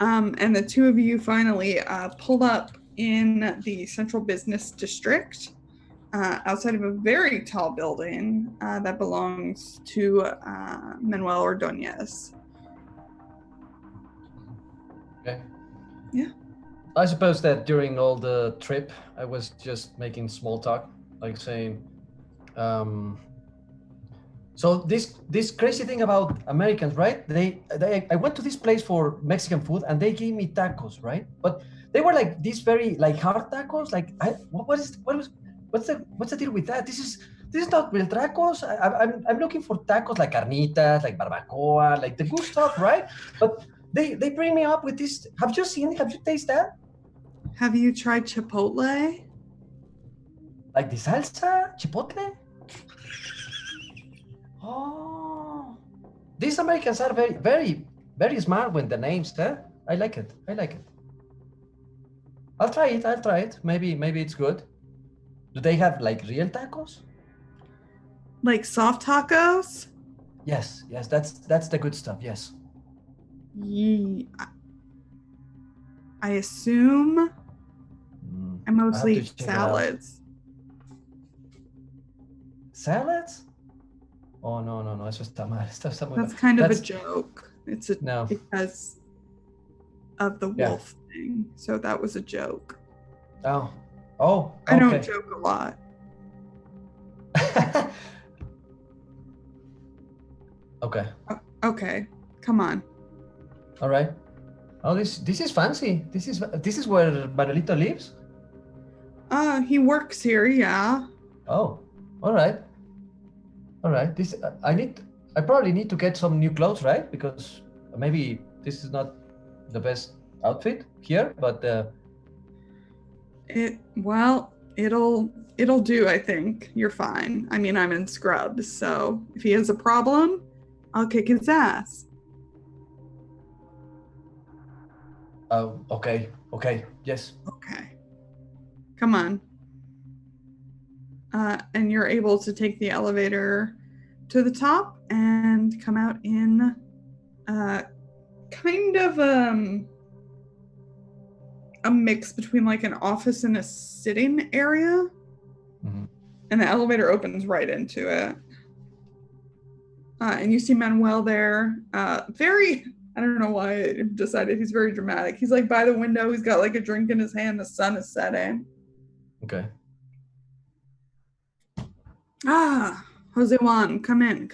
And the two of you finally pulled up in the central business district outside of a very tall building that belongs to Manuel Ordonez. Okay. Yeah. I suppose that during all the trip, I was just making small talk, like saying, so this crazy thing about Americans, right? I went to this place for Mexican food and they gave me tacos, right? But they were like these very like hard tacos. Like what's the deal with that? This is not real tacos. I'm looking for tacos like carnitas, like barbacoa, like the good stuff, right? But they bring me up with this. Have you seen it? Have you tasted that? Have you tried Chipotle? Like the salsa, chipotle? Oh, these Americans are very, very, very smart with the names, huh? I like it. I'll try it. Maybe it's good. Do they have like real tacos? Like soft tacos? Yes, that's the good stuff. Yes. I assume. I mostly eat salads. Salads? Oh no! Eso está mal. That's kind of a joke. It's no. Because of the wolf thing. So that was a joke. Oh. Okay. I don't joke a lot. Okay. Okay. Come on. All right. Oh, this is fancy. This is where Manuelito lives? He works here, yeah. Oh, all right. This I probably need to get some new clothes, right? Because maybe this is not the best outfit here, but it'll do, I think. You're fine. I mean, I'm in scrubs, so if he has a problem, I'll kick his ass. Okay. Yes. Okay. Come on. And you're able to take the elevator to the top and come out in kind of a mix between like an office and a sitting area. And the elevator opens right into it. And you see Manuel there, I don't know why I decided he's very dramatic. He's like by the window, he's got like a drink in his hand, the sun is setting. Okay. Jose Juan, come in.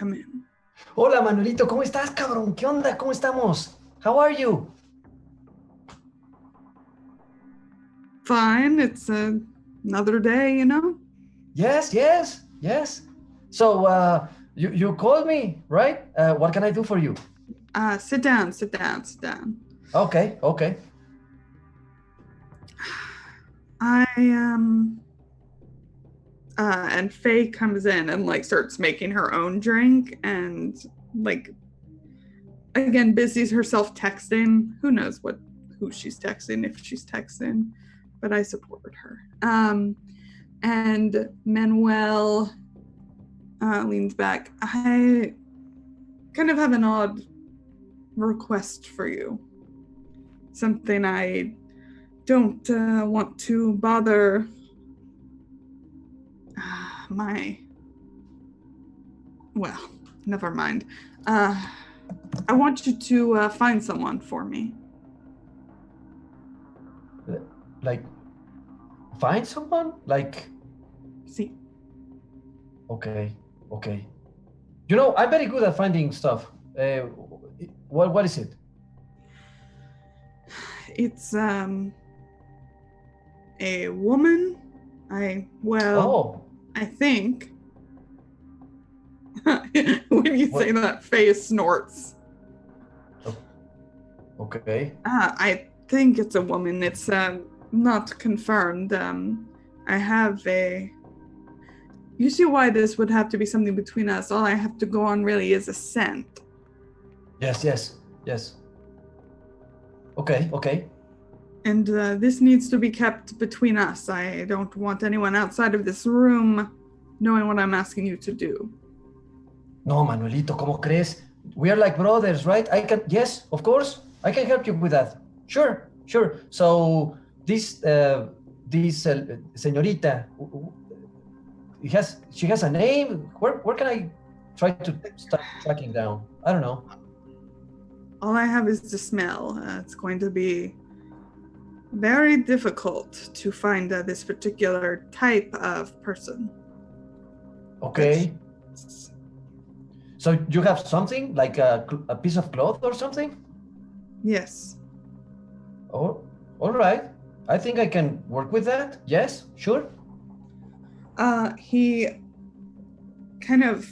Hola, Manuelito, ¿cómo estás, cabrón? ¿Qué onda? ¿Cómo estamos? How are you? Fine, it's another day, you know? Yes. So, you called me, right? What can I do for you? Sit down. Okay. And Faye comes in and like starts making her own drink and like again busies herself texting. Who knows who she's texting, if she's texting, but I support her. And Manuel leans back. I kind of have an odd request for you. Something I don't want to bother well, never mind. I want you to find someone for me. Like, find someone? Like... See. Okay. You know, I'm very good at finding stuff. What is it? It's a woman. I think when you say that, Faye snorts. Okay. I think it's a woman. It's not confirmed. I have a... You see why this would have to be something between us. All I have to go on really is a scent. Yes. Okay. And this needs to be kept between us. I don't want anyone outside of this room knowing what I'm asking you to do. No, Manuelito, ¿cómo crees? We are like brothers, right? Yes, of course. I can help you with that. Sure. So this señorita, she has a name. Where can I try to start tracking down? I don't know. All I have is the smell. It's going to be very difficult to find this particular type of person. Okay. So you have something like a piece of cloth or something? Yes. Oh, all right. I think I can work with that. Yes, sure. He kind of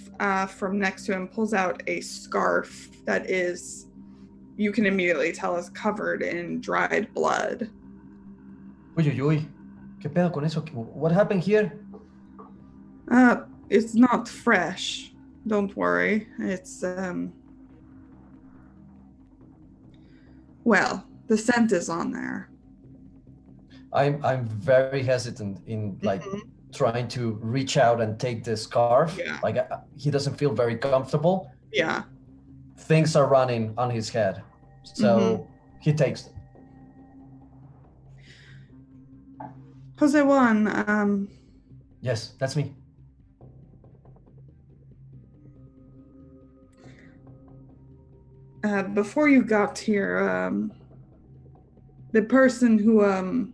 from next to him pulls out a scarf that is, you can immediately tell, is covered in dried blood. Uy. ¿Qué pedo con eso? What happened here? It's not fresh. Don't worry. It's well, the scent is on there. I'm very hesitant in like trying to reach out and take the scarf. Yeah. Like he doesn't feel very comfortable. Yeah. Things are running on his head, so he takes it. Jose Juan, Yes, that's me. Before you got here, the person who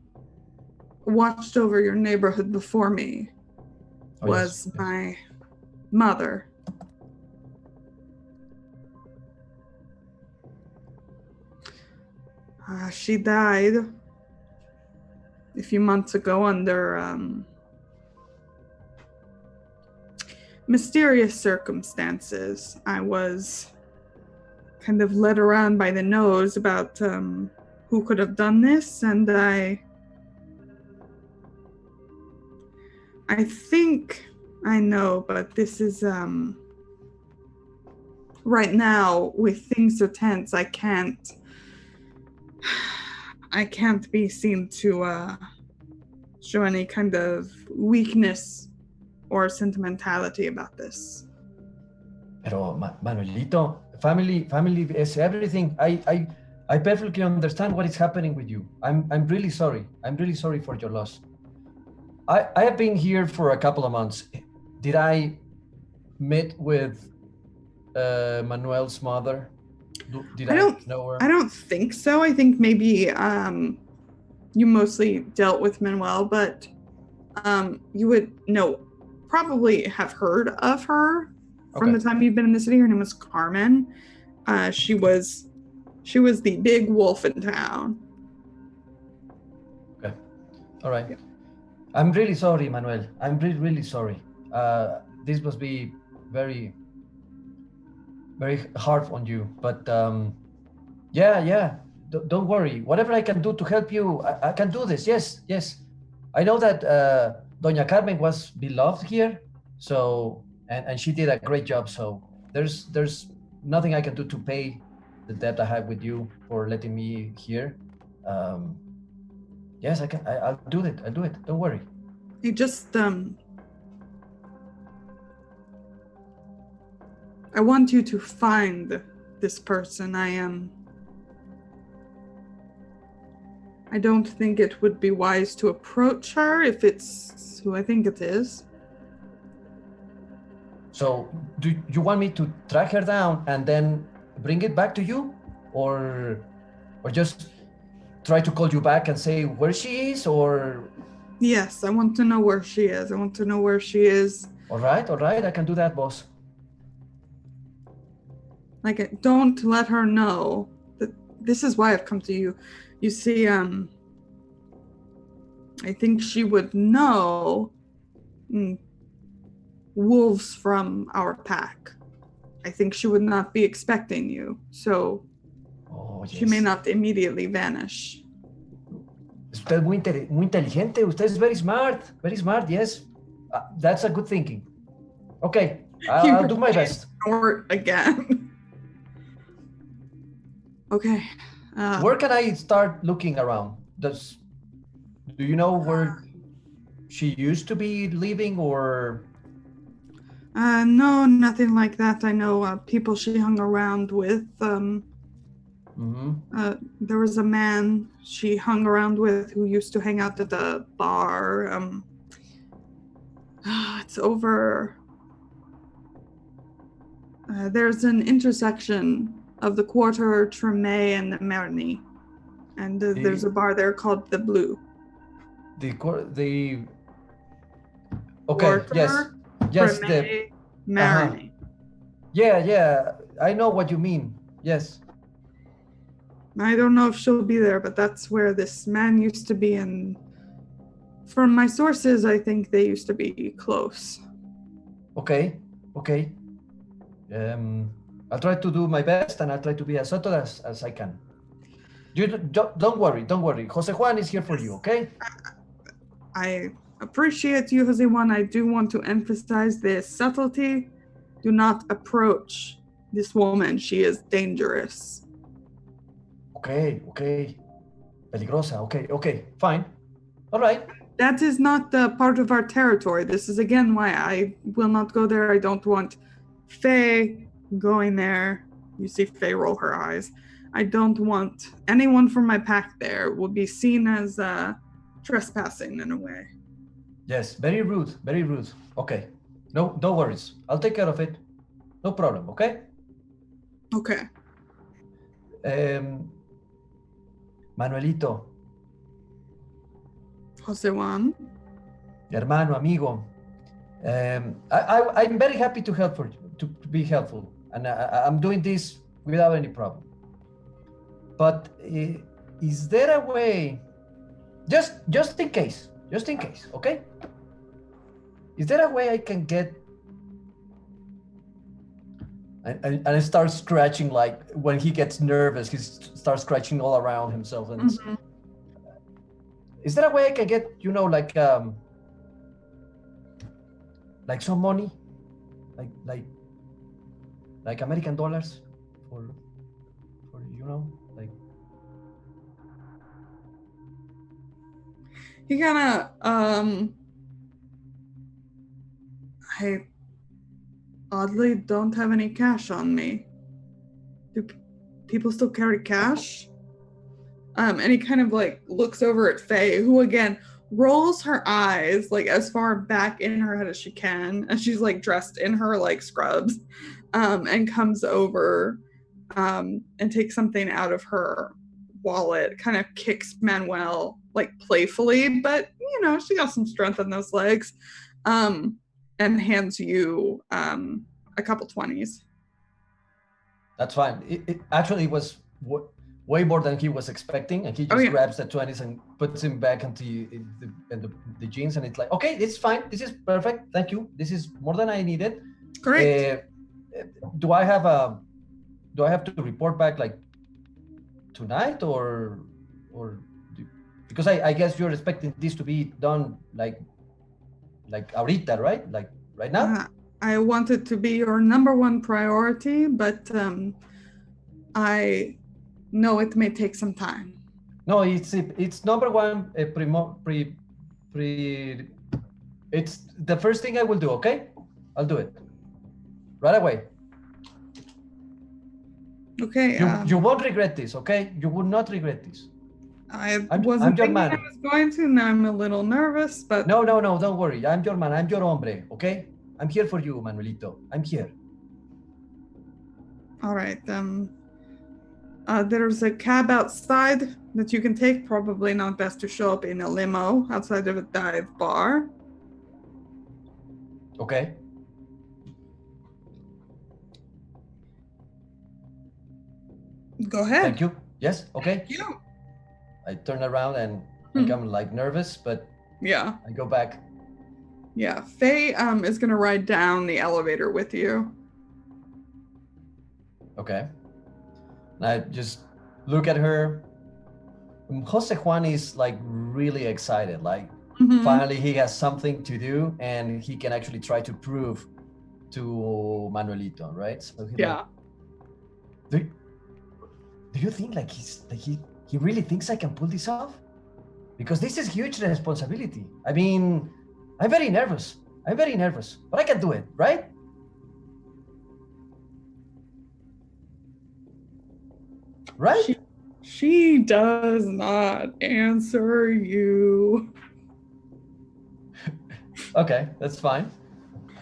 watched over your neighborhood before me was my mother. She died a few months ago under mysterious circumstances. I was kind of led around by the nose about who could have done this, and I think I know, but this is right now with things so tense, I can't be seen to show any kind of weakness or sentimentality about this. Pero Manuelito, family is everything. I perfectly understand what is happening with you. I'm really sorry. I'm really sorry for your loss. I have been here for a couple of months. Did I meet with Manuel's mother? Did I know her? I don't think so. I think maybe you mostly dealt with Manuel, but you would probably have heard of her from the time you've been in the city. Her name was Carmen. She was the big wolf in town. Okay. All right. Yeah. I'm really sorry, Manuel. I'm really, really sorry. This must be very, very hard on you. But yeah. Don't worry. Whatever I can do to help you, I can do this. Yes. I know that Doña Carmen was beloved here, so and she did a great job. So there's nothing I can do to pay the debt I have with you for letting me here. Yes, I can. I'll do it. I'll do it. Don't worry. He just I want you to find this person. I don't think it would be wise to approach her if it's who I think it is. So, do you want me to track her down and then bring it back to you, or just try to call you back and say where she is, or? Yes, I want to know where she is. I want to know where she is. All right, I can do that, boss. Like, don't let her know that this is why I've come to you. You see, I think she would know wolves from our pack. I think she would not be expecting you, so she may not immediately vanish. Usted es muy inteligente. Usted is very smart, yes. That's a good thinking. Okay, I'll do my best. Again. Okay. Where can I start looking around? Do you know where she used to be living, or? No, nothing like that. I know people she hung around with. There was a man she hung around with who used to hang out at the bar. It's over. There's an intersection of the Quarter, Tremé, and the Marny. And there's a bar there called the Blue. Okay, Quarter, yes, Tremé, Marny. Yeah, I know what you mean. Yes. I don't know if she'll be there, but that's where this man used to be, and from my sources, I think they used to be close. Okay. I'll try to do my best, and I'll try to be as subtle as I can. You don't worry. Jose Juan is here for you, okay? I appreciate you, Jose Juan. I do want to emphasize this subtlety. Do not approach this woman. She is dangerous. Okay. Peligrosa. Okay. Fine. All right. That is not part of our territory. This is again why I will not go there. I don't want Faye going there. You see Faye roll her eyes. I don't want anyone from my pack there. Will be seen as trespassing in a way. Yes, very rude. Okay. No worries. I'll take care of it. No problem, okay? Okay. Manuelito. Jose Juan. Hermano, amigo. I'm very happy to help for you, to be helpful. And I'm doing this without any problem. But is there a way, just in case, okay? Is there a way I can get, and I start scratching, like when he gets nervous, he starts scratching all around himself. And is there a way I can get, like some money, like American dollars for like. He kind of, I oddly don't have any cash on me. Do people still carry cash? And he kind of like looks over at Faye, who again rolls her eyes like as far back in her head as she can, and she's like dressed in her like scrubs, and comes over and takes something out of her wallet, kind of kicks Manuel like playfully, but she got some strength in those legs, and hands you a couple 20s. That's fine. It actually was way more than he was expecting, and he just grabs the 20s and puts him back into the jeans, and it's like, okay, it's fine. This is perfect. Thank you. This is more than I needed. Great. Do I have to report back like tonight, or Because I guess you're expecting this to be done like ahorita, right? Like right now? I want it to be your number one priority, but I know it may take some time. No, it's number one. It's the first thing I will do. Okay, I'll do it right away. Okay. You won't regret this. Okay, you will not regret this. I I'm wasn't your thinking man. I was going to. Now I'm a little nervous, but No, don't worry. I'm your man. I'm your hombre. Okay, I'm here for you, Manuelito. I'm here. all right. There's a cab outside that you can take. Probably not best to show up in a limo outside of a dive bar. Okay. Go ahead. Thank you. Yes. Okay. Thank you. I turn around and think I'm like nervous, but Yeah. I go back. Yeah. Faye is gonna ride down the elevator with you. Okay. And I just look at her. Jose Juan is like really excited. Like Mhm. finally he has something to do and he can actually try to prove to Manuelito, right? So he's Yeah. like, do you think like he really thinks I can pull this off? Because this is huge responsibility. I mean, I'm very nervous, but I can do it, right? Right? She does not answer you. Okay, that's fine.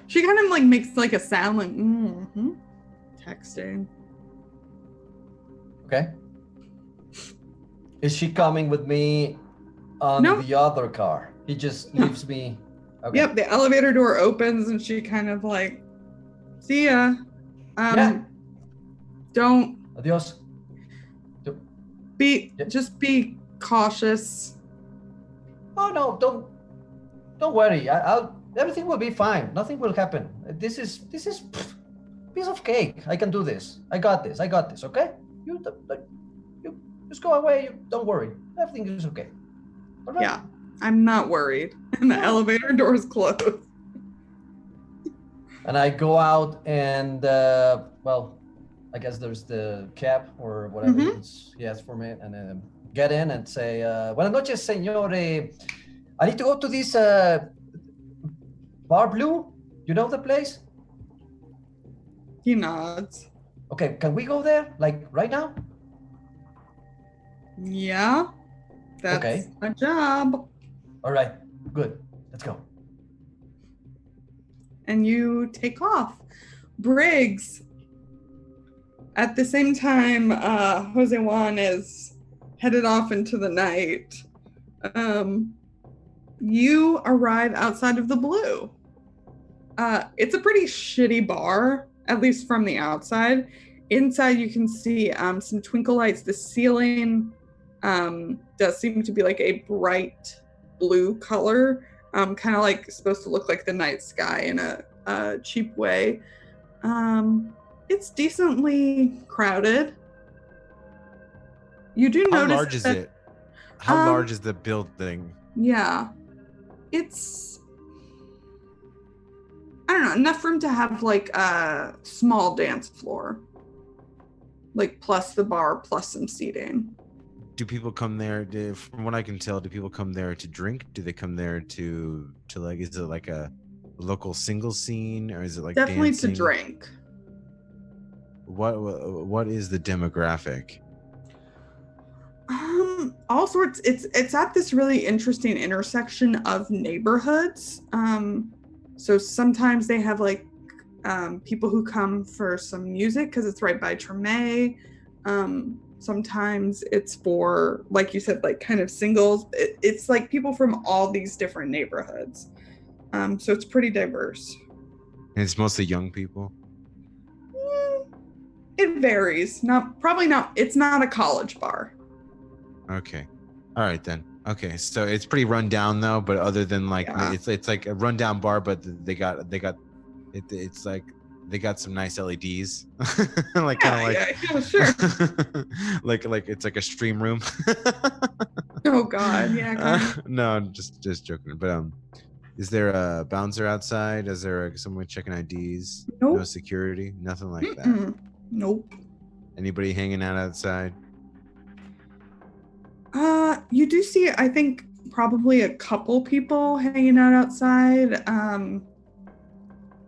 She kind of like makes like a sound like texting. Okay. Is she coming with me on No. the other car? He just No. leaves me. Okay. Yep, the elevator door opens and she kind of like, see ya. Yeah. Don't Adios. just be cautious. Oh no, don't worry. I'll everything will be fine. Nothing will happen. This is piece of cake. I can do this. I got this. Okay? You just go away. Don't worry. Everything is okay. All right? Yeah, I'm not worried. And the elevator doors close. And I go out and well, I guess there's the cab or whatever he has for me, and then get in and say, "Buenas noches, señor. I need to go to this Bar Blue. You know the place? He nods. Okay, can we go there like right now? Yeah, that's Okay. my job. All right, good. Let's go." And you take off. Briggs, at the same time, Jose Juan is headed off into the night. You arrive outside of the Blue. It's a pretty shitty bar, at least from the outside. Inside, you can see some twinkle lights. The ceiling does seem to be like a bright blue color, kind of like supposed to look like the night sky in a cheap way. It's decently crowded. You do How notice large is that, it? How large is the building? Yeah. It's, I don't know, enough room to have like a small dance floor. Like plus the bar, plus some seating. Do people come there? From what I can tell, do people come there to drink? Do they come there to like? Is it like a local single scene, or is it like Definitely dancing? to drink. What is the demographic? All sorts. It's at this really interesting intersection of neighborhoods. So sometimes they have like people who come for some music because it's right by Treme. Sometimes it's for, like you said, like kind of singles. It's like people from all these different neighborhoods. So it's pretty diverse. And it's mostly young people. It varies. Probably not. It's not a college bar. Okay. All right then. Okay. So it's pretty run down though, but other than like it's like a rundown bar, but it's like they got some nice LEDs. Like kind of like yeah, sure. like it's like a stream room. Oh God, yeah. Kind of. No, just joking. But is there a bouncer outside? Is there someone checking IDs? Nope. No security, nothing like that. Mm-mm. Nope. Anybody hanging out outside? You do see, I think, probably a couple people hanging out outside.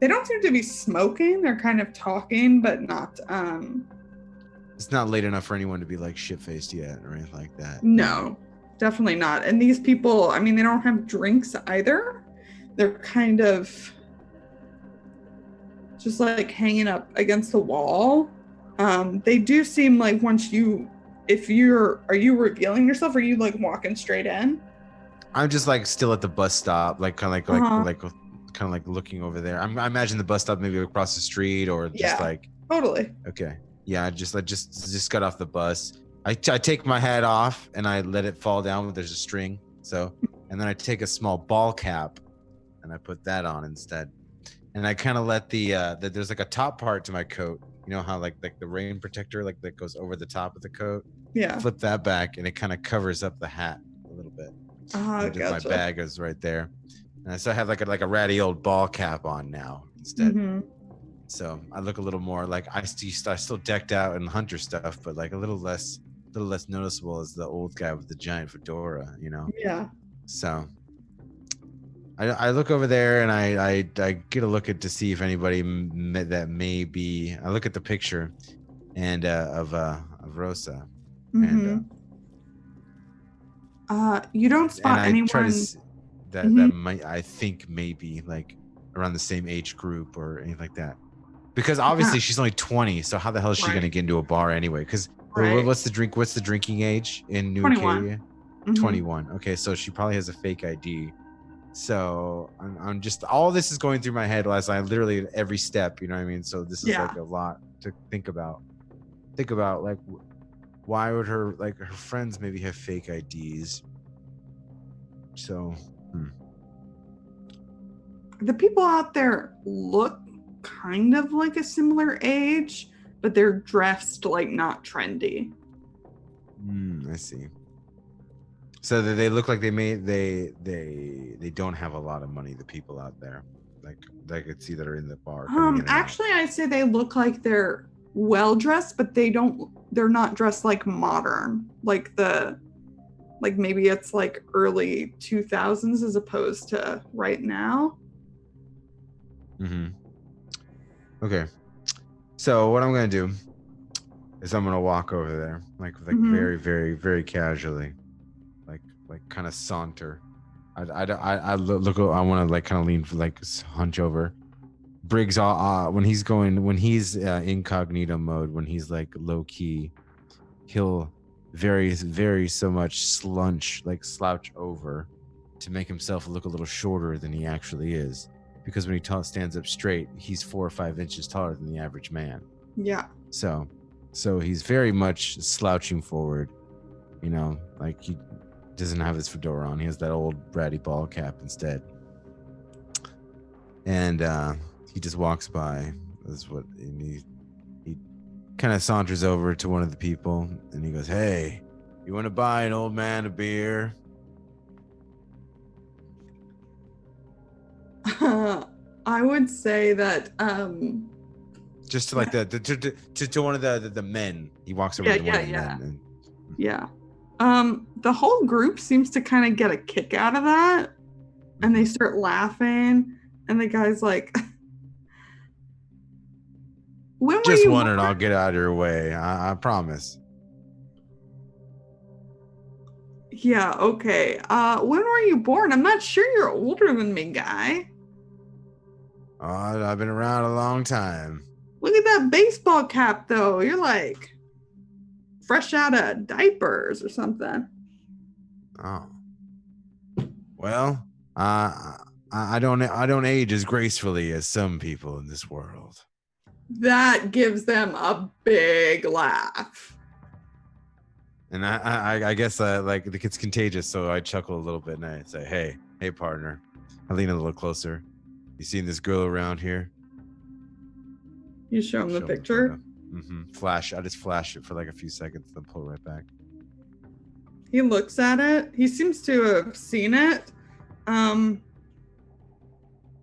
They don't seem to be smoking. They're kind of talking, but not. It's not late enough for anyone to be like shit-faced yet or anything like that. No, definitely not. And these people, I mean, they don't have drinks either. They're kind of just like hanging up against the wall. They do seem like are you revealing yourself? Or are you like walking straight in? I'm just like still at the bus stop, like kind of like looking over there. I imagine the bus stop maybe across the street or just like. Totally. Okay. Yeah, I just got off the bus. I take my hat off and I let it fall down. There's a string, and then I take a small ball cap, and I put that on instead. And I kind of let there's like a top part to my coat. You know how like the rain protector that goes over the top of the coat. Yeah. Flip that back, and it kind of covers up the hat a little bit. Gotcha. My bag is right there, and so I have like a ratty old ball cap on now instead. Mm-hmm. So I look a little more like I still decked out in hunter stuff, but like a little less noticeable as the old guy with the giant fedora, you know? Yeah. So I look over there and I get a look at to see if anybody that may be. I look at the picture and of Rosa. Mm-hmm. And you don't spot anyone try to that might, I think, maybe like around the same age group or anything like that. Because obviously she's only 20, so how the hell is she going to get into a bar anyway? Because what's the drinking age in New 21. Acadia? Mm-hmm. 21. Okay, so she probably has a fake ID. So I'm just, all this is going through my head as I literally at every step, you know what I mean? So this is like a lot to think about. Think about like, why would her friends maybe have fake IDs? So the people out there look kind of like a similar age, but they're dressed like not trendy. I see. So that they look like they don't have a lot of money, the people out there. Like I could see that are in the bar. Actually I'd say they look like they're well dressed, but they're not dressed like modern. Like maybe it's like early 2000s as opposed to right now. Mm-hmm. Okay. So what I'm gonna do is I'm gonna walk over there, like very, very, very casually, like kind of saunter. I look. I want to like kind of lean, like hunch over. Briggs, when he's incognito mode, when he's like low key, he'll very, very so much slouch over to make himself look a little shorter than he actually is. Because when he stands up straight, he's 4 or 5 inches taller than the average man. Yeah. So he's very much slouching forward, you know, like he doesn't have his fedora on. He has that old ratty ball cap instead. And he just walks by. He kind of saunters over to one of the people and he goes, "Hey, you want to buy an old man a beer?" I would say that just to like to one of the men. He walks over to one of the men. Yeah. The whole group seems to kind of get a kick out of that, and they start laughing, and the guy's like, "When were just you one, born?" and I'll get out of your way. I promise. Yeah. Okay. When were you born? I'm not sure you're older than me, guy. Oh, I've been around a long time. Look at that baseball cap, though. You're like fresh out of diapers or something. Oh. Well, I don't age as gracefully as some people in this world. That gives them a big laugh. And I guess like it's contagious, so I chuckle a little bit and I say, "Hey, partner." I lean a little closer. You seen this girl around here? You show him the picture? Flash. I just flash it for like a few seconds, then pull right back. He looks at it. He seems to have seen it.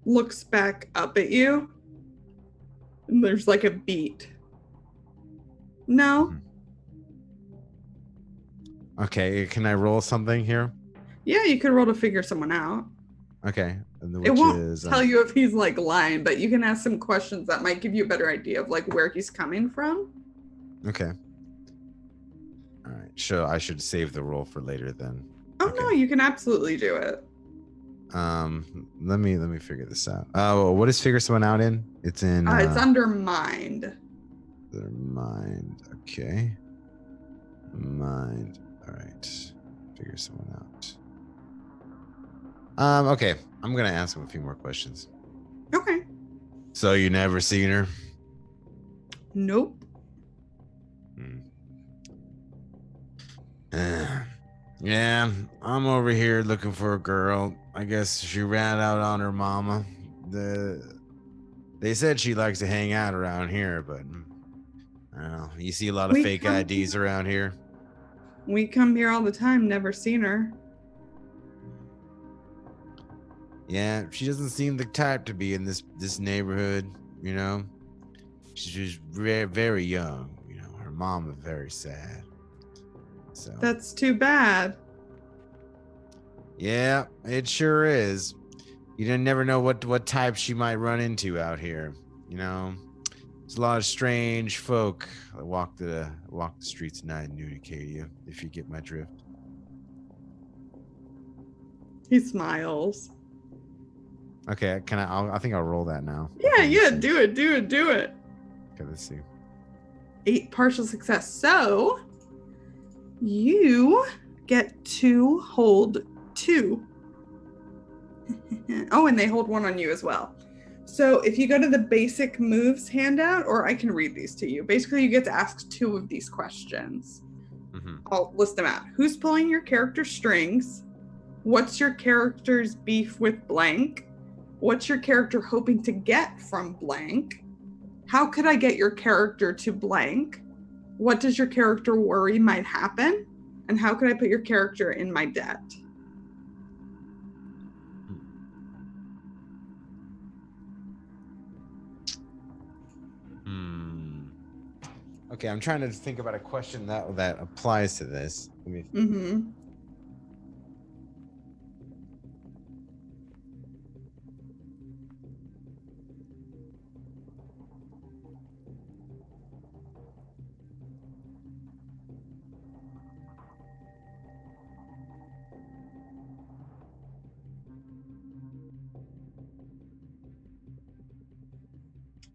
Looks back up at you. And there's like a beat. No. Okay, can I roll something here? Yeah, you could roll to figure someone out. Okay. And It won't tell you if he's like lying, but you can ask some questions that might give you a better idea of like where he's coming from. Okay. All right. So I should save the roll for later then. Oh Okay. no, you can absolutely do it. Let me figure this out. What is figure someone out in? It's in It's under mind. their mind. Okay. Mind. All right. Figure someone out. Okay. I'm gonna ask him a few more questions. Okay. So you never seen her? Nope. Yeah, I'm over here looking for a girl. I guess she ran out on her mama. They said she likes to hang out around here, but I don't know. You see a lot of fake IDs around here? We come here all the time, never seen her. Yeah, she doesn't seem the type to be in this neighborhood, you know? She's very, very young, you know. Her mom is very sad. So That's too bad. yeah, it sure is. You never know what type she might run into out here. You know, there's a lot of strange folk that walk the streets at night in New Acadia. If you get my drift. He smiles. Okay, I think I'll roll that now. Yeah, do it. Okay, let's see. 8 partial success. So you get to hold 2. Oh, and they hold 1 on you as well. So if you go to the basic moves handout, or I can read these to you. Basically, you get to ask 2 of these questions. I'll list them out. Who's pulling your character strings? What's your character's beef with blank? What's your character hoping to get from blank? How could I get your character to blank? What does your character worry might happen? And how could I put your character in my debt? Okay, I'm trying to think about a question that applies to this. Let me.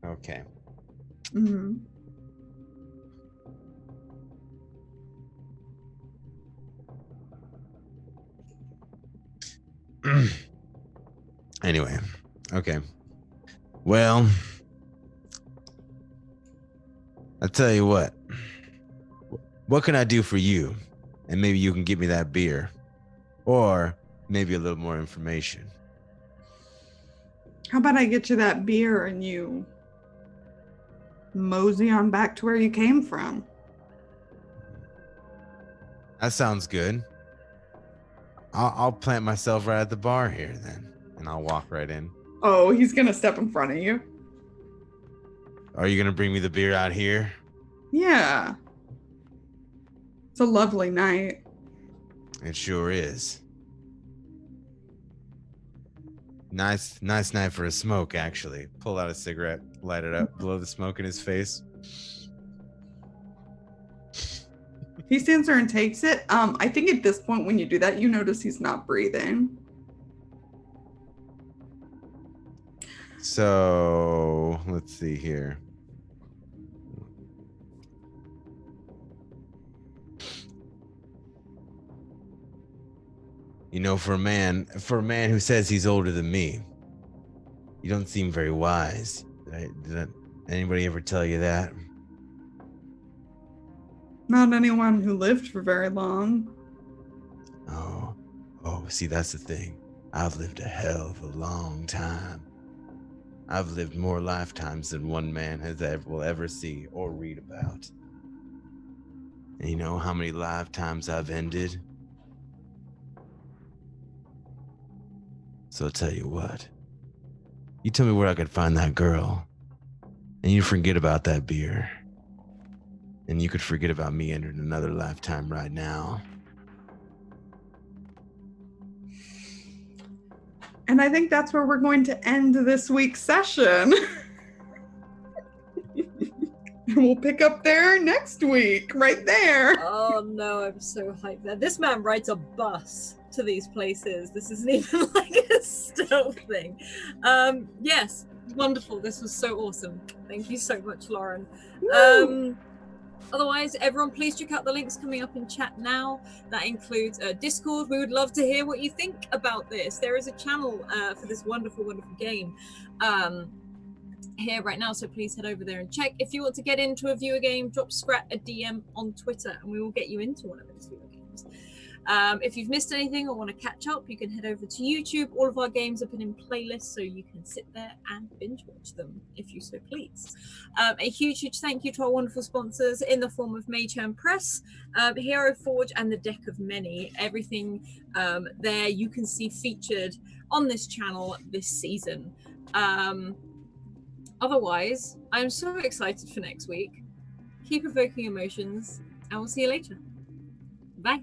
Okay. Anyway, okay. Well, I'll tell you what. What can I do for you? And maybe you can get me that beer. Or maybe a little more information. How about I get you that beer and you mosey on back to where you came from? That sounds good. I'll plant myself right at the bar here then, and I'll walk right in. Oh, he's gonna step in front of you. Are you gonna bring me the beer out here? Yeah. It's a lovely night. It sure is. Nice night for a smoke, actually. Pull out a cigarette, light it up, blow the smoke in his face. He stands there and takes it. I think at this point when you do that, you notice he's not breathing. So, let's see here. You know, for a man who says he's older than me, you don't seem very wise. Did anybody ever tell you that? Not anyone who lived for very long. Oh, see, that's the thing. I've lived a hell of a long time. I've lived more lifetimes than one man will ever see or read about. And you know how many lifetimes I've ended? So I'll tell you what. You tell me where I could find that girl, and you forget about that beer. And you could forget about me entering another lifetime right now. And I think that's where we're going to end this week's session. And we'll pick up there next week, right there. Oh no, I'm so hyped there. This man rides a bus to these places. This isn't even like a stealth thing. Yes, wonderful. This was so awesome. Thank you so much, Lauren. Otherwise, everyone, please check out the links coming up in chat now. That includes Discord. We would love to hear what you think about this. There is a channel for this wonderful, wonderful game here right now, so please head over there and check. If you want to get into a viewer game, drop Scrat a DM on Twitter and we will get you into one of those viewer games. If you've missed anything or want to catch up, you can head over to YouTube. All of our games are put in playlists, so you can sit there and binge watch them if you so please. A huge thank you to our wonderful sponsors in the form of Mayturn Press, Hero Forge, and the Deck of Many. Everything there you can see featured on this channel this season. Otherwise, I'm so excited for next week. Keep evoking emotions, and we'll see you later. Bye.